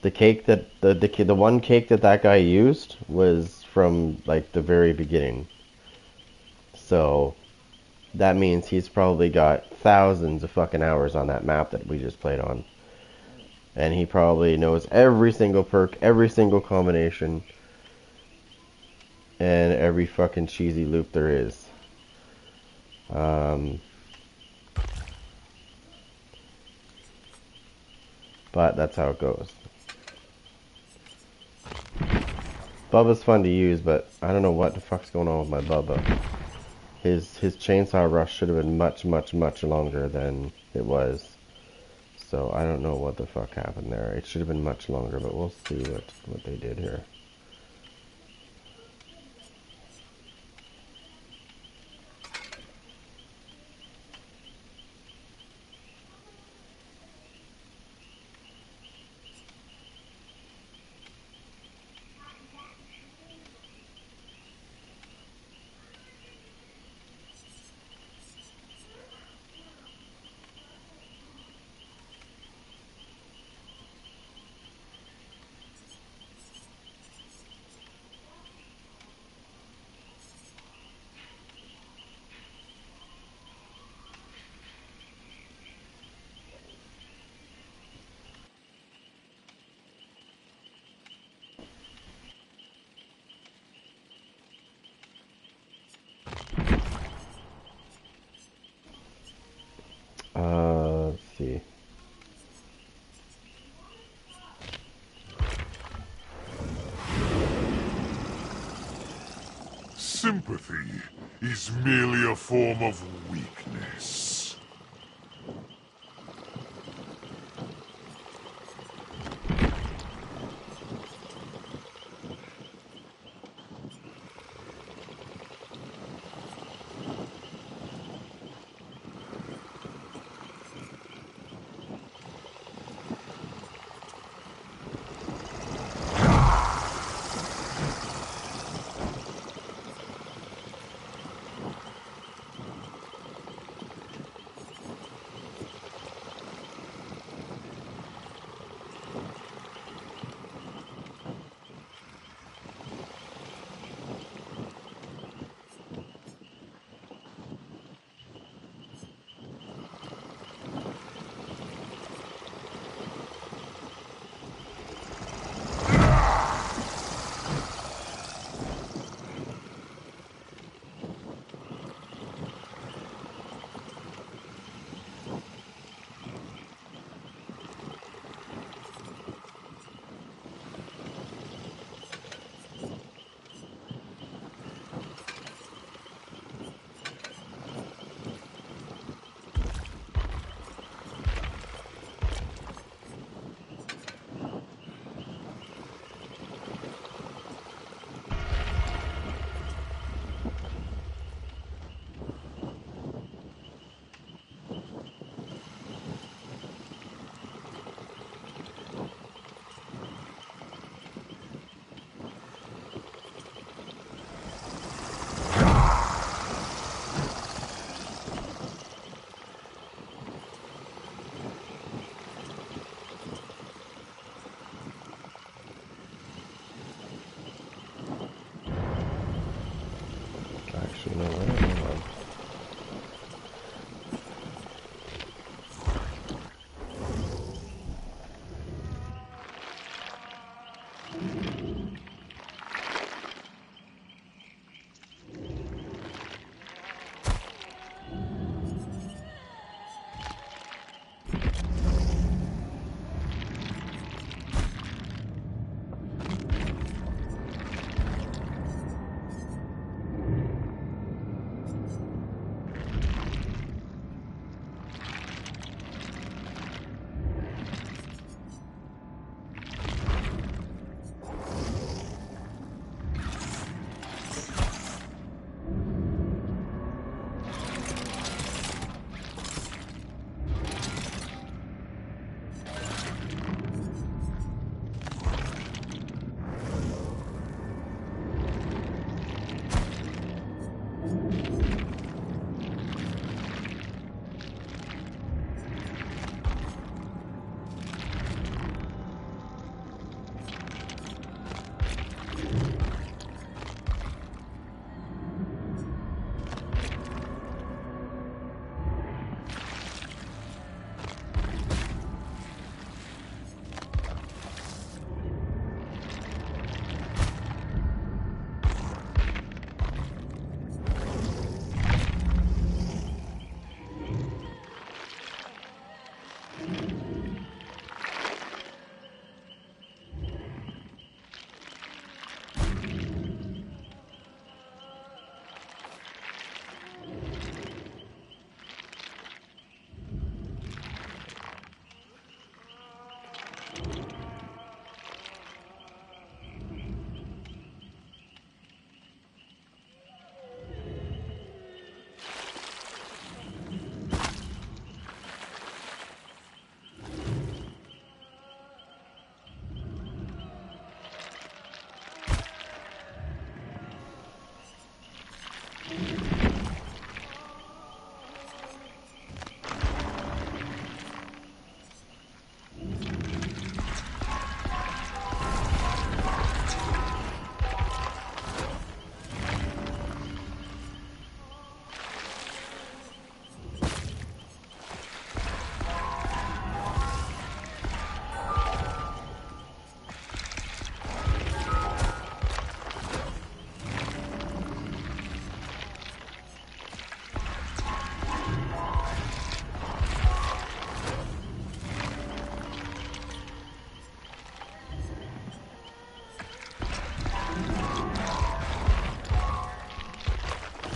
The cake that the one cake that guy used was from like the very beginning. So that means he's probably got thousands of fucking hours on that map that we just played on. And he probably knows every single perk, every single combination, and every fucking cheesy loop there is. But that's how it goes. Bubba's fun to use, but I don't know what the fuck's going on with my Bubba. His chainsaw rush should have been much, much, much longer than it was. So I don't know what the fuck happened there. It should have been much longer, but we'll see what they did here. Let's see. Sympathy is merely a form of weakness.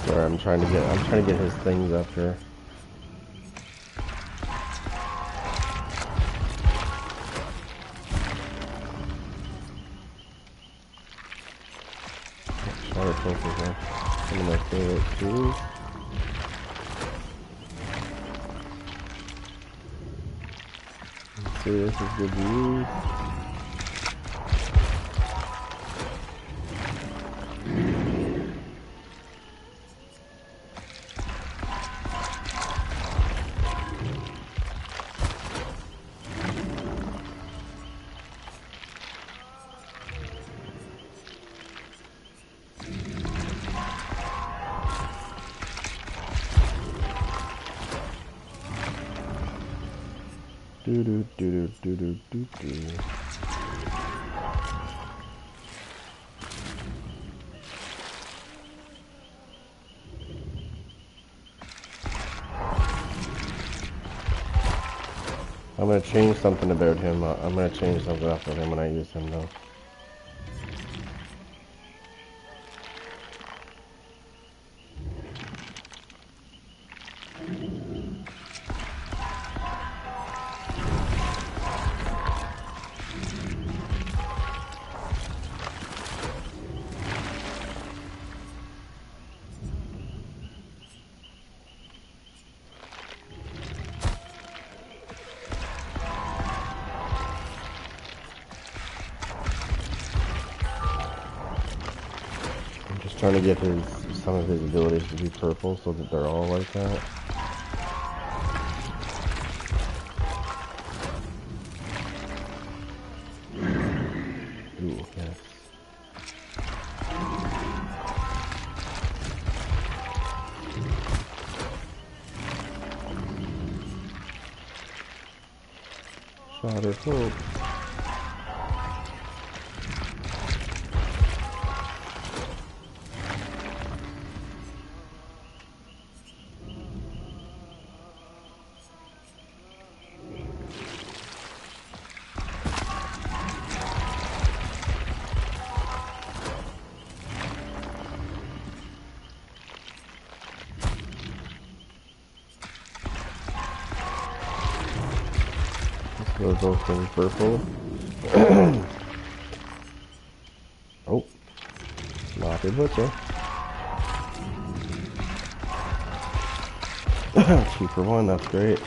Sorry, I'm trying to get his things up here. Shadow Pulse is one of my favorite too. Let's see, this is good to use. Do do do do do do do. I'm gonna change something about him. I'm gonna change something up with him when I use him though. Trying to get some of his abilities to be purple so that they're all like that. Ooh, yes. Shadow Pulse. Those both in purple. Oh, Sloppy Butcher. 2 for 1, that's great.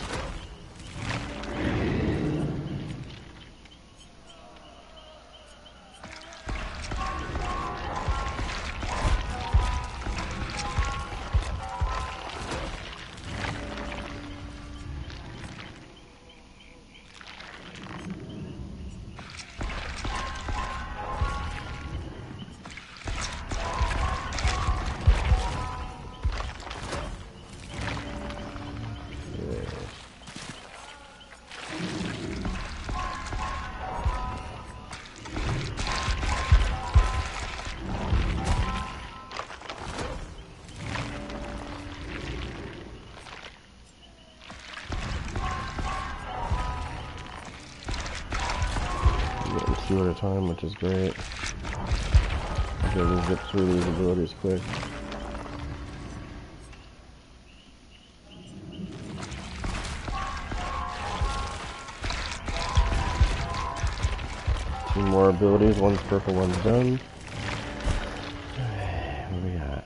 Getting 2 at a time, which is great. I'm able to zip through these abilities quick. Two more abilities, one's purple, one's done. What do we got?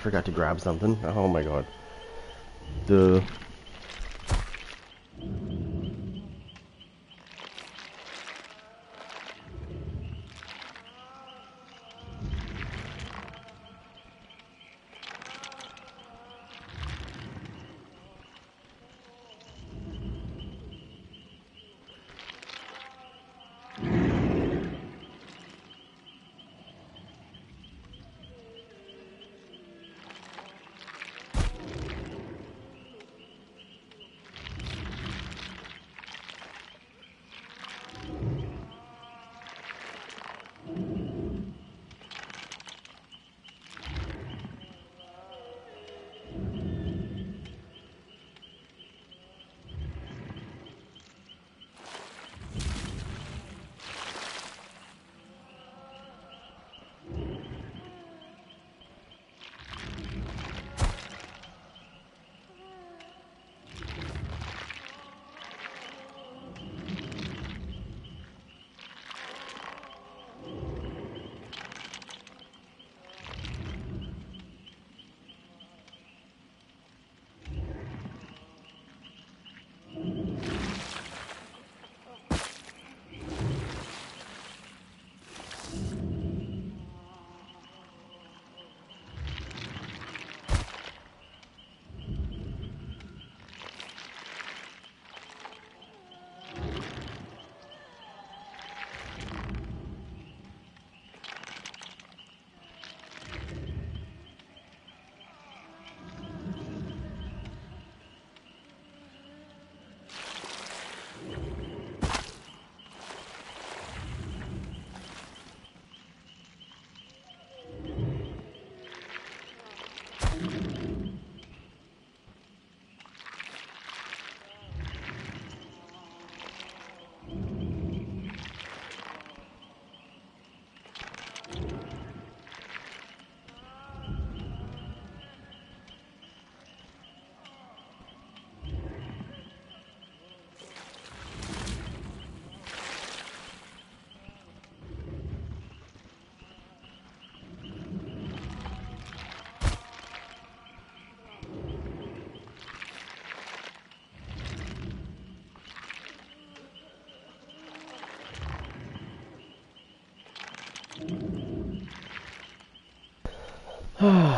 forgot to grab something. Oh my god. Duh.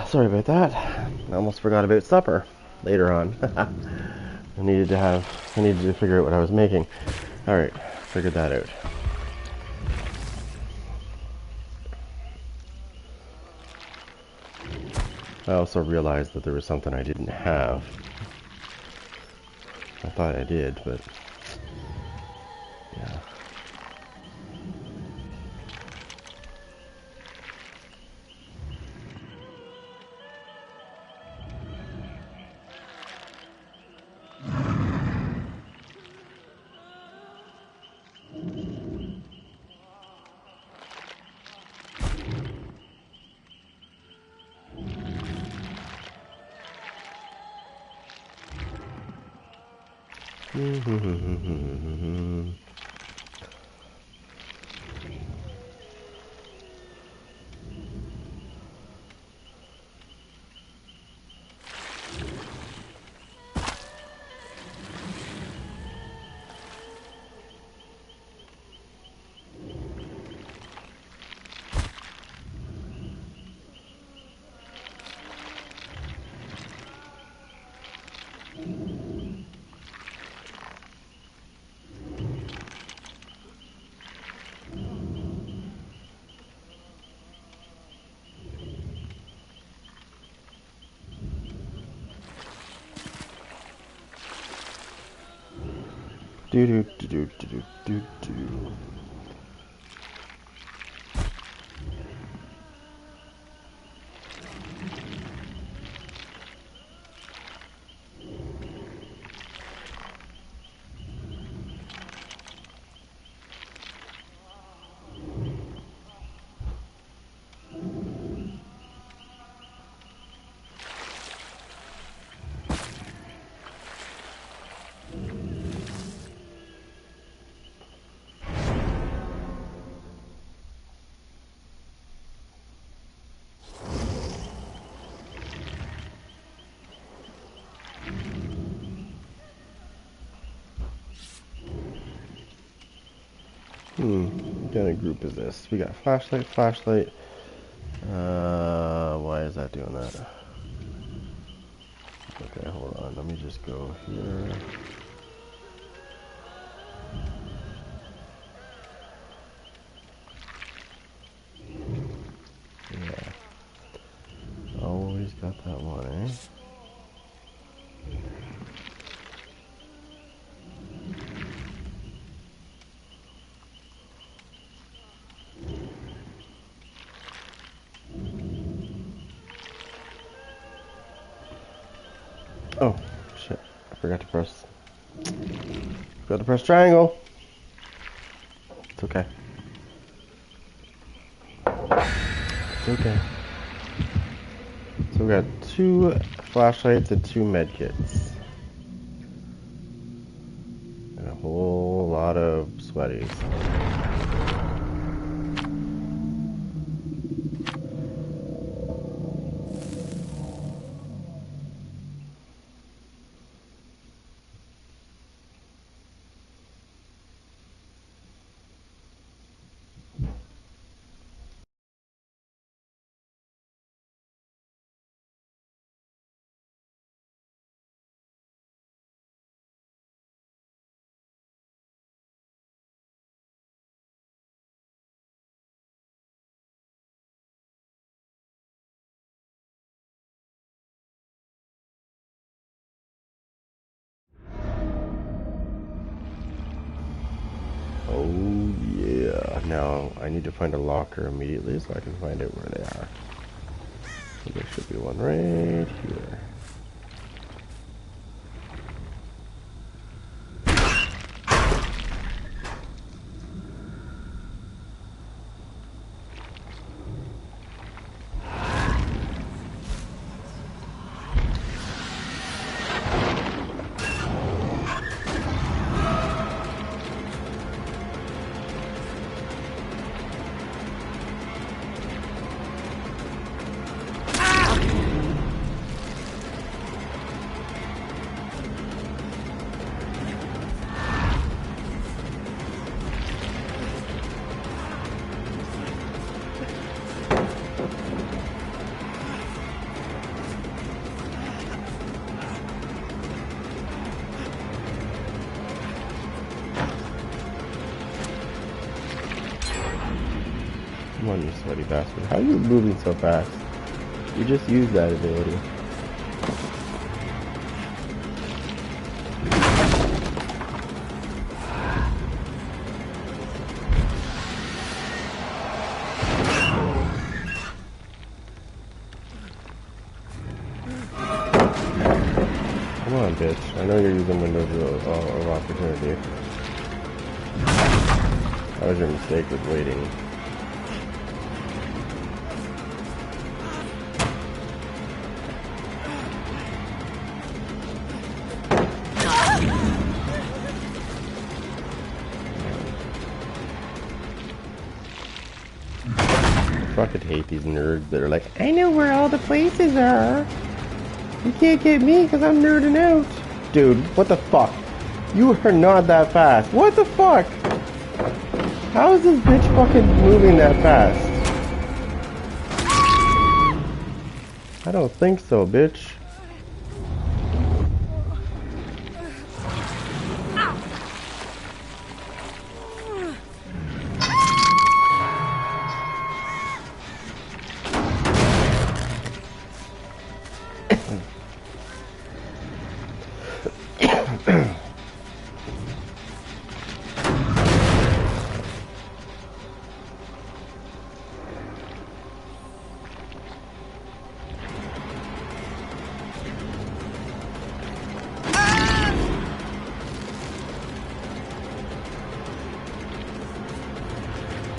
Sorry about that. I almost forgot about supper later on. I needed to figure out what I was making. Alright, figured that out. I also realized that there was something I didn't have. I thought I did, but yeah. Do do do do do do do. What kind of group is this? We got flashlight, flashlight. Why is that doing that? Okay, hold on. Let me just go here. Yeah. Always got that one, eh? Oh, shit. I forgot to press triangle. It's okay. It's okay. So we got 2 flashlights and 2 medkits. And a whole lot of sweaties. Oh yeah. Now I need to find a locker immediately so I can find out where they are. So there should be one right here. Come on, you sweaty bastard. How are you moving so fast? You just used that ability. Come on, bitch. I know you're using windows of opportunity. That was your mistake with waiting. I fucking hate these nerds that are like, I know where all the places are. You can't get me because I'm nerding out. Dude, what the fuck? You are not that fast. What the fuck? How is this bitch fucking moving that fast? I don't think so, bitch.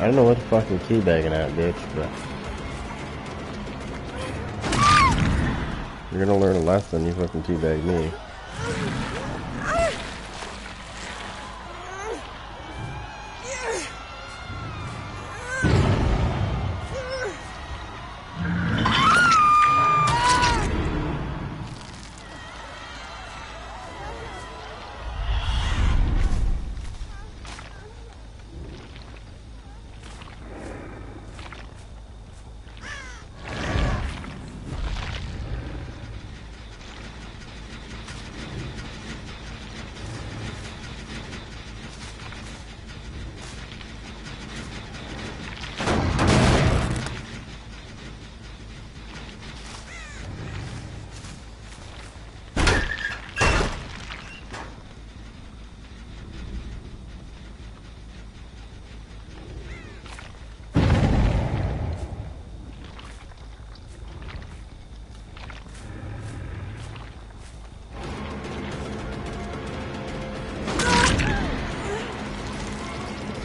I don't know what the fucking teabagging at, bitch, but you're gonna learn a lesson. You fucking teabag me.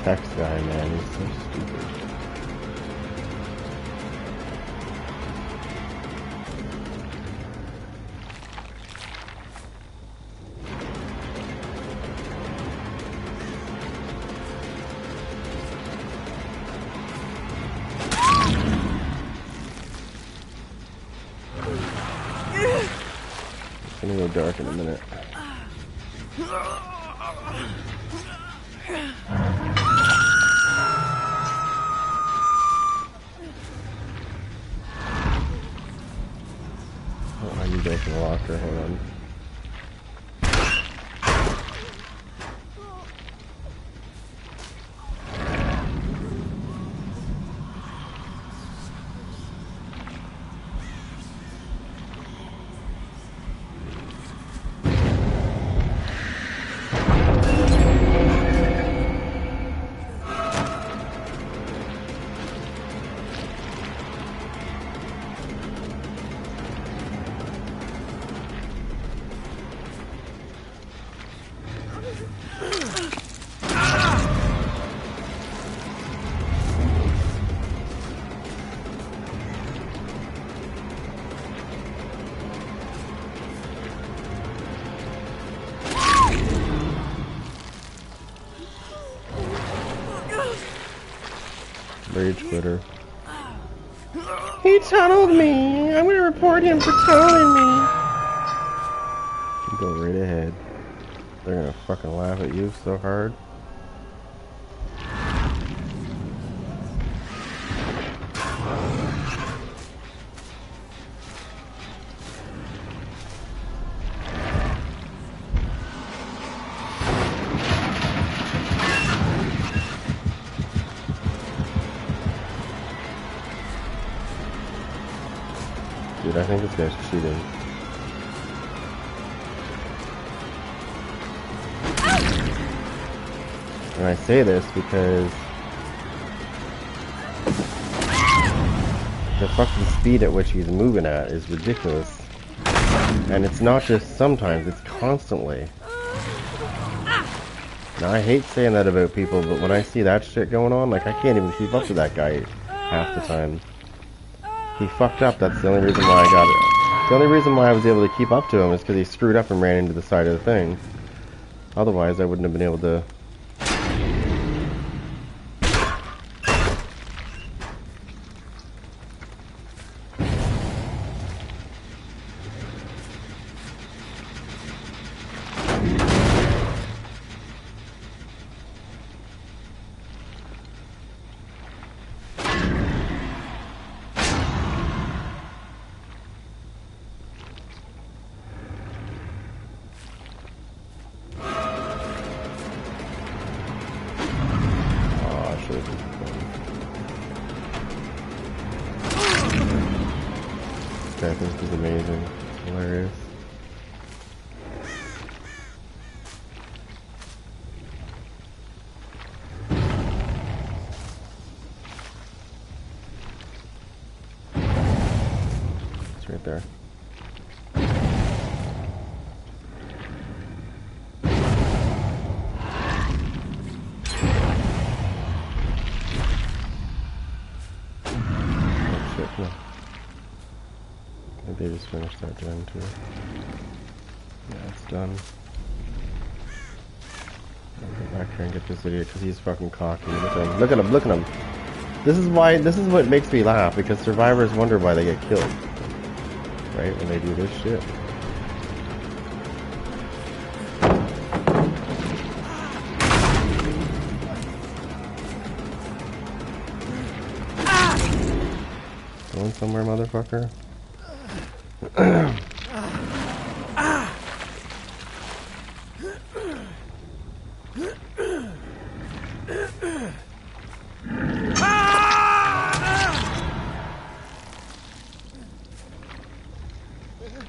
text guy, man. He's so stupid. It's gonna go dark in a minute. Oh, I need to open the locker. Hold on. Rage quitter. He tunneled me! I'm gonna report him for tunneling me! You go right ahead. They're gonna fucking laugh at you so hard. Dude, I think this guy's cheating. And I say this because the fucking speed at which he's moving at is ridiculous. And it's not just sometimes, it's constantly. Now I hate saying that about people, but when I see that shit going on, like I can't even keep up to that guy half the time. He fucked up, that's the only reason why I got it. The only reason why I was able to keep up to him is because he screwed up and ran into the side of the thing. Otherwise, I wouldn't have been able to... I think this is amazing. Hilarious. It's right there. Oh shit, no. They just finished that gen too. Yeah, it's done. I'll go back here and get this idiot because he's fucking cocky. Look at him, look at him, look at him. This is what makes me laugh, because survivors wonder why they get killed. Right? When they do this shit. Going somewhere, motherfucker?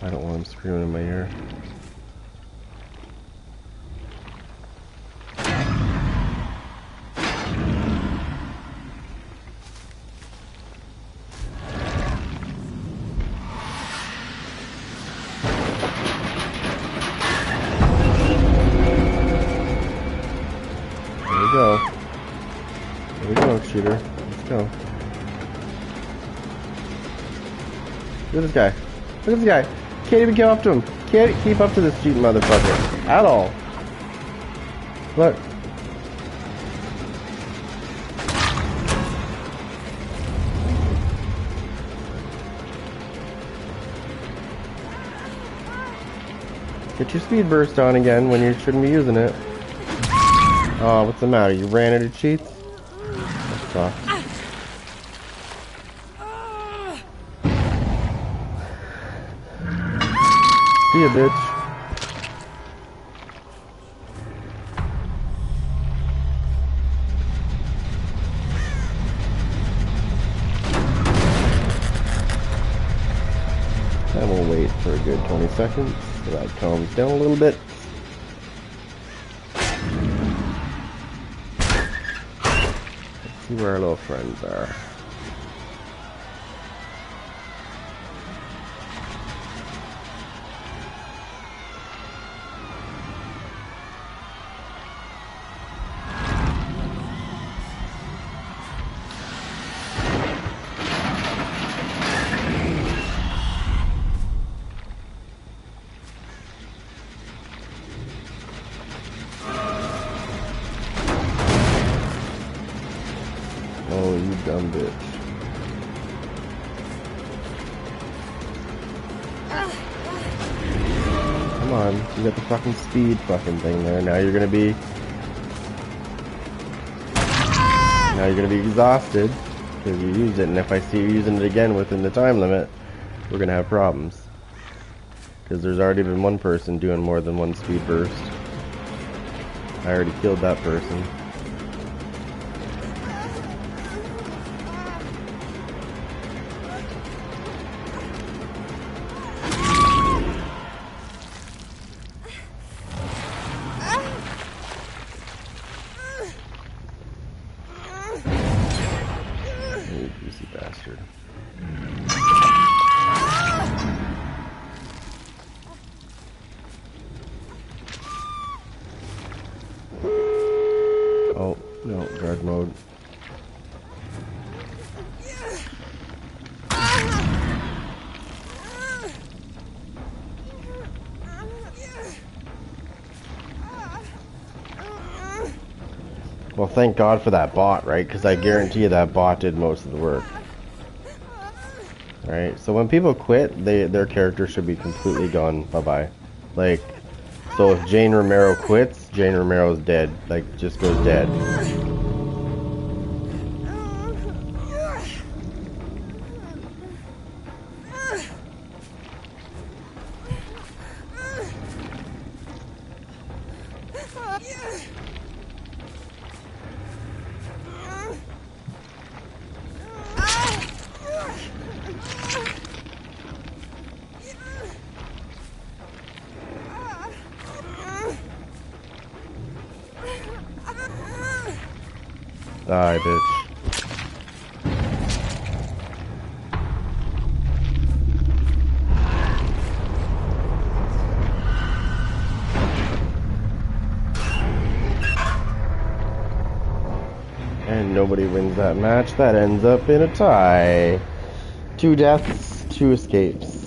I don't want him screaming in my ear. There we go. shooter. Let's go. Look at this guy. Look at this guy. Can't even get up to him. Can't keep up to this cheating motherfucker. At all. Look. Get your speed burst on again when you shouldn't be using it. Oh, what's the matter? You ran into cheats? That sucks. See ya, bitch. And we'll wait for a good 20 seconds so that calms down a little bit. Let's see where our little friends are. Oh, you dumb bitch. Come on, you got the fucking speed fucking thing there. Now you're gonna be exhausted because you used it, and if I see you using it again within the time limit, we're gonna have problems. Because there's already been one person doing more than one speed burst. I already killed that person. You greasy bastard. Oh, no, guard mode. Well, thank God for that bot, right? Because I guarantee you that bot did most of the work. Right? So when people quit, their character should be completely gone. Bye-bye. Like, so if Jane Romero quits, Jane Romero's dead. Like, just goes dead. Die, bitch. And nobody wins that match. That ends up in a tie. 2 deaths, 2 escapes.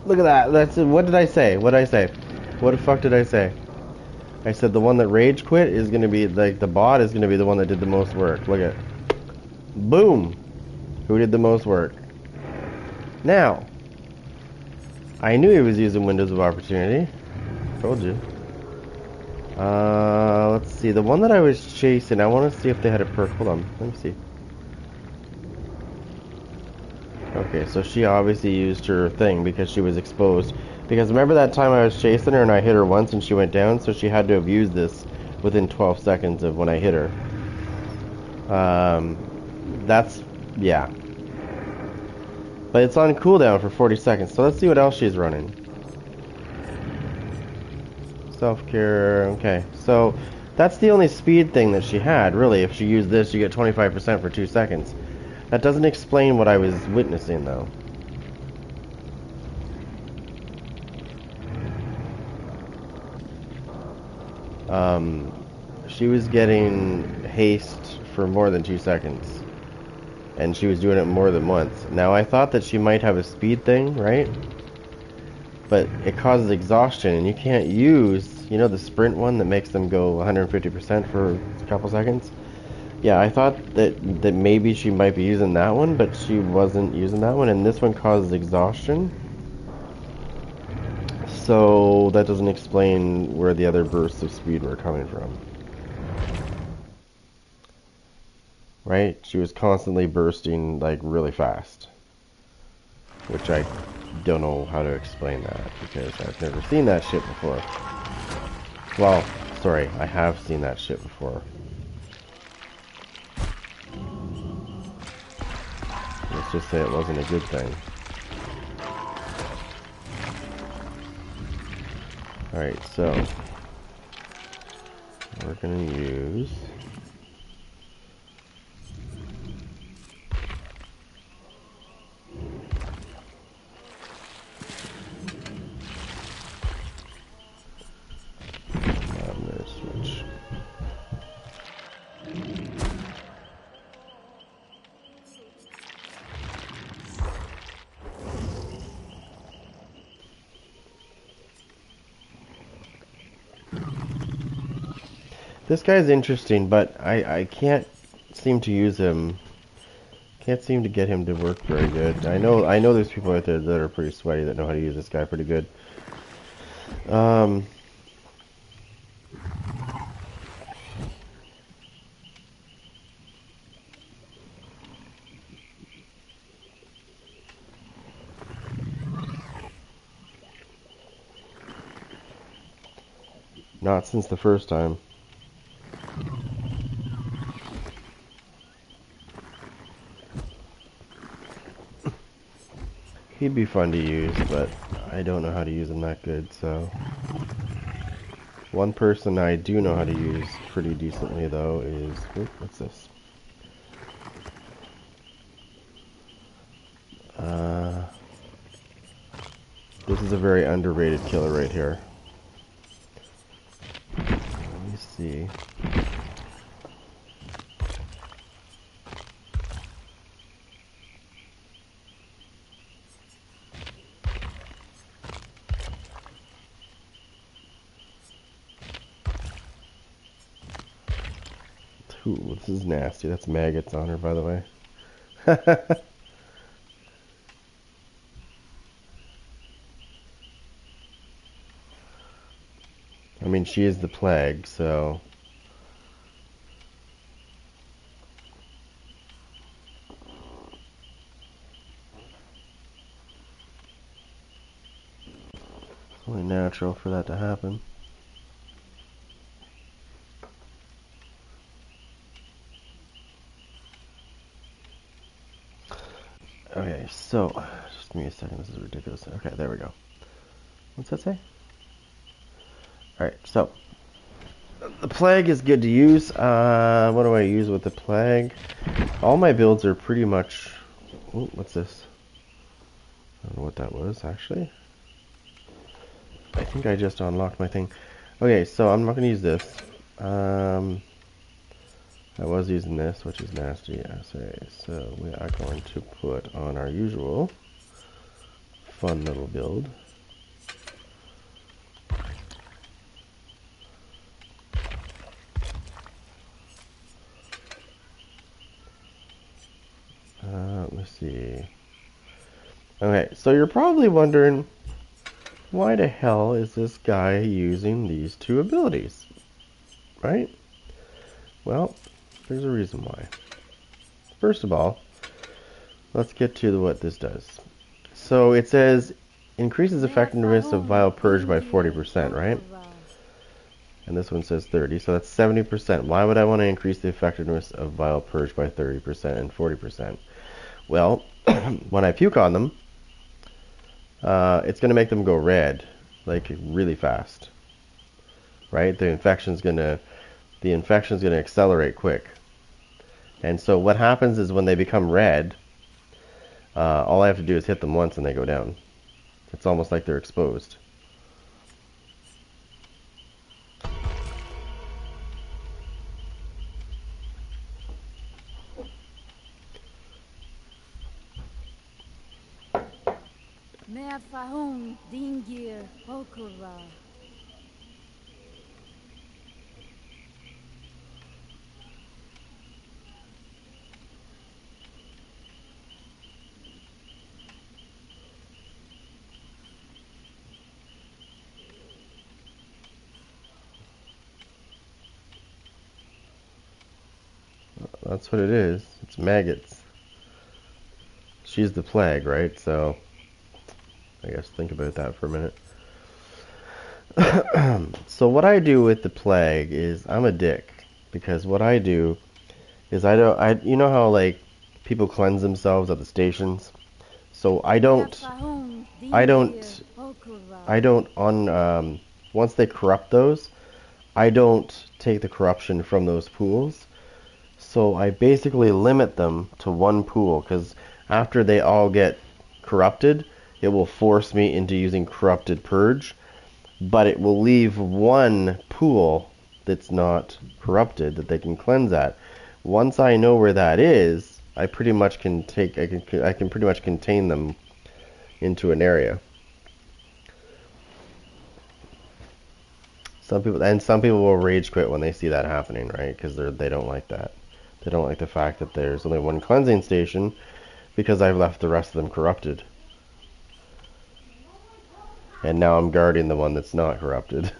Look at that. That's it. What did I say? What did I say? What the fuck did I say? I said the one that rage quit is going to be, like, the bot is going to be the one that did the most work. Look at it. Boom. Who did the most work? Now, I knew he was using Windows of Opportunity. Told you. Let's see. The one that I was chasing, I want to see if they had a perk. Hold on. Let me see. Okay, so she obviously used her thing because she was exposed. Because remember that time I was chasing her and I hit her once and she went down? So she had to have used this within 12 seconds of when I hit her. That's, yeah. But it's on cooldown for 40 seconds. So let's see what else she's running. Self-care, okay. So that's the only speed thing that she had, really. If she used this, you get 25% for 2 seconds. That doesn't explain what I was witnessing, though. she was getting haste for more than 2 seconds. And she was doing it more than once. Now, I thought that she might have a speed thing, right? But it causes exhaustion, and you can't use, you know, the sprint one that makes them go 150% for a couple seconds? Yeah, I thought that maybe she might be using that one, but she wasn't using that one, and this one causes exhaustion. So that doesn't explain where the other bursts of speed were coming from. Right? She was constantly bursting, like, really fast. Which I don't know how to explain that, because I've never seen that shit before. Well, sorry, I have seen that shit before. Let's just say it wasn't a good thing. Alright, so we're gonna use switch. This guy's interesting, but I can't seem to use him. Can't seem to get him to work very good. I know there's people out there that are pretty sweaty that know how to use this guy pretty good. Not since the first time. He'd be fun to use, but I don't know how to use him that good, so... One person I do know how to use pretty decently, though, is... Oop, what's this? This is a very underrated killer right here. Let me see. Ooh, this is nasty. That's maggots on her, by the way. I mean, she is the plague, so... It's only natural for that to happen. Okay, so... Just give me a second, this is ridiculous. Okay, there we go. What's that say? Alright, so... The plague is good to use. What do I use with the plague? All my builds are pretty much... Ooh, what's this? I don't know what that was, actually. I think I just unlocked my thing. Okay, so I'm not going to use this. I was using this, which is nasty assay. So we are going to put on our usual fun little build. Let's see. Okay, so you're probably wondering, why the hell is this guy using these two abilities? Right? Well, there's a reason why. First of all, let's get to what this does. So it says, increases effectiveness of Vile Purge by 40%, right? And this one says 30, so that's 70%. Why would I want to increase the effectiveness of Vile Purge by 30% and 40%? Well, when I puke on them, it's going to make them go red, like really fast, right? The infection's going to accelerate quick. And so what happens is when they become red, all I have to do is hit them once and they go down. It's almost like they're exposed. Meafahung dingir okura. That's what it is. It's maggots. She's the plague, right? So, I guess think about that for a minute. So what I do with the plague is I'm a dick. Because what I do is you know how like people cleanse themselves at the stations? So I don't once they corrupt those, I don't take the corruption from those pools. So I basically limit them to one pool because after they all get corrupted, it will force me into using corrupted purge, but it will leave one pool that's not corrupted that they can cleanse at. Once I know where that is, I pretty much can I can pretty much contain them into an area. Some people will rage quit when they see that happening, right? Because they don't like that. They don't like the fact that there's only one cleansing station because I've left the rest of them corrupted. And now I'm guarding the one that's not corrupted.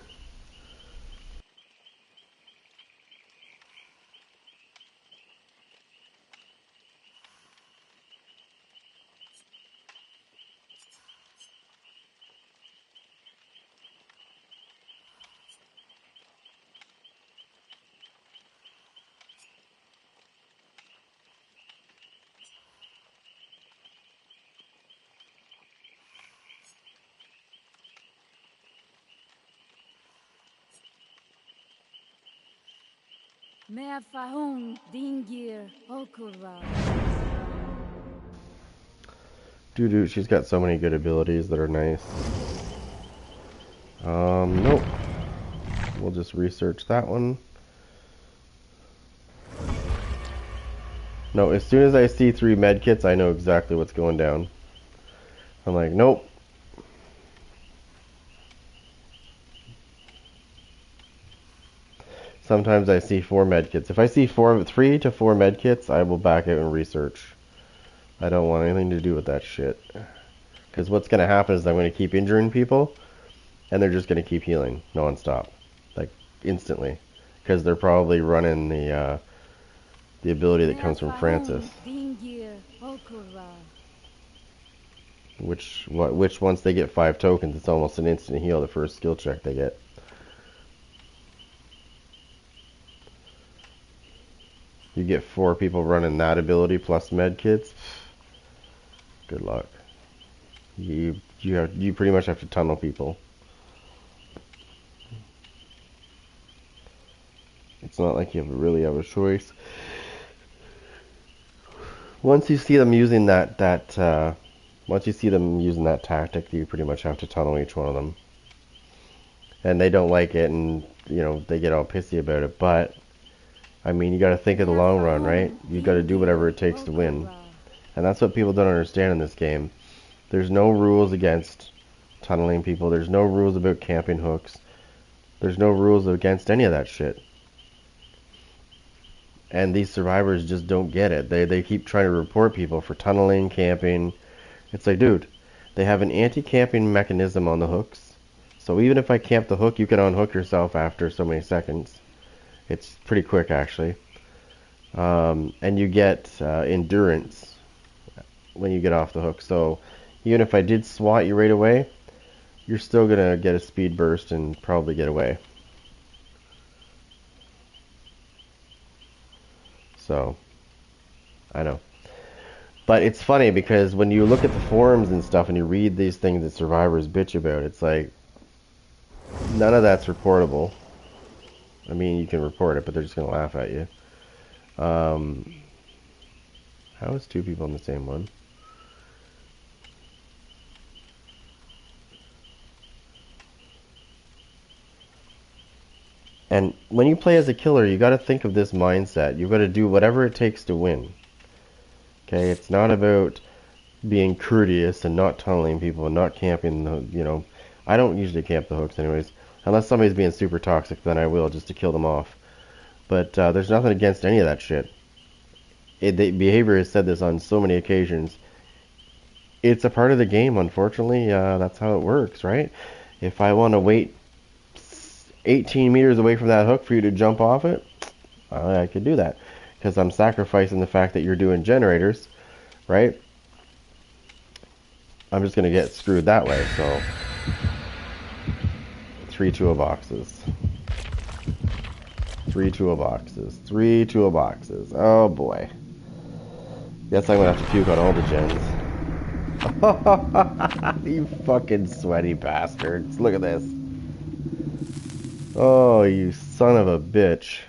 Meafahung dingir okura. Doo-doo, she's got so many good abilities that are nice. Nope. We'll just research that one. No, as soon as I see 3 medkits, I know exactly what's going down. I'm like, nope. Sometimes I see 4 medkits. If I see 3 to 4 medkits, I will back out and research. I don't want anything to do with that shit. Because what's going to happen is I'm going to keep injuring people, and they're just going to keep healing non-stop. Like, instantly. Because they're probably running the ability that comes from Francis. Which once they get 5 tokens, it's almost an instant heal the first skill check they get. You get 4 people running that ability plus med kits. Good luck. You pretty much have to tunnel people. It's not like you really have a choice. Once you see them using that tactic, you pretty much have to tunnel each one of them. And they don't like it, and they get all pissy about it. But I mean, you got to think of the long run, right? You got to do whatever it takes to win. And that's what people don't understand in this game. There's no rules against tunneling people. There's no rules about camping hooks. There's no rules against any of that shit. And these survivors just don't get it. They keep trying to report people for tunneling, camping. It's like, dude, they have an anti-camping mechanism on the hooks. So even if I camp the hook, you can unhook yourself after so many seconds. It's pretty quick, actually. And you get endurance when you get off the hook. So even if I did swat you right away, you're still going to get a speed burst and probably get away. So, I know. But it's funny because when you look at the forums and stuff and you read these things that survivors bitch about, it's like, none of that's reportable. I mean, you can report it, but they're just going to laugh at you. How is 2 people in the same one? And when you play as a killer, you got to think of this mindset. You got to do whatever it takes to win. Okay, it's not about being courteous and not tunneling people and not camping the, you know, I don't usually camp the hooks anyways, unless somebody's being super toxic, then I will just to kill them off. But there's nothing against any of that shit. The behavior has said this on so many occasions. It's a part of the game, unfortunately. That's how it works, right? If I want to wait 18 meters away from that hook for you to jump off it, I could do that. Because I'm sacrificing the fact that you're doing generators, right? I'm just going to get screwed that way, so 3 toolboxes. 3 toolboxes. 3 toolboxes. Oh boy. Guess I'm going to have to puke on all the gens. You fucking sweaty bastards. Look at this. Oh, you son of a bitch.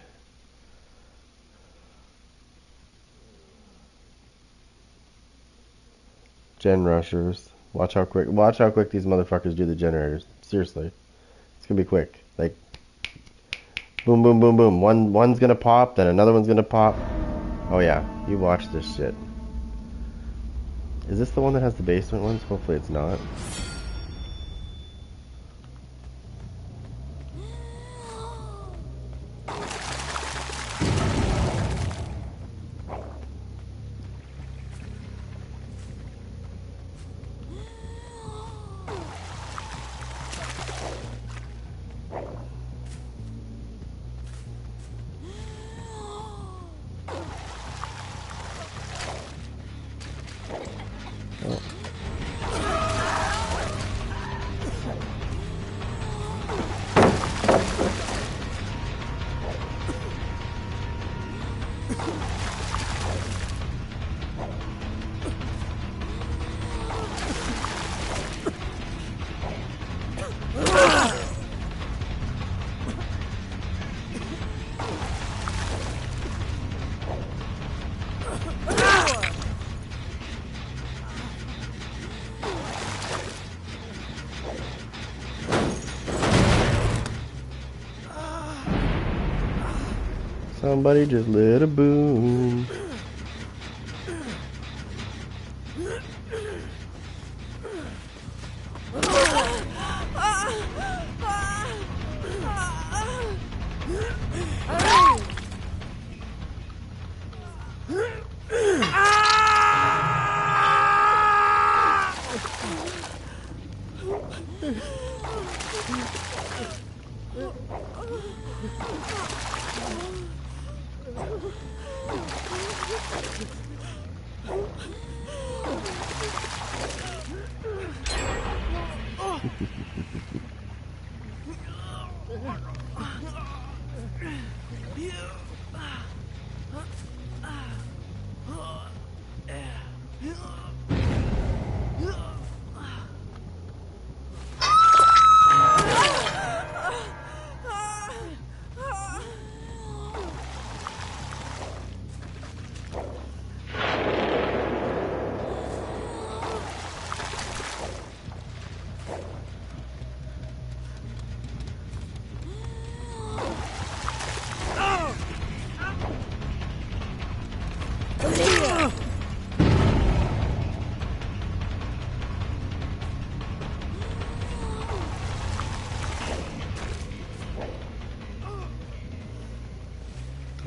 Gen rushers. Watch how quick these motherfuckers do the generators. Seriously. It's gonna be quick. Like boom boom boom boom. One's gonna pop, then another one's gonna pop. Oh yeah, you watch this shit. Is this the one that has the basement ones? Hopefully it's not. Somebody just lit a boom.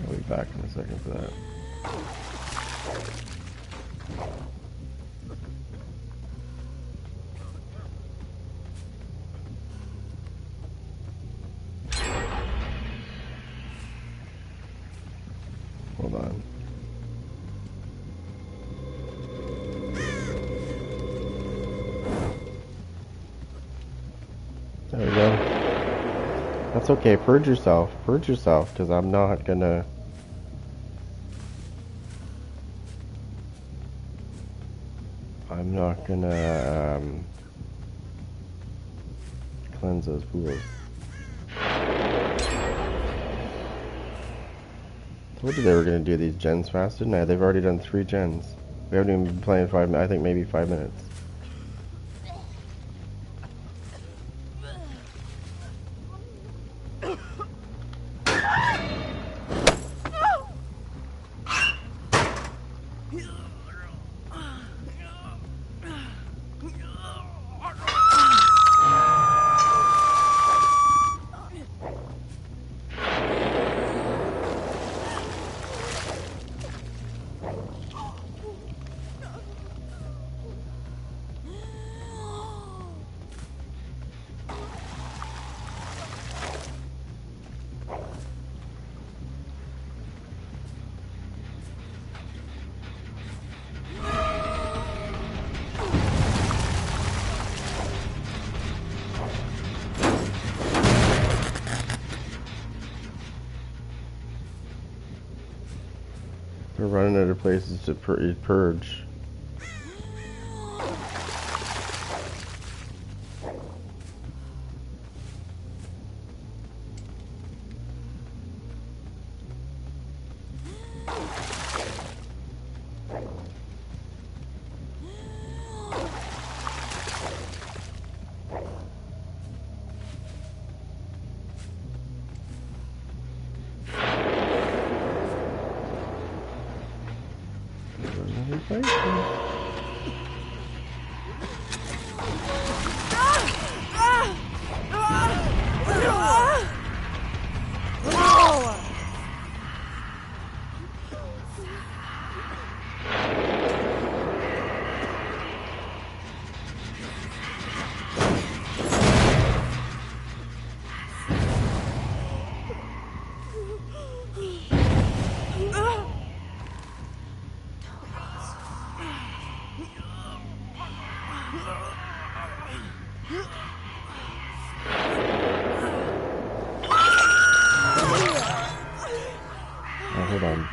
I'll be back in a second for that. Hold on. There we go. That's okay. Purge yourself, because I'm not gonna... cleanse those pools. Told you they were gonna do these gens fast, didn't I? They've already done 3 gens. We haven't even been playing 5 minutes. I think maybe 5 minutes. We're running out of places to purge. Hold on.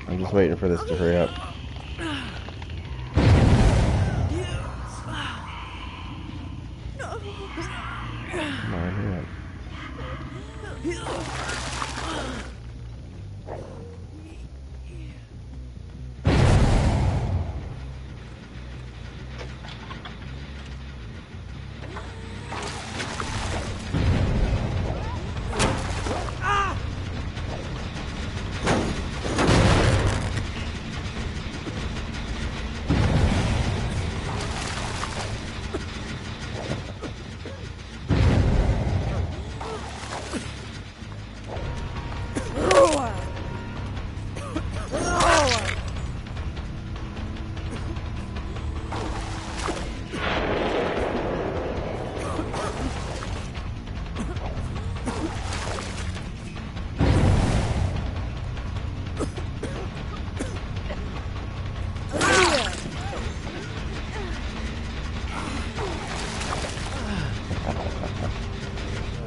I'm just waiting for this to hurry up. Come on, hurry up.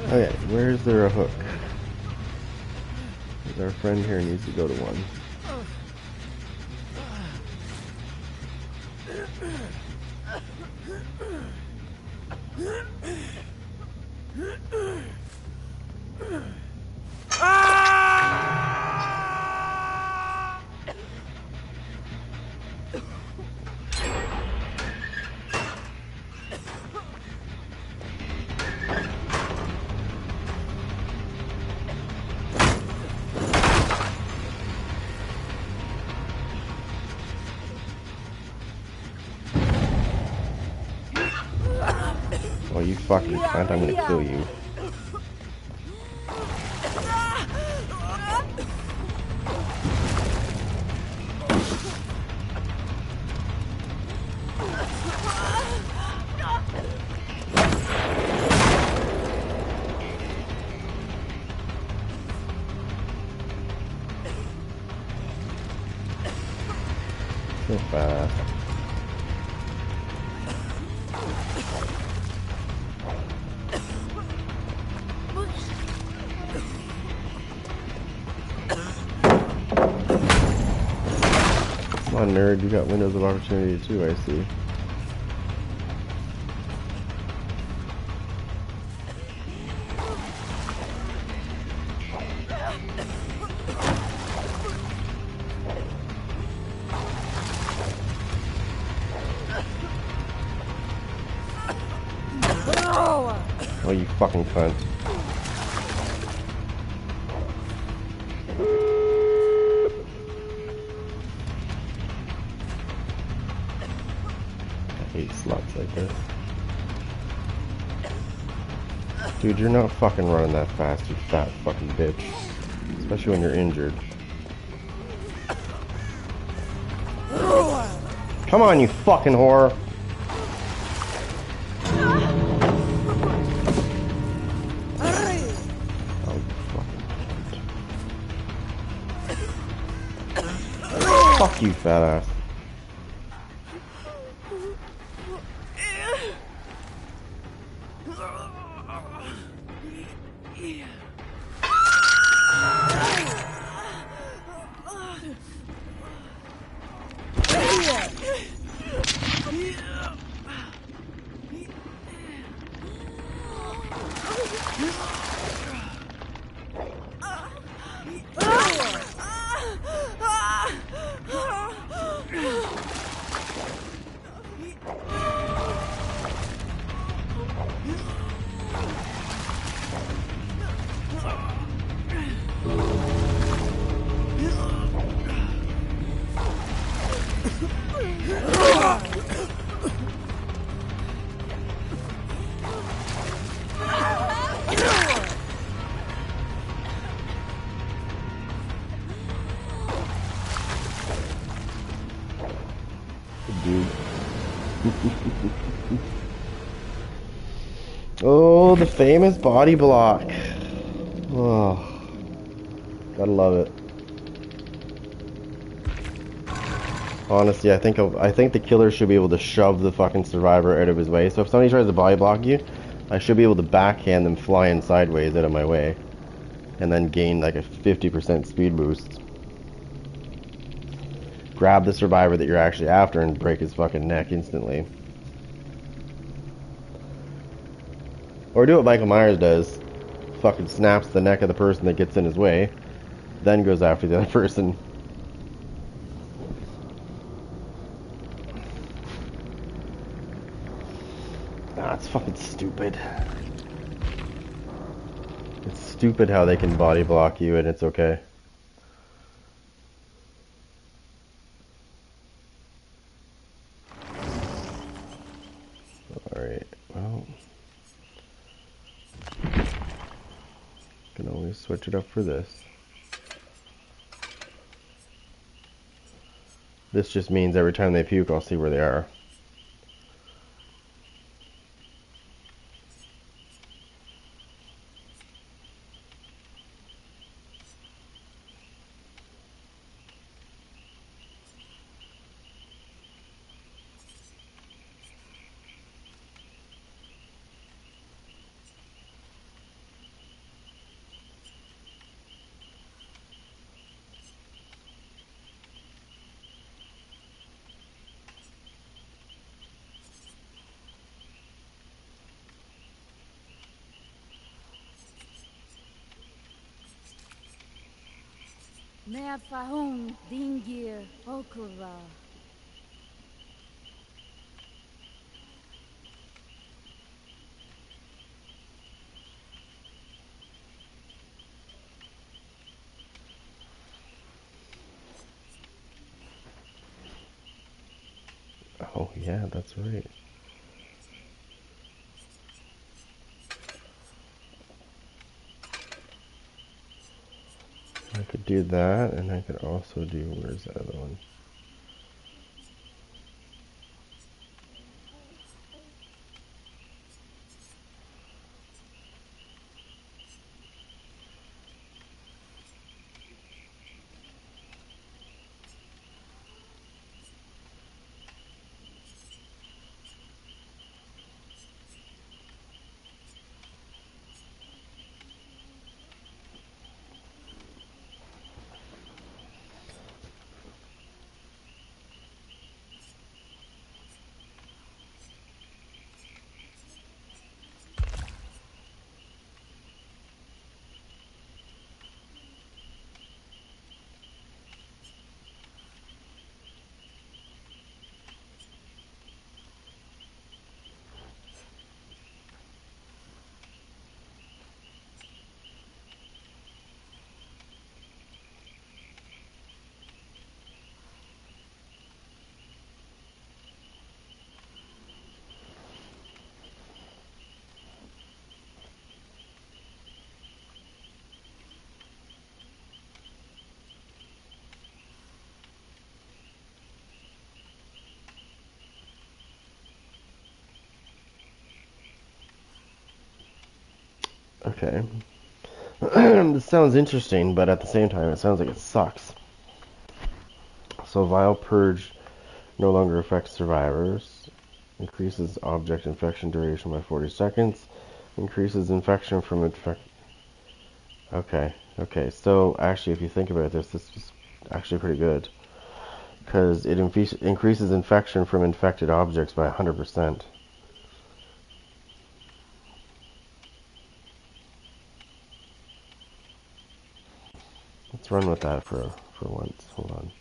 Okay, where's there a hook? Our friend here needs to go to one. Oh, you fucking cunt, I'm gonna kill you. So fast. Come on, nerd, you got windows of opportunity too, I see. Oh, you fucking cunt. I hate sluts like this. Dude, you're not fucking running that fast, you fat fucking bitch. Especially when you're injured. Come on, you fucking whore! Fuck you, fat ass. Dude. Oh, the famous body block. Oh, gotta love it. Honestly, I think the killer should be able to shove the fucking survivor out of his way. So if somebody tries to body block you, I should be able to backhand them flying sideways out of my way, and then gain like a 50% speed boost. Grab the survivor that you're actually after and break his fucking neck instantly. Or do what Michael Myers does. Fucking snaps the neck of the person that gets in his way, then goes after the other person. Ah, it's fucking stupid. It's stupid how they can body block you and it's okay. Alright, well. Can always switch it up for this. This just means every time they puke, I'll see where they are. Mea Fahung Dingir Okura. Oh yeah, that's right. I could do that, and I could also do, where's the other one? Okay. This sounds interesting, but at the same time, it sounds like it sucks. So, Vile Purge no longer affects survivors. Increases object infection duration by 40 seconds. Increases infection from Okay, okay. So actually, if you think about this, this is actually pretty good because it increases infection from infected objects by 100%. Let's run with that for once. Hold on.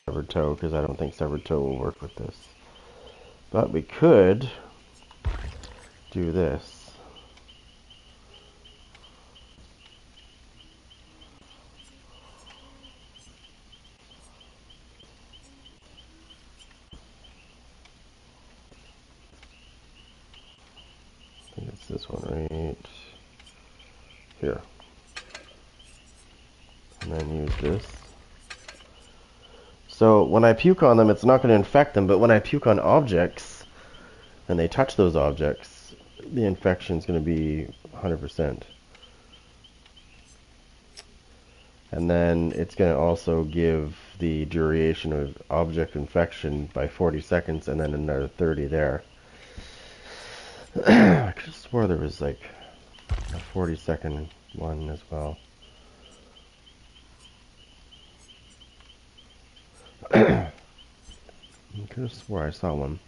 Severed toe, because I don't think severed toe will work with this. But we could do this. I think it's this one right here. And then use this. So when I puke on them, it's not going to infect them, but when I puke on objects, and they touch those objects, the infection is going to be 100%. And then it's going to also give the duration of object infection by 40 seconds, and then another 30 there. I could have swore there was like a 40-second one as well. I could have swore I saw one.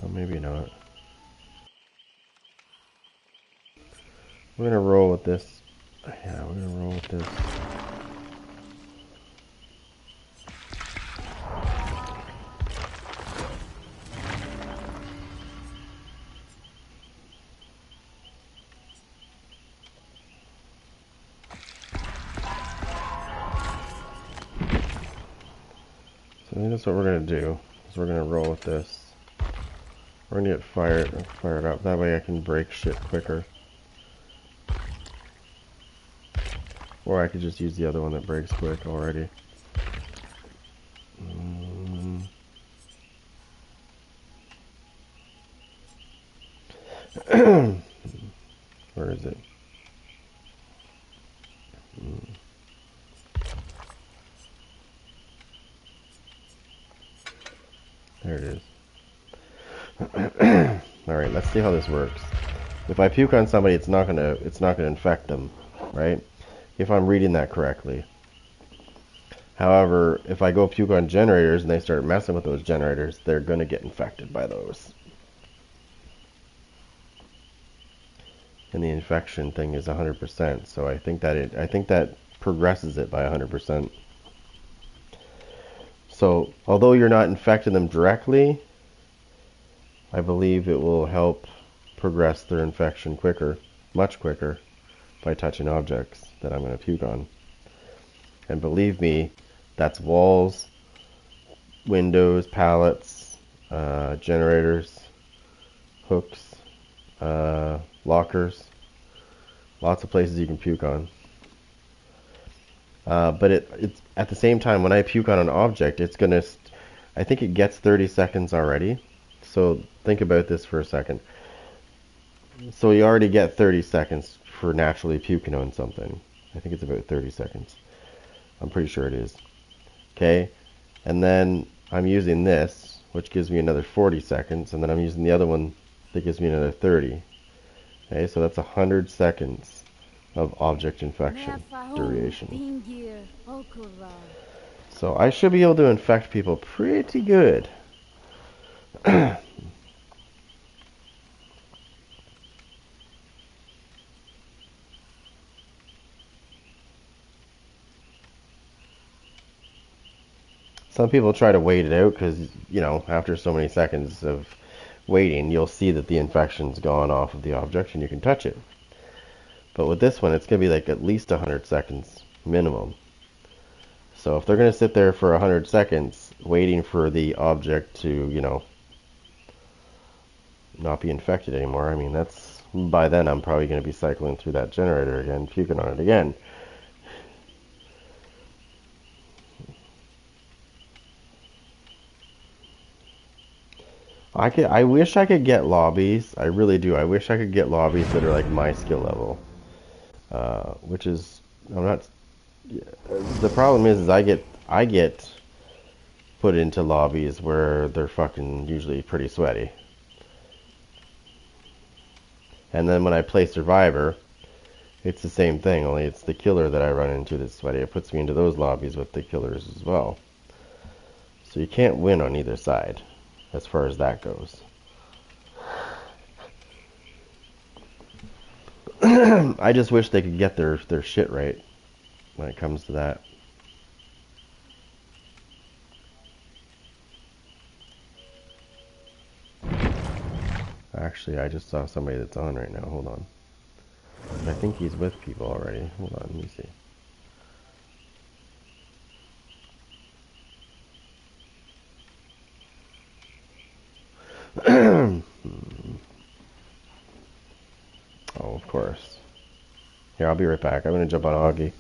Oh, maybe not. We're gonna roll with this. Yeah, we're gonna roll with this. So I think that's what we're gonna do. Is we're gonna roll with this. We're gonna get fired up. That way I can break shit quicker. Or I could just use the other one that breaks quick already. Where is it? There it is. Alright, let's see how this works. If I puke on somebody, it's not gonna infect them, right? If I'm reading that correctly. However, if I go puke on generators and they start messing with those generators, they're gonna get infected by those. And the infection thing is 100%, so I think that progresses it by 100%. So, although you're not infecting them directly, I believe it will help progress their infection quicker, much quicker, by touching objects that I'm going to puke on. And believe me, that's walls, windows, pallets, generators, hooks, lockers, lots of places you can puke on. But it's at the same time, when I puke on an object, it's gonna, I think it gets 30 seconds already. So think about this for a second. So you already get 30 seconds for naturally puking on something. I think it's about 30 seconds. I'm pretty sure it is. Okay, and then I'm using this, which gives me another 40 seconds, and then I'm using the other one that gives me another 30. Okay, so that's 100 seconds of object infection duration. So I should be able to infect people pretty good. Some people try to wait it out because, you know, after so many seconds of waiting, you'll see that the infection's gone off of the object and you can touch it. But with this one, it's going to be like at least 100 seconds minimum. So if they're going to sit there for 100 seconds waiting for the object to, you know, not be infected anymore, I mean, that's by then I'm probably going to be cycling through that generator again, puking on it again. I wish I could get lobbies. I really do. I wish I could get lobbies that are like my skill level. Which is, I'm not. The problem is I get put into lobbies where they're fucking usually pretty sweaty. And then when I play Survivor, it's the same thing, only it's the killer that I run into that's sweaty. It puts me into those lobbies with the killers as well. So you can't win on either side, as far as that goes. I just wish they could get their shit right when it comes to that. Actually, I just saw somebody that's on right now. Hold on. I think he's with people already. Hold on, let me see. Oh, of course. Here, I'll be right back. I'm gonna jump on Augie.